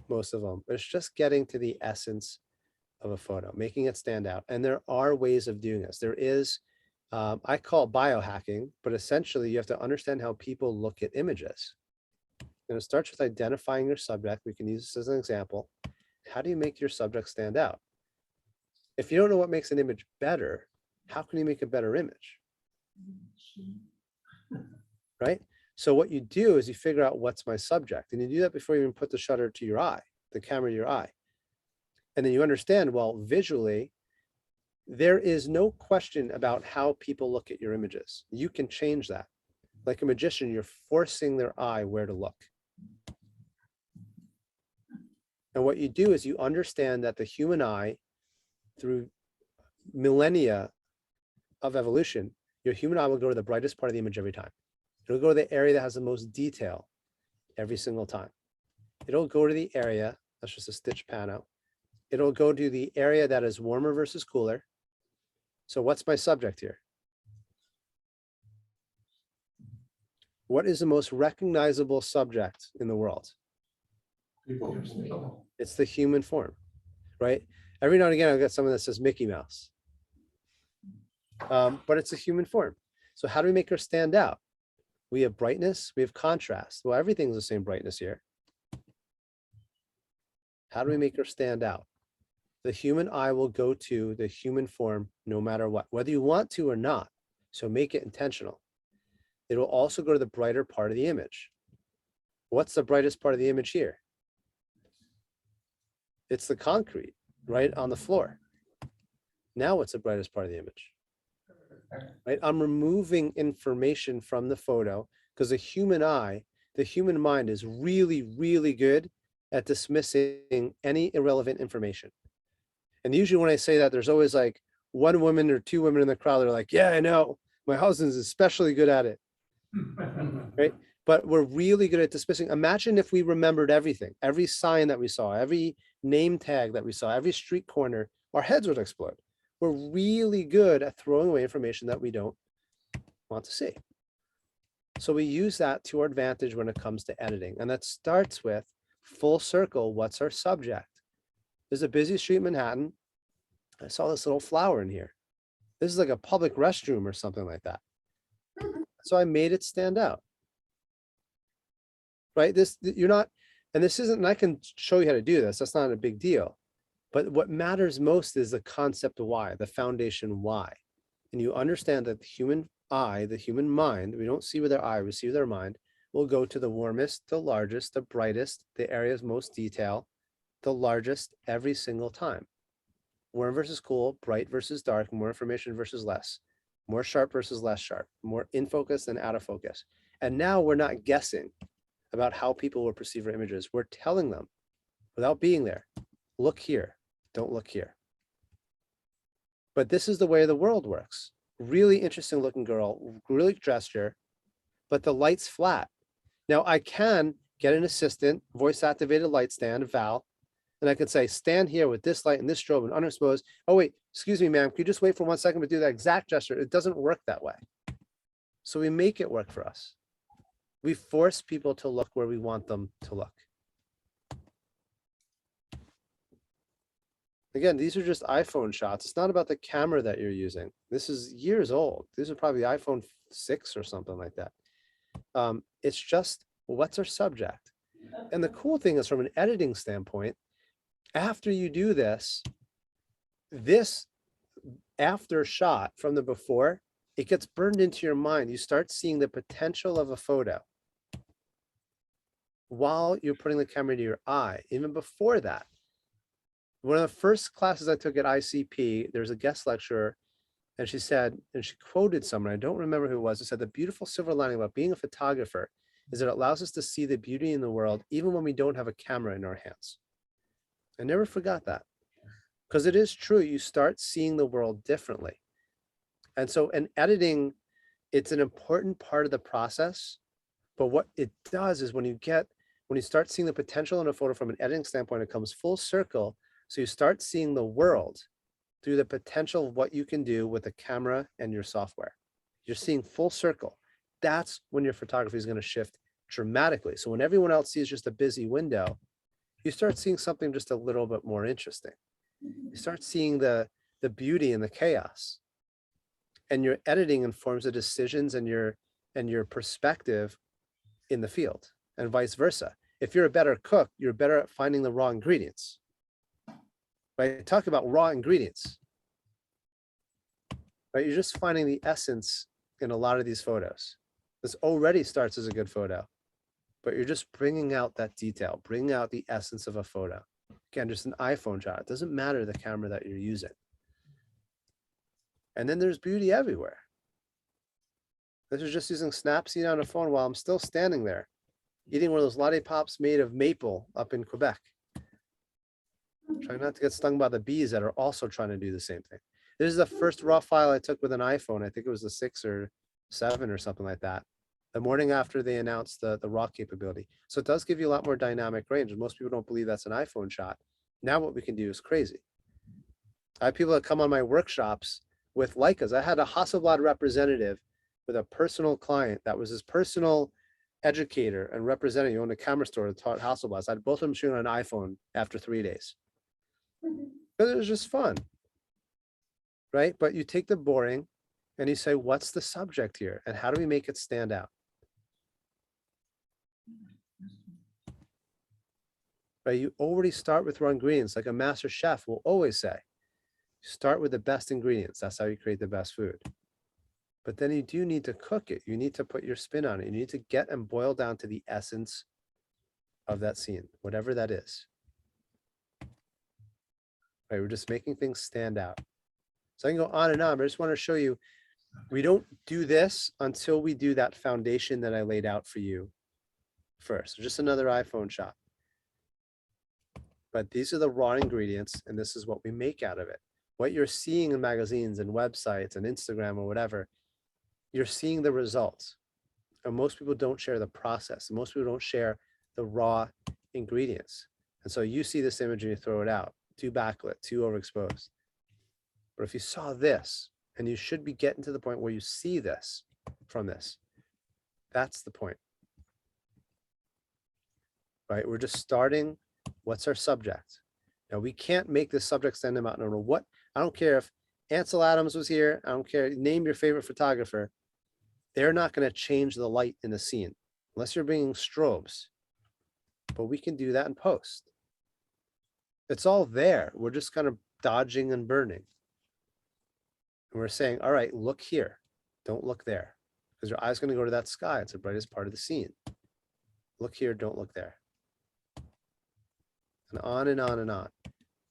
most of them. But it's just getting to the essence of a photo, making it stand out. And there are ways of doing this. There is, I call it biohacking, but essentially you have to understand how people look at images. And it starts with identifying your subject. We can use this as an example. How do you make your subject stand out? If you don't know what makes an image better, how can you make a better image? Right? So what you do is you figure out what's my subject, and you do that before you even put the shutter to your eye, the camera to your eye. And then you understand, well, visually, there is no question about how people look at your images. You can change that. Like a magician, you're forcing their eye where to look. And what you do is you understand that the human eye, through millennia of evolution, your human eye will go to the brightest part of the image every time. It'll go to the area that has the most detail every single time. It'll go to the area, that's just a stitch pano. It'll go to the area that is warmer versus cooler. So what's my subject here? What is the most recognizable subject in the world? People. It's the human form, right? Every now and again, I'll get someone that says Mickey Mouse. But it's a human form. So how do we make her stand out? We have brightness, we have contrast. Well, everything's the same brightness here. How do we make her stand out? The human eye will go to the human form no matter what, whether you want to or not. So make it intentional. It will also go to the brighter part of the image. What's the brightest part of the image here? It's the concrete right on the floor. Now what's the brightest part of the image? Right? I'm removing information from the photo because the human eye, the human mind is really, really good at dismissing any irrelevant information. And usually when I say that, there's always like one woman or two women in the crowd that are like, yeah, I know, my husband's especially good at it. Right? But we're really good at dismissing. Imagine if we remembered everything, every sign that we saw, every name tag that we saw, every street corner, our heads would explode. We're really good at throwing away information that we don't want to see. So we use that to our advantage when it comes to editing. And that starts with full circle. What's our subject? There's a busy street in Manhattan. I saw this little flower in here. This is like a public restroom or something like that. So I made it stand out. Right? You're not, and this isn't, and I can show you how to do this. That's not a big deal. But what matters most is the concept of why, the foundation why. And you understand that the human eye, the human mind, we don't see with our eye, we see with our mind, will go to the warmest, the largest, the brightest, the areas most detail, the largest every single time. Warm versus cool, bright versus dark, more information versus less, more sharp versus less sharp, more in focus than out of focus. And now we're not guessing about how people will perceive our images. We're telling them without being there, look here, don't look here. But this is the way the world works. Really interesting looking girl, really dressed here, but the light's flat. Now I can get an assistant, voice activated light stand, Val, and I could say, stand here with this light and this strobe and underexposed. Oh wait, excuse me, ma'am, can you just wait for 1 second to do that exact gesture? It doesn't work that way. So we make it work for us. We force people to look where we want them to look. Again, these are just iPhone shots. It's not about the camera that you're using. This is years old. These are probably iPhone 6 or something like that. It's just, what's our subject? And the cool thing is, from an editing standpoint, after you do this after shot from the before, it gets burned into your mind. You start seeing the potential of a photo while you're putting the camera to your eye. Even before that, one of the first classes I took at ICP, there's a guest lecturer, and she said, and she quoted someone, I don't remember who it was, it said, the beautiful silver lining about being a photographer is that it allows us to see the beauty in the world, even when we don't have a camera in our hands. I never forgot that, because it is true. You start seeing the world differently. And so in editing, it's an important part of the process. But what it does is when you start seeing the potential in a photo from an editing standpoint, it comes full circle. So you start seeing the world through the potential of what you can do with a camera and your software. You're seeing full circle. That's when your photography is going to shift dramatically. So when everyone else sees just a busy window, you start seeing something just a little bit more interesting. You start seeing the beauty and the chaos. And your editing informs the decisions and your perspective in the field, and vice versa. If you're a better cook, you're better at finding the raw ingredients. Right? Talk about raw ingredients. Right? You're just finding the essence in a lot of these photos. This already starts as a good photo, but you're just bringing out that detail, bringing out the essence of a photo. Again, just an iPhone shot. It doesn't matter the camera that you're using. And then there's beauty everywhere. This is just using Snapseed on a phone while I'm still standing there, eating one of those lollipops made of maple up in Quebec. Try not to get stung by the bees that are also trying to do the same thing. This is the first raw file I took with an iPhone. I think it was the 6 or 7 or something like that. The morning after they announced the raw capability. So it does give you a lot more dynamic range. And most people don't believe that's an iPhone shot. Now what we can do is crazy. I have people that come on my workshops with Leicas. I had a Hasselblad representative with a personal client that was his personal educator and representative. He owned a camera store that taught Hasselblad. I had both of them shooting on an iPhone after 3 days. Because it was just fun, right? But you take the boring and you say, what's the subject here? And how do we make it stand out? Right? You already start with raw ingredients, like a master chef will always say. Start with the best ingredients. That's how you create the best food. But then you do need to cook it. You need to put your spin on it. You need to get and boil down to the essence of that scene, whatever that is. Right? We're just making things stand out. So I can go on and on, but I just want to show you, we don't do this until we do that foundation that I laid out for you first. Just another iPhone shot. But these are the raw ingredients, and this is what we make out of it. What you're seeing in magazines and websites and Instagram or whatever, you're seeing the results. And most people don't share the process. Most people don't share the raw ingredients. And so you see this image and you throw it out, too backlit, too overexposed. But if you saw this, and you should be getting to the point where you see this from this, that's the point. Right? We're just starting. What's our subject? Now we can't make this subject stand out. No, what? I don't care if Ansel Adams was here. I don't care. Name your favorite photographer. They're not going to change the light in the scene unless you're bringing strobes. But we can do that in post. It's all there. We're just kind of dodging and burning. And we're saying, all right, look here. Don't look there. Because your eye's going to go to that sky. It's the brightest part of the scene. Look here, don't look there. And on and on and on.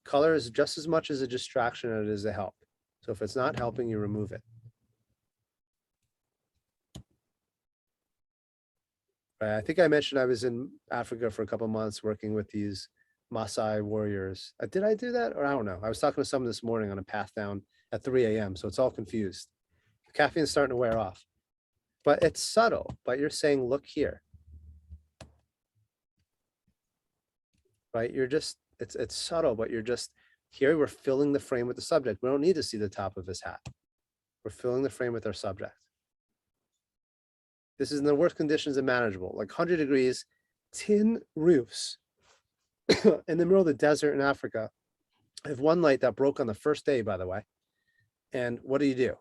Color is just as much as a distraction as it is a help. So if it's not helping, you remove it. Right, I think I mentioned I was in Africa for a couple of months working with these Maasai warriors. Did I do that? Or I don't know. I was talking to someone this morning on a path down at 3 a.m. So it's all confused. The caffeine's starting to wear off. But it's subtle. But you're saying, look here. Right? You're just, it's subtle, but you're just, here we're filling the frame with the subject. We don't need to see the top of his hat. We're filling the frame with our subject. This is in the worst conditions and manageable, like 100 degrees, tin roofs in the middle of the desert in Africa. I have one light that broke on the first day, by the way. And what do?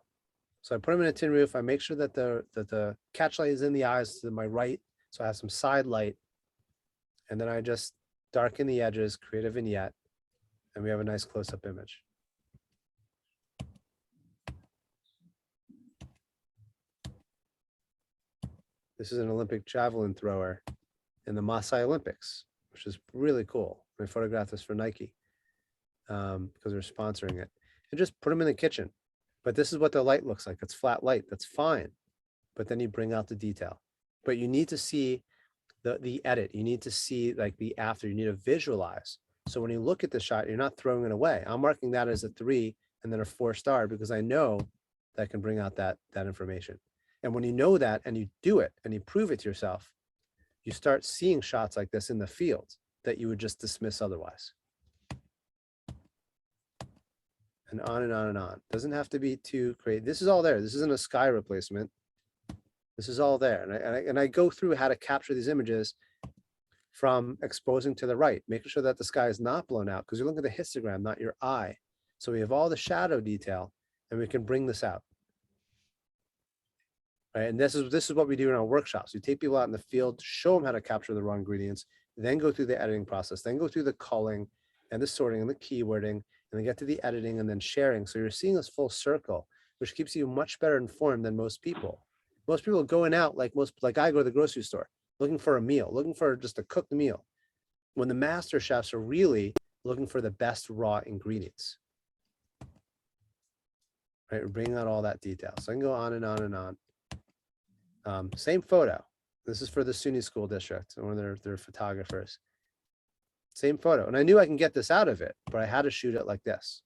So I put them in a tin roof. I make sure that the catch light is in the eyes to my right. So I have some side light. And then I just darken the edges, create a vignette, and we have a nice close-up image. This is an Olympic javelin thrower in the Maasai Olympics, which is really cool. I photographed this for Nike because they're sponsoring it. And just put them in the kitchen. But this is what the light looks like. It's flat light. That's fine. But then you bring out the detail. But you need to see the edit. You need to see like the after. You need to visualize. So when you look at the shot, you're not throwing it away. I'm marking that as a 3 and then a 4-star because I know that can bring out that information. And when you know that and you do it and you prove it to yourself, you start seeing shots like this in the field that you would just dismiss otherwise. And on and on and on. Doesn't have to be too crazy. This is all there. This isn't a sky replacement. This is all there. And I go through how to capture these images from exposing to the right, making sure that the sky is not blown out because you're looking at the histogram, not your eye. So we have all the shadow detail and we can bring this out. Right? And this is what we do in our workshops. We take people out in the field, show them how to capture the raw ingredients, then go through the editing process, then go through the culling and the sorting and the keywording, and then get to the editing and then sharing. So you're seeing this full circle, which keeps you much better informed than most people. Most people are going out like I go to the grocery store, looking for a meal, looking for just a cooked meal, when the master chefs are really looking for the best raw ingredients. Right, we're bringing out all that detail. So I can go on and on and on. Same photo. This is for the SUNY school district, one of their photographers. Same photo. And I knew I can get this out of it, but I had to shoot it like this.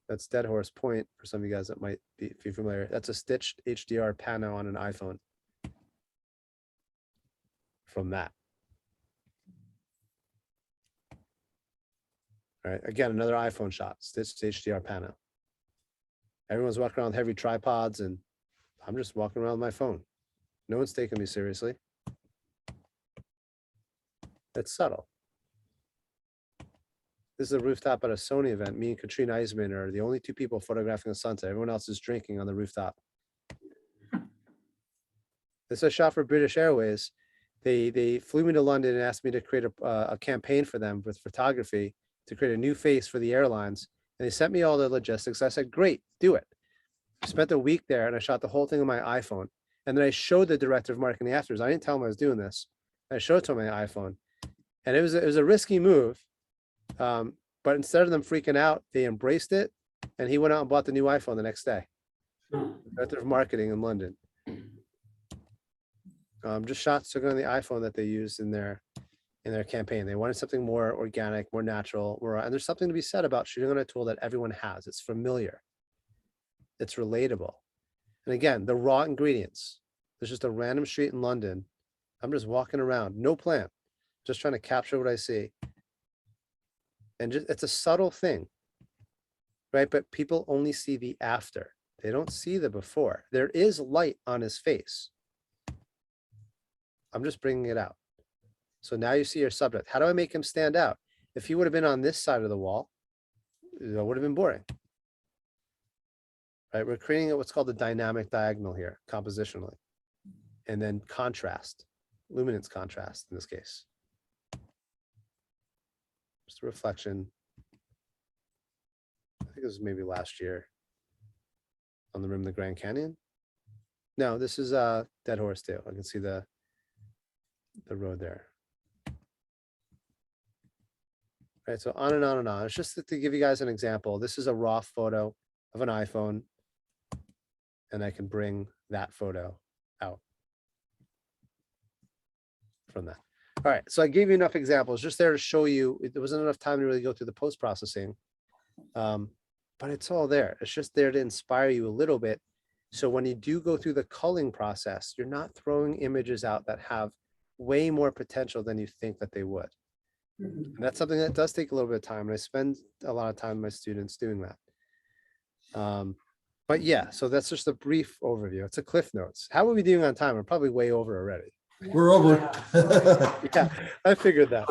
That's Dead Horse Point for some of you guys that might be familiar. That's a stitched HDR pano on an iPhone from that. All right, again, another iPhone shot, stitched HDR pano. Everyone's walking around with heavy tripods and I'm just walking around with my phone. No one's taking me seriously. It's subtle. This is a rooftop at a Sony event. Me and Katrina Eisman are the only two people photographing the sunset. Everyone else is drinking on the rooftop. This is a shot for British Airways. They flew me to London and asked me to create a campaign for them with photography to create a new face for the airlines. And they sent me all the logistics. I said, great, do it. I spent a week there and I shot the whole thing on my iPhone. And then I showed the director of marketing afterwards. I didn't tell him I was doing this. I showed it to him on my iPhone. And it was a risky move. But instead of them freaking out, they embraced it. And he went out and bought the new iPhone the next day. Director of marketing in London. Just shots took on the iPhone that they used in their campaign. They wanted something more organic, more natural, and there's something to be said about shooting on a tool that everyone has. It's familiar. It's relatable. And again, the raw ingredients. There's just a random street in London. I'm just walking around, no plan, just trying to capture what I see. And just, it's a subtle thing, right? But people only see the after. They don't see the before. There is light on his face. I'm just bringing it out. So now you see your subject. How do I make him stand out? If he would have been on this side of the wall, it would have been boring. Right? We're creating what's called the dynamic diagonal here, compositionally. And then contrast, luminance contrast in this case. Just a reflection. I think it was maybe last year on the rim of the Grand Canyon. No, this is Dead Horse too. I can see the road there. Right, so on and on and on. It's just to give you guys an example. This is a raw photo of an iPhone, and I can bring that photo out from that. All right, so I gave you enough examples just there to show you. There wasn't enough time to really go through the post-processing, but it's all there. It's just there to inspire you a little bit. So when you do go through the culling process, you're not throwing images out that have way more potential than you think that they would. And that's something that does take a little bit of time. And I spend a lot of time with my students doing that. But yeah, so that's just a brief overview. It's a Cliff Notes. How are we doing on time? We're probably way over already. We're over. Yeah, I figured that.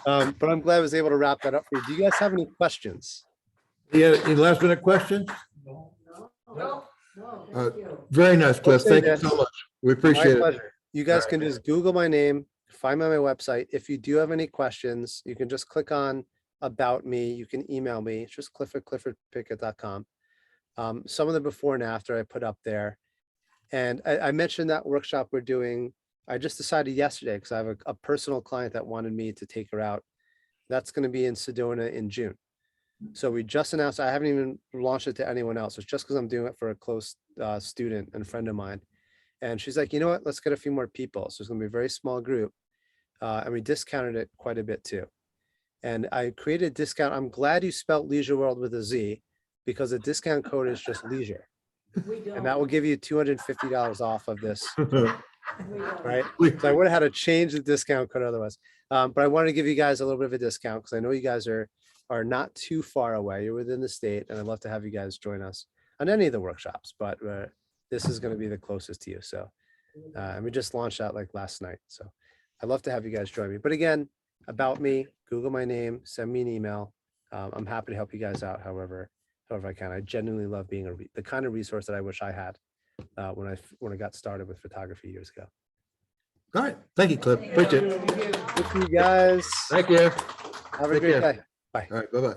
But I'm glad I was able to wrap that up for you. Do you guys have any questions? Yeah, any last minute questions? No, Uh, thank you. Very nice, Cliff. Okay, Thank you Dan. so much. We My appreciate it. pleasure. You guys All can right. just Google my name, find me on my website. If you do have any questions, you can just click on About Me. You can email me. It's just cliff@cliffordpickett.com. Some of the before and after I put up there. And I mentioned that workshop we're doing. I just decided yesterday because I have a personal client that wanted me to take her out. That's going to be in Sedona in June. So we just announced, I haven't even launched it to anyone else. It's just because I'm doing it for a close student and friend of mine. And she's like, you know what, let's get a few more people. So it's going to be a very small group. And we discounted it quite a bit too. And I created a discount. I'm glad you spelled Leisure World with a Z because the discount code is just leisure. And that will give you $250 off of this, right? So I would have had to change the discount code otherwise. But I wanted to give you guys a little bit of a discount because I know you guys are not too far away. You're within the state, and I'd love to have you guys join us on any of the workshops, but this is going to be the closest to you. So, and we just launched that like last night. So I'd love to have you guys join me. But again, About Me, Google my name, send me an email. I'm happy to help you guys out however I can. I genuinely love being the kind of resource that I wish I had when I got started with photography years ago. All right. Thank you, Cliff. Appreciate it. Thank you guys. Thank you. Have a Take great care. day. All right. Bye-bye.